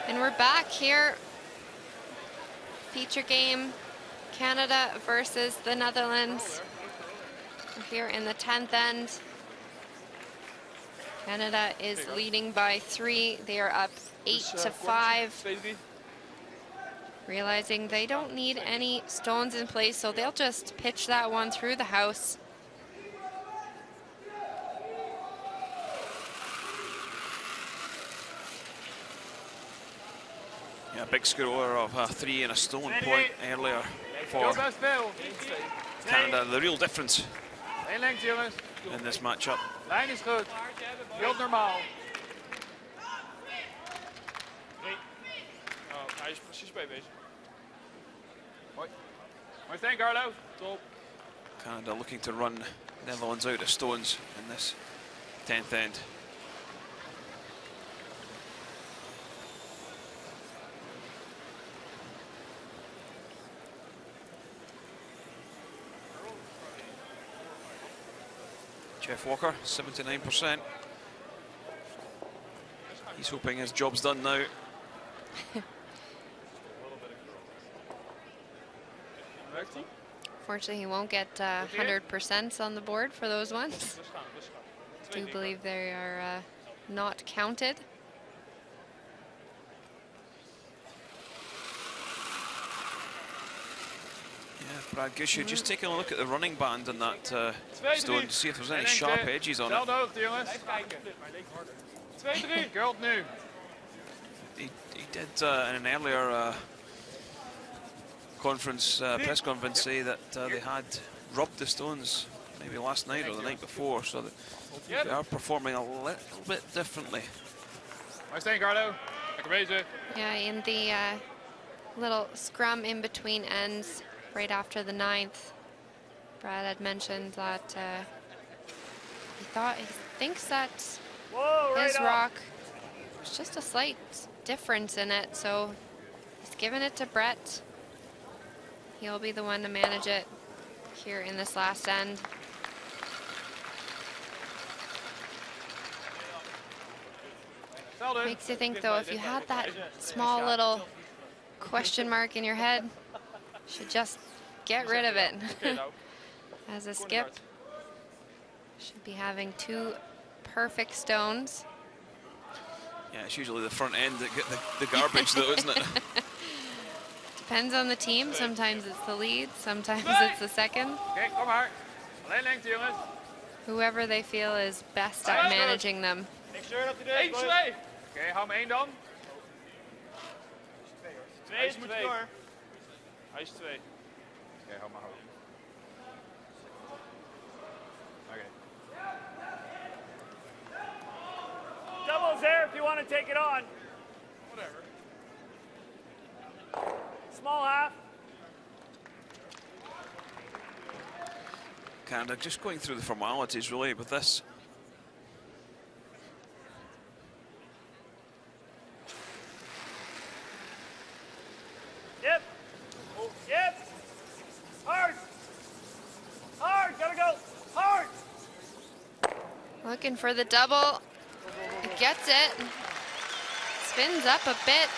And we're back here. Feature game, Canada versus the Netherlands. We're here in the 10th end. Canada is leading by 3. They are up 8-5. Realizing they don't need any stones in place, so they'll just pitch that one through the house. Yeah, big score of 3 and a stone point earlier for Canada. The real difference in this matchup. Lijn is goed. Heel normaal. Oh, hij is precies bij bezig. Mooi. Mooi steen, Carlo. Top. Canada looking to run Netherlands out of stones in this 10th end. Jeff Walker, 79%. He's hoping his job's done now. Fortunately, he won't get 100% on the board for those ones. I do believe they are not counted. Yeah, Brad Gushue just taking a look at the running band on that stone to see if there's any sharp edges on it. He did in an earlier press conference say that they had rubbed the stones maybe last night or the night before, so that they are performing a little bit differently. Yeah, in the little scrum in between ends right after the 9th, Brad had mentioned that he thinks that his rock, there's just a slight difference in it, so he's given it to Brett. He'll be the one to manage it here in this last end. Makes you think, though, if you had that small little question mark in your head, you should just get rid of it. As a skip, should be having 2 perfect stones. Yeah, it's usually the front end that get the garbage, though, isn't it? Depends on the team. Sometimes it's the lead, sometimes it's the second. Kijk, kom maar. Alleen lengte, jongens. Whoever they feel is best at managing them. Make sure dat hij doet. 1, 2. Oké, hou hem 1 dan. 2 is 2. Hij is 2. Oké, hou maar houden. Oké. Double's there if you want to take it on. Whatever. Small half. Canada just going through the formalities really with this. Yep. Yep. Hard. Hard. Gotta go. Hard. Looking for the double. Gets it. Spins up a bit.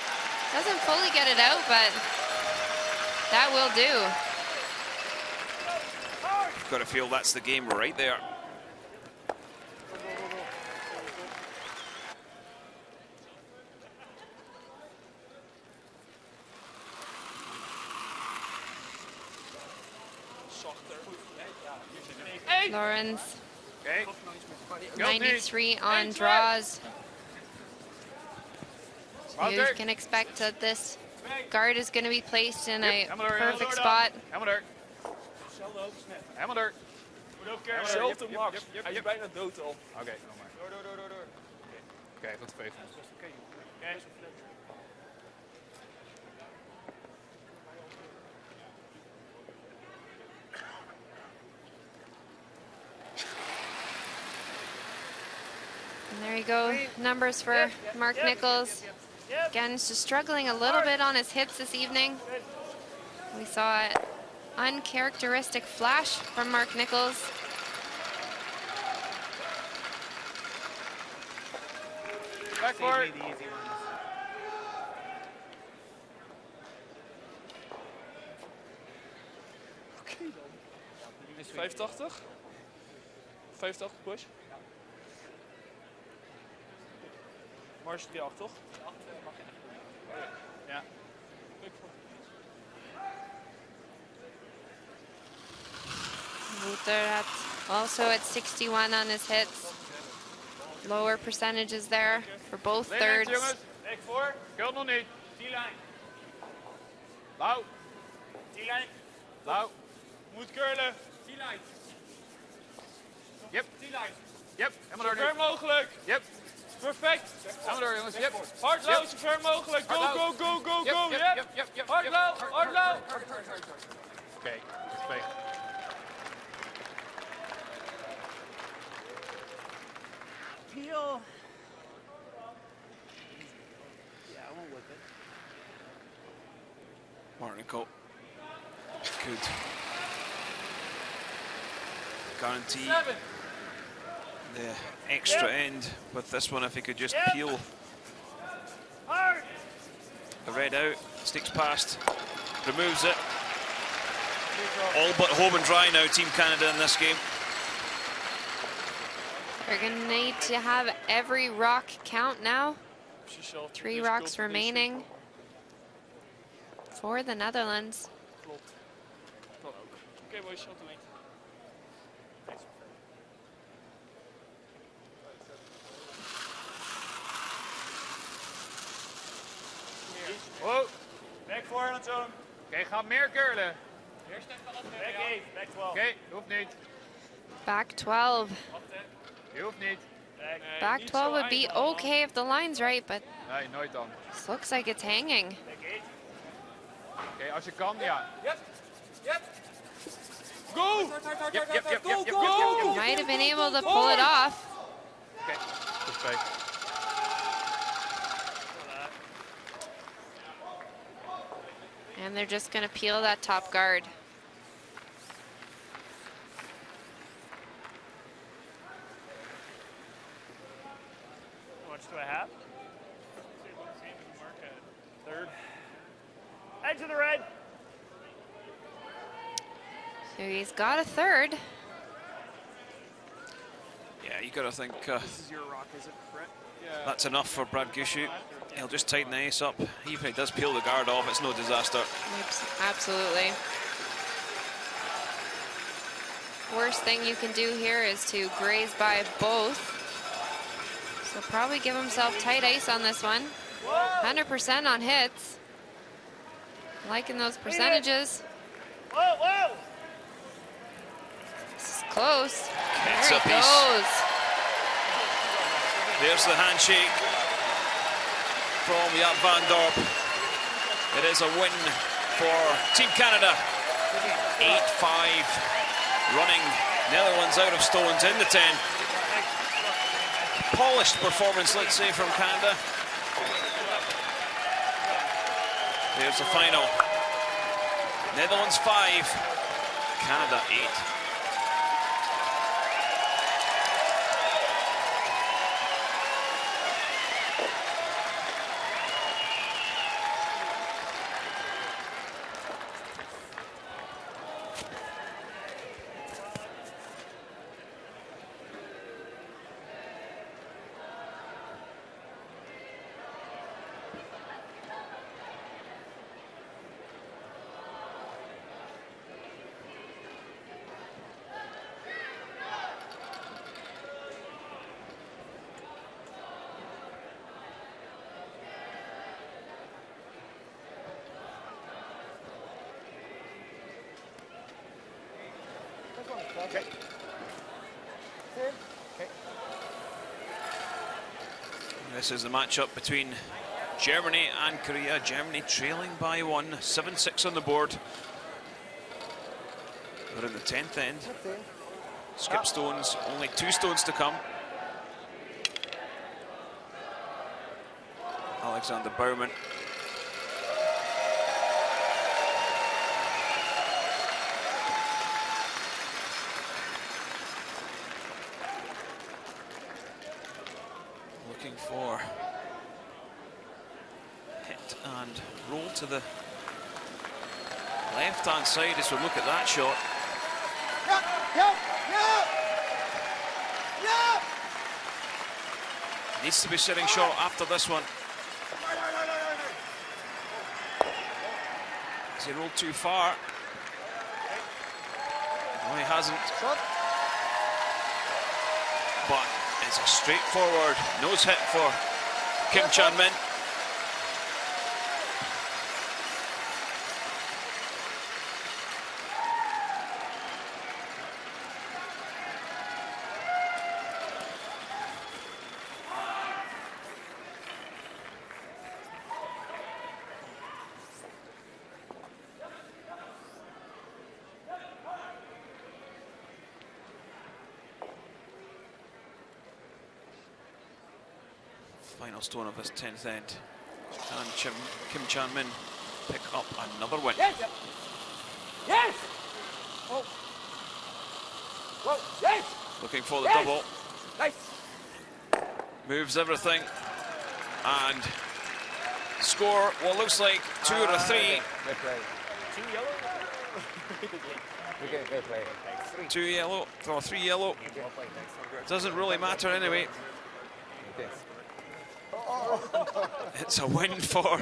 Doesn't fully get it out, but that will do. Got to feel that's the game right there. Lawrence, 93 on draws. You can expect that this guard is going to be placed in a perfect spot. Helemaal Zelfde Max. Hij is bijna dood al. Oké, door. Oké, goed veeg. And there you go, numbers for Mark Nichols. Again, just struggling a little bit on his hits this evening. We saw an uncharacteristic flash from Mark Nichols. Back for it. 85. 85 push. Marge 3-8 toch? Ja. Wouter also at 61 on his hits. Lower percentages there for both thirds. Jongens, weg voor. Kult nog niet. T-line. Bouw. T-line. Bouw. Moet curlen. T-line. Yep. T-line. Yep. Helemaal door. Zo ver mogelijk. Yep. Perfect. Helemaal door, jongens. Yep. Hard low, zo ver mogelijk. Go, go, go, go, go. Yep. Hard low, hard low. Oké, perfect. Peel. Yeah, I won't whip it. Martinico could guarantee the extra end with this one if he could just peel the red out, sneaks past, removes it. All but home and dry now, Team Canada in this game. They're going to need to have every rock count now. 3 rocks remaining for the Netherlands. Oké, mooi shot alleen. Wow. Back voor aan het zo'n. Oké, ga meer curlen. Eerst even Back 8, back 12. Oké, hoeft niet. Back 12. Je hoeft niet. Back 12 would be okay if the line's right, but Nee, nooit dan. this looks like it's hanging. Oké, als je kan, ja. Go! Go! Might have been able to pull it off. Oké, perfect. And they're just going to peel that top guard. How much do I have? Third. Edge of the red. So he's got a third. Yeah, you got to think This is your rock, is it, Brett? Yeah. that's enough for Brad Gushue. He'll just tighten the ace up. Even if he does peel the guard off, it's no disaster. Absolutely. Worst thing you can do here is to graze by both. So probably give himself tight ice on this one. 100% on hits. Liking those percentages. Whoa! This is close. It's There a he piece. goes. There's the handshake from Jaap van Dorp. It is a win for Team Canada. 8-5 running Netherlands out of stones in the 10. Polished performance, let's say, from Canada. There's the final. Netherlands 5, Canada 8. Okay. This is the matchup between Germany and Korea. Germany trailing by 1, 7-6 on the board. We're in the 10th end. Skip stones, only 2 stones to come. Alexander Baumann. Looking for hit and roll to the left-hand side as we look at that shot. Needs to be sitting short after this one. Has he rolled too far? No, he hasn't. But it's a straightforward nose hit for Kim Chan-min. Final stone of his 10th end. Can Kim Chan-min pick up another win? Yes! Yes! Oh. Whoa, yes! Looking for the Yes! double. Nice. Moves everything. And score what looks like 2 out of 3. Good play. 2 yellow? Good play. 2 yellow, or 3 yellow. Doesn't really matter anyway. It's a win for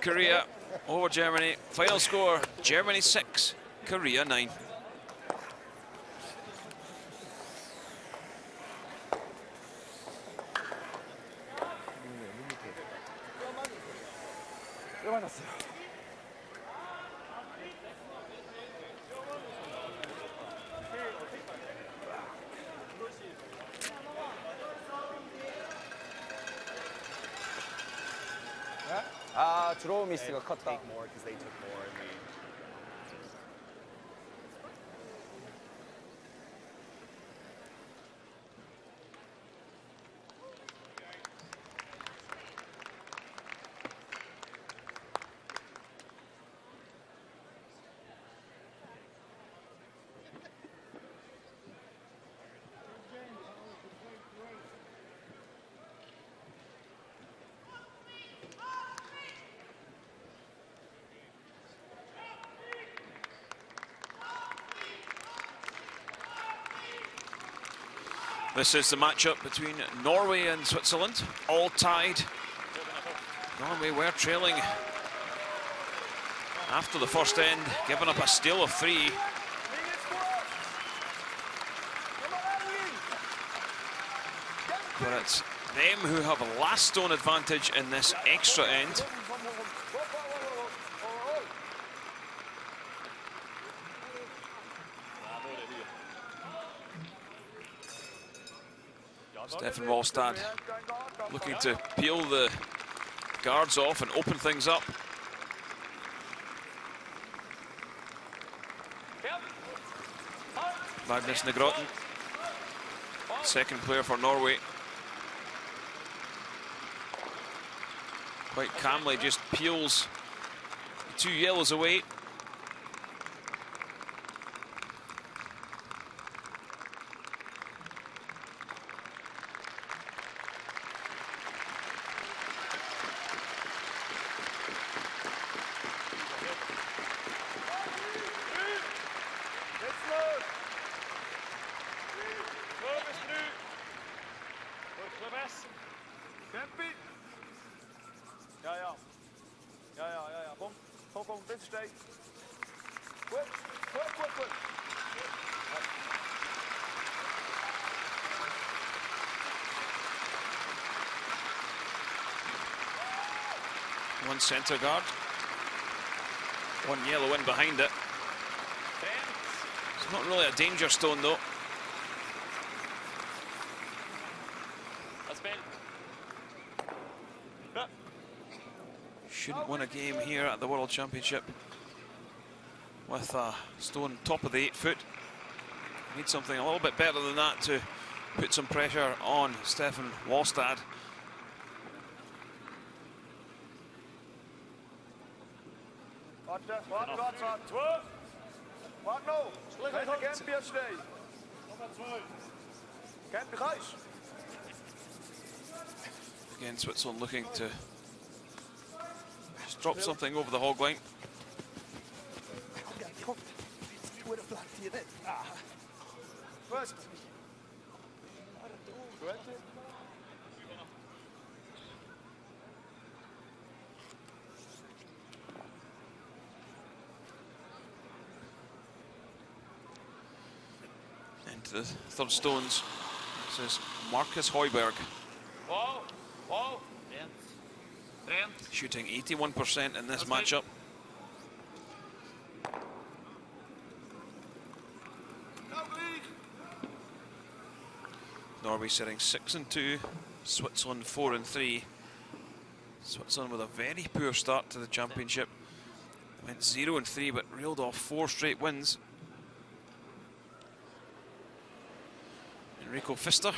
Korea over Germany. Final score, Germany 6, Korea 9. 드로우 미스가 컸다. This is the matchup between Norway and Switzerland, all tied. Norway were trailing after the first end, giving up a steal of 3. But it's them who have a last stone advantage in this extra end. Stefan Wallstad looking to peel the guards off and open things up. Magnus Negrotten, second player for Norway. Quite calmly just peels the 2 yellows away. One centre guard, 1 yellow in behind it. It's not really a danger stone though. Shouldn't win a game here at the World Championship with a stone top of the 8 foot. Need something a little bit better than that to put some pressure on Stefan Wallstad. Again, Switzerland looking to just drop something over the hog line. hier nicht. Ah. Gut. Gut. Into the third stones. This is Marcus Hoiberg. Whoa, whoa. Shooting 81% in this matchup. Norway sitting 6-2, Switzerland 4-3. Switzerland with a very poor start to the championship. They went 0-3 but reeled off 4 straight wins. Enrico Pfister,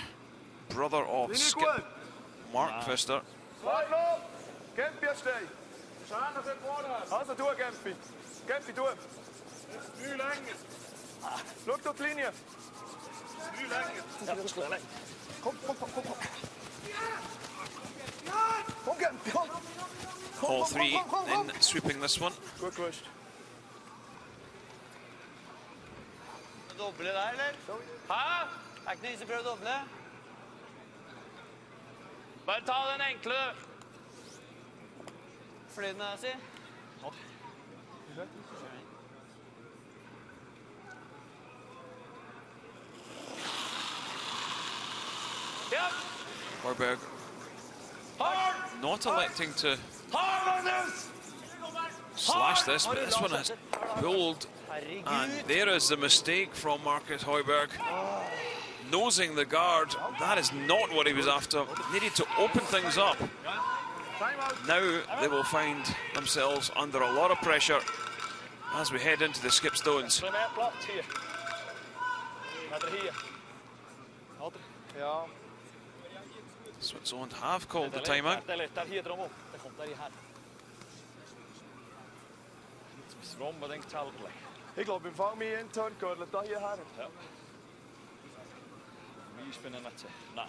brother of skip Mark Pfister. Gempi hat stehen. Also du, Gempi. Gempi, du. 3 länger. Schau durch die Linie. 3 länger. Ja, das ist klar. Komm. Komm, Gempi, komm. All 3 in sweeping this one. Gut gewusst. Doble der, eller? Hæ? Er ikke noe som prøver å doble? Bare ta den enkle. Fornøyd med deg, si? Ja. Hoiberg not electing to slash this, but this one has pulled. And there is the mistake from Marcus Hoiberg. Nosing the guard, that is not what he was after. Needed to open things up. Now they will find themselves under a lot of pressure as we head into the skip stones. Ja. Switzerland have called the timeout. Ich glaube, im Fall mein Intern gehört da hierher. Ja. Vi spinner nettet. Nei.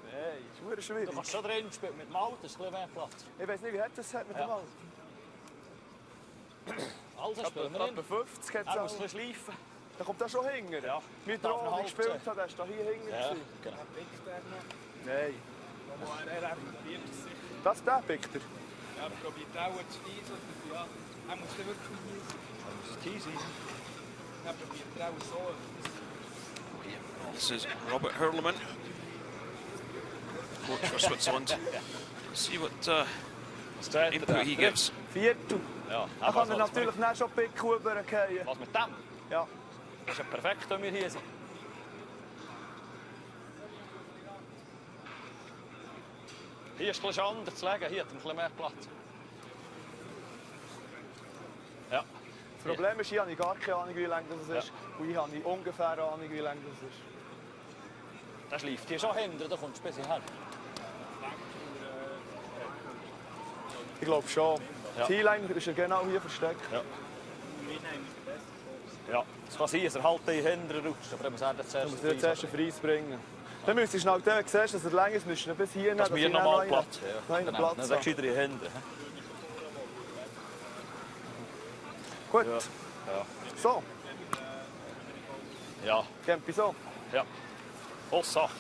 Nee, ist sehr schwierig. Du kannst schon drin spielen mit dem Auto, das ist ein bisschen mehr Platz. Ich weiß nicht, wie hat das mit dem Auto? Also spielen wir etwa 50 hat es auch. Muss ein bisschen schleifen. Da kommt er schon hinten. Ja. Mit der Rolle gespielt hat, der ist da hier hinten. Ja, genau. Nein. Das ist der Victor. Ja, probiert auch zu schießen. Ja, er muss dann wirklich schießen. Er muss schießen. Er probiert auch so. This is Robert Hurleman, coach for Switzerland. See what input he gives. Viertel. Ja, da kann er natürlich nicht schon picken rübergehen. Was mit dem? Ja. Das ist ja perfekt, wenn wir hier sind. Hier ist es ein bisschen anders zu legen, hier hat er ein bisschen mehr Platz. Ja. Das Problem ist, hier habe ich gar keine Ahnung, wie lang das ist. Und hier habe ich ungefähr eine Ahnung, wie lang das ist. Das schleift hier schon hinter, da kommt es ein bisschen her. Ich glaube schon. Ja. Die T-Line ist ja genau hier versteckt. Ja. Ja, es kann sein, dass er halt hier hinten rutscht, aber er muss zuerst einen Freis bringen. Dann müsstest du schnell, wenn du siehst, dass er lang ist, müsstest du bis hier dass wir nochmal Platz haben. Ja. Dann sagst du wieder hier hinten. Gut. Ja. So. Ja. Gempi so. Ja. Voll sacht.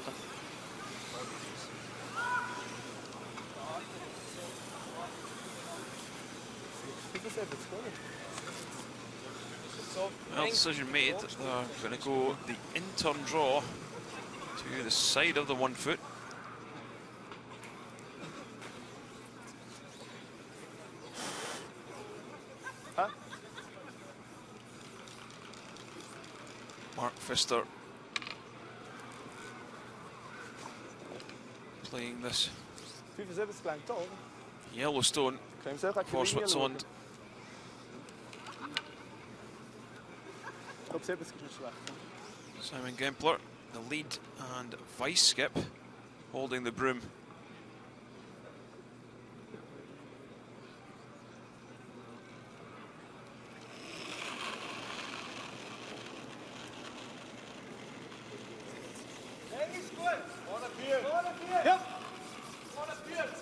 Well, decision made. They're going to go the in-turn draw to the side of the 1 foot. Huh? Mark Pfister playing this 75 gelangt auch. Yellowstone for Switzerland. Ich glaube, 70 ist nicht schlecht. Simon Gempler, the lead and vice skip, holding the broom.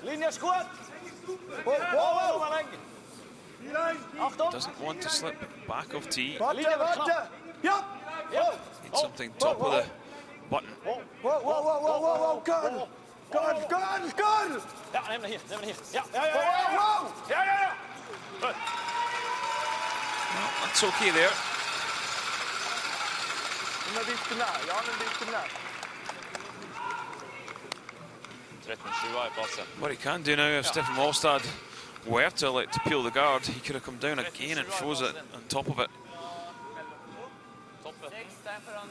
Linie ist gut. Wow. Doesn't want to slip back of tee. Warte, warte! Ja! Needs something top of the button. Whoa, whoa, whoa, whoa, whoa, whoa, good! Good, good, good! Ja, neem hem hier, neem hem hier. Ja, Ja, ja, ja, ja! ja, ja, ja. Goed. Well, that's okay there. Immer dicht nah, ja, men dicht nah. 13-7 i passen. What he can do now, if Stefan Wallstad were to elect to peel the guard, he could have come down again and froze it on top of it. Seks der foran,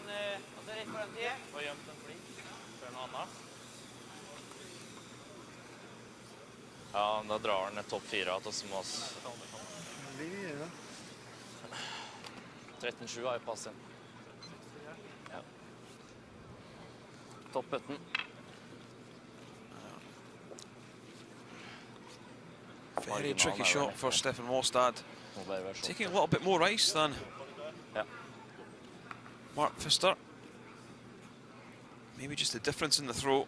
og så rett foran tida. Og gjemt en flik. For en annen. Ja, da drar han et topp 4 til som oss. 13-7 i passen. Ja. Topp 17. Very tricky shot for Stefan Wallstad. Taking a little bit more ice than Mark Pfister. Maybe just the difference in the throw.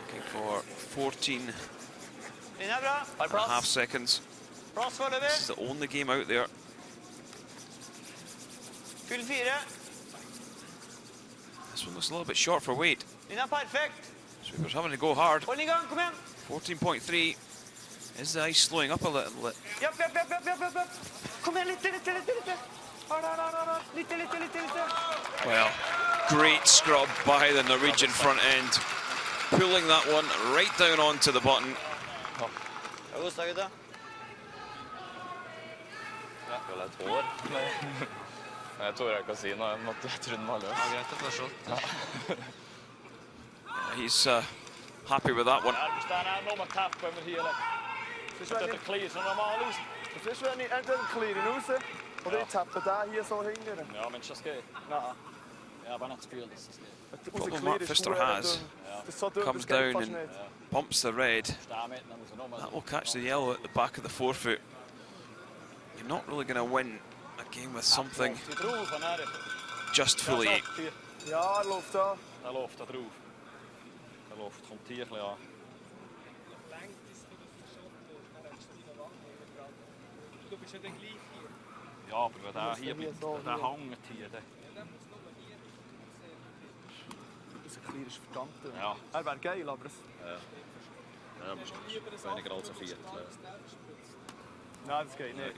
Looking for 14.5 seconds. This is the only game out there. Fyll 4. This one looks a little bit short for weight. Den perfekt. Sweeper's having to go hard. Hold den I gang, kom igjen. 14.3. Is the ice slowing up a little bit? Japp, japp, japp, japp, japp, japp. Kom igjen, litt. Litt. Well, great scrub by the Norwegian front end. Pulling that one right down onto the button. Jeg går slag ut da. Ja, det var litt hår. Jeg tror jeg kan si noe, jeg trodde den var løs. Ja, greit, det er He's happy with that one. Dus is wel niet echt een kleren hoes, of die tappen daar hier zo hingen. Ja, men ikke skøy. Ja. Ja, bare ikke spil det. The problem Mark Pfister has comes down and bumps the red. That will catch the yellow at the back of the forefoot. You're not really going to win a game with something just fully 8. Ja, loopt daar. Hij loopt dat roef. Hij loopt gewoon tierlijk, ja. Ja, maar daar hier daar hangt hier. Deze klier is verdammt. Ja. Hij werd geil, aber Ja, weniger als een 4. Nein, das geht nicht.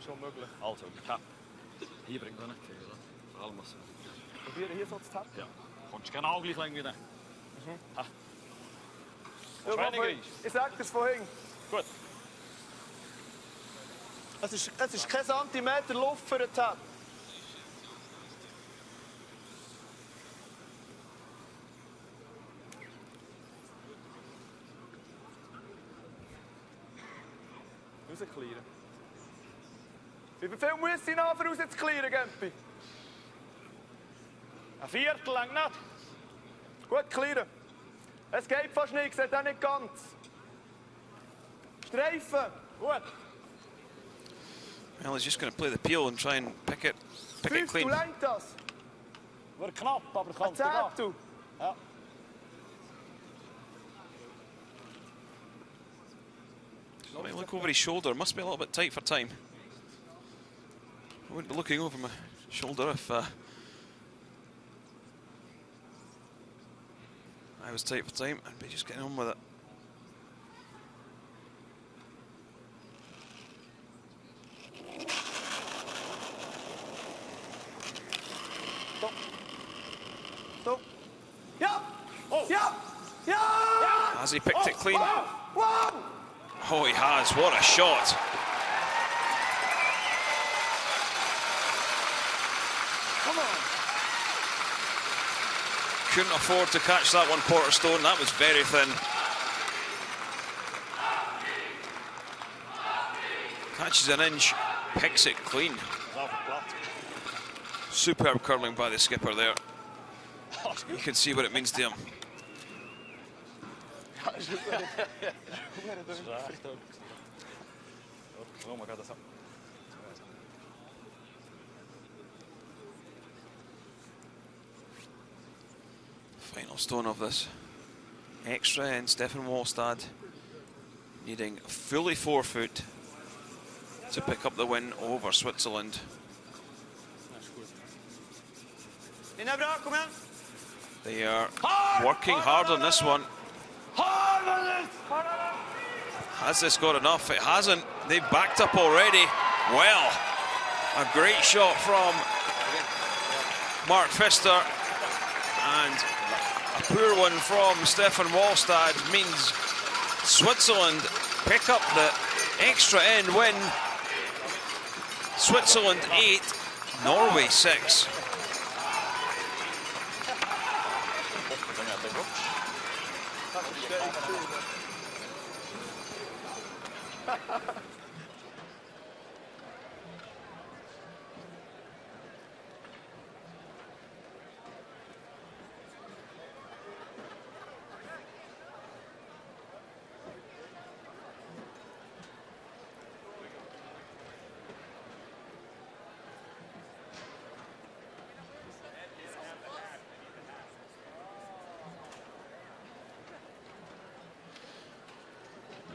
Schon möglich. Also, tap. Hier bringt er nicht viel. Allemaal zo. Probieren hier so zu tappen? Ja. Kommst genau gleich lang wieder. Ja, ich sag das vorhin. Gut. Es ist kein Zentimeter Luft für den Tap. Rausklieren. Wie viel muss ich noch für rauszuklieren, Gempi? Ein Viertel lang nicht. Gut, klieren. Es geht fast nicht, seht auch nicht ganz. Streifen. Gut. Well, he's just going to play the peel and try and pick it clean. Lenkt das. Wordt knap, aber kan het Zehntel. Ja. Let me look over his shoulder. Must be a little bit tight for time. I wouldn't be looking over my shoulder if I was tight for time. I'd be just getting on with it. Stop. Stop. Ja! Oh. Ja! Ja! Has he picked it clean? Wow! Oh, he has. What a shot. Come on. Couldn't afford to catch that one, Porterstone. That was very thin. Catches an inch, picks it clean. Superb curling by the skipper there. You can see what it means to him. Oh my God, that's up. Final stone of this extra end, Stefan Wallstad needing fully 4 foot to pick up the win over Switzerland. They are working hard on this one. Has this got enough? It hasn't. They've backed up already. Well, a great shot from Mark Pfister, and a poor one from Stefan Wallstad means Switzerland pick up the extra end win. Switzerland 8, Norway 6.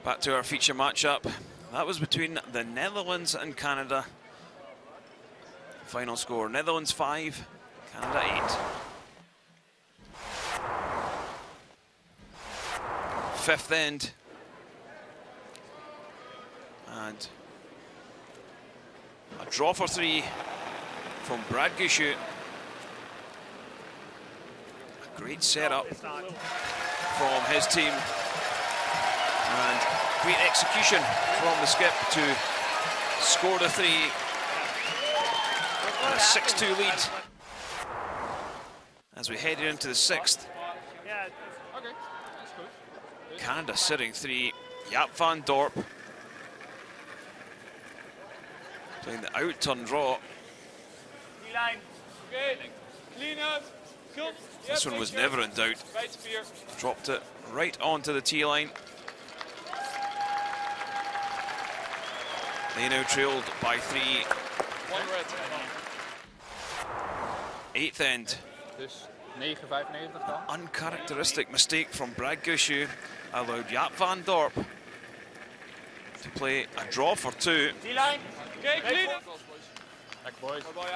Back to our feature matchup. That was between the Netherlands and Canada. Final score, Netherlands 5, Canada 8. Fifth end. And a draw for 3 from Brad Gushue. A great setup from his team. And great execution from the skip to score the 3. And a 6-2 lead as we head into the 6th. Canada sitting 3. Jaap van Dorp playing the out-turn draw. This one was never in doubt. Dropped it right onto the tee line. They now trailed by 3. 8th end. An uncharacteristic mistake from Brad Gushue allowed Jaap van Dorp to play a draw for 2.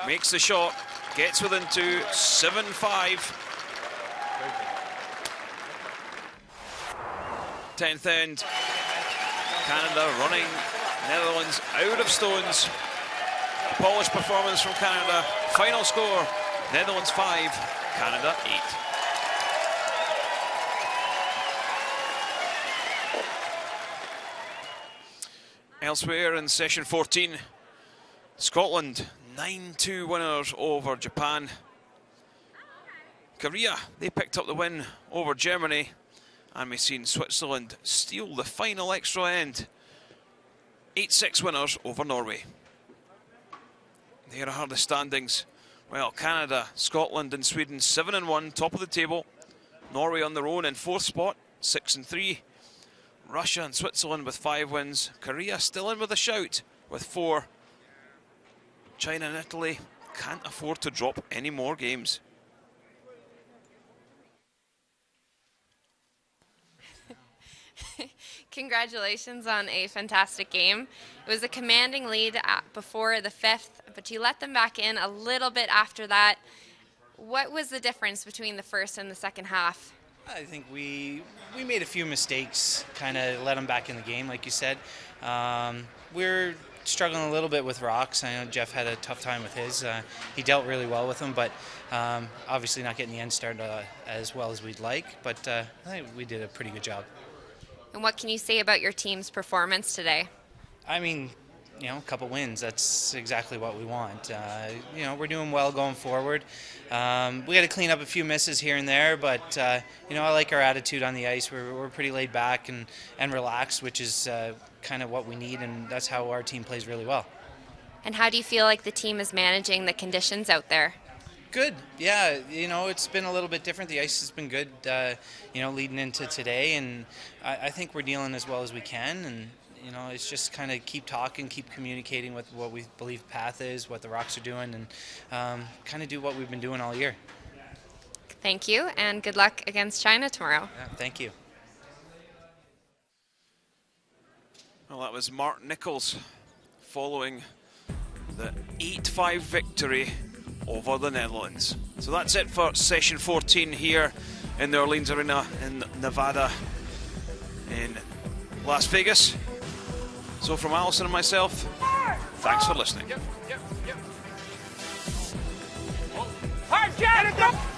Makes the shot, gets within 2, 7-5. 10th end. Canada running Netherlands out of stones. Polished performance from Canada. Final score, Netherlands 5, Canada 8. Elsewhere in session 14, Scotland 9-2 winners over Japan. Korea, they picked up the win over Germany. And we've seen Switzerland steal the final extra end. 8-6 winners over Norway. There are the standings. Well, Canada, Scotland and Sweden 7-1, top of the table. Norway on their own in 4th spot, 6-3. Russia and Switzerland with 5 wins. Korea still in with a shout with 4. China and Italy can't afford to drop any more games. Congratulations on a fantastic game. It was a commanding lead before the 5th, but you let them back in a little bit after that. What was the difference between the first and the second half? I think we made a few mistakes, kind of let them back in the game, like you said. We're struggling a little bit with rocks. I know Jeff had a tough time with his. He dealt really well with them, but obviously not getting the end started as well as we'd like. But I think we did a pretty good job. And what can you say about your team's performance today? I mean, you know, a couple wins. That's exactly what we want. You know, we're doing well going forward. We got to clean up a few misses here and there, but you know, I like our attitude on the ice. We're pretty laid back and relaxed, which is kind of what we need, and that's how our team plays really well. And how do you feel like the team is managing the conditions out there? Good. Yeah, you know, it's been a little bit different. The ice has been good, you know, leading into today, and I think we're dealing as well as we can, and you know, it's just kind of keep talking, keep communicating with what we believe path is, what the Rocks are doing, and kind of do what we've been doing all year. Thank you, and good luck against China tomorrow. Yeah, thank you. Well, that was Mark Nichols following the 8-5 victory over the Netherlands. So that's it for session 14 here in the Orleans Arena in Nevada in Las Vegas. So from Alison and myself, thanks for listening. Hard, Jack!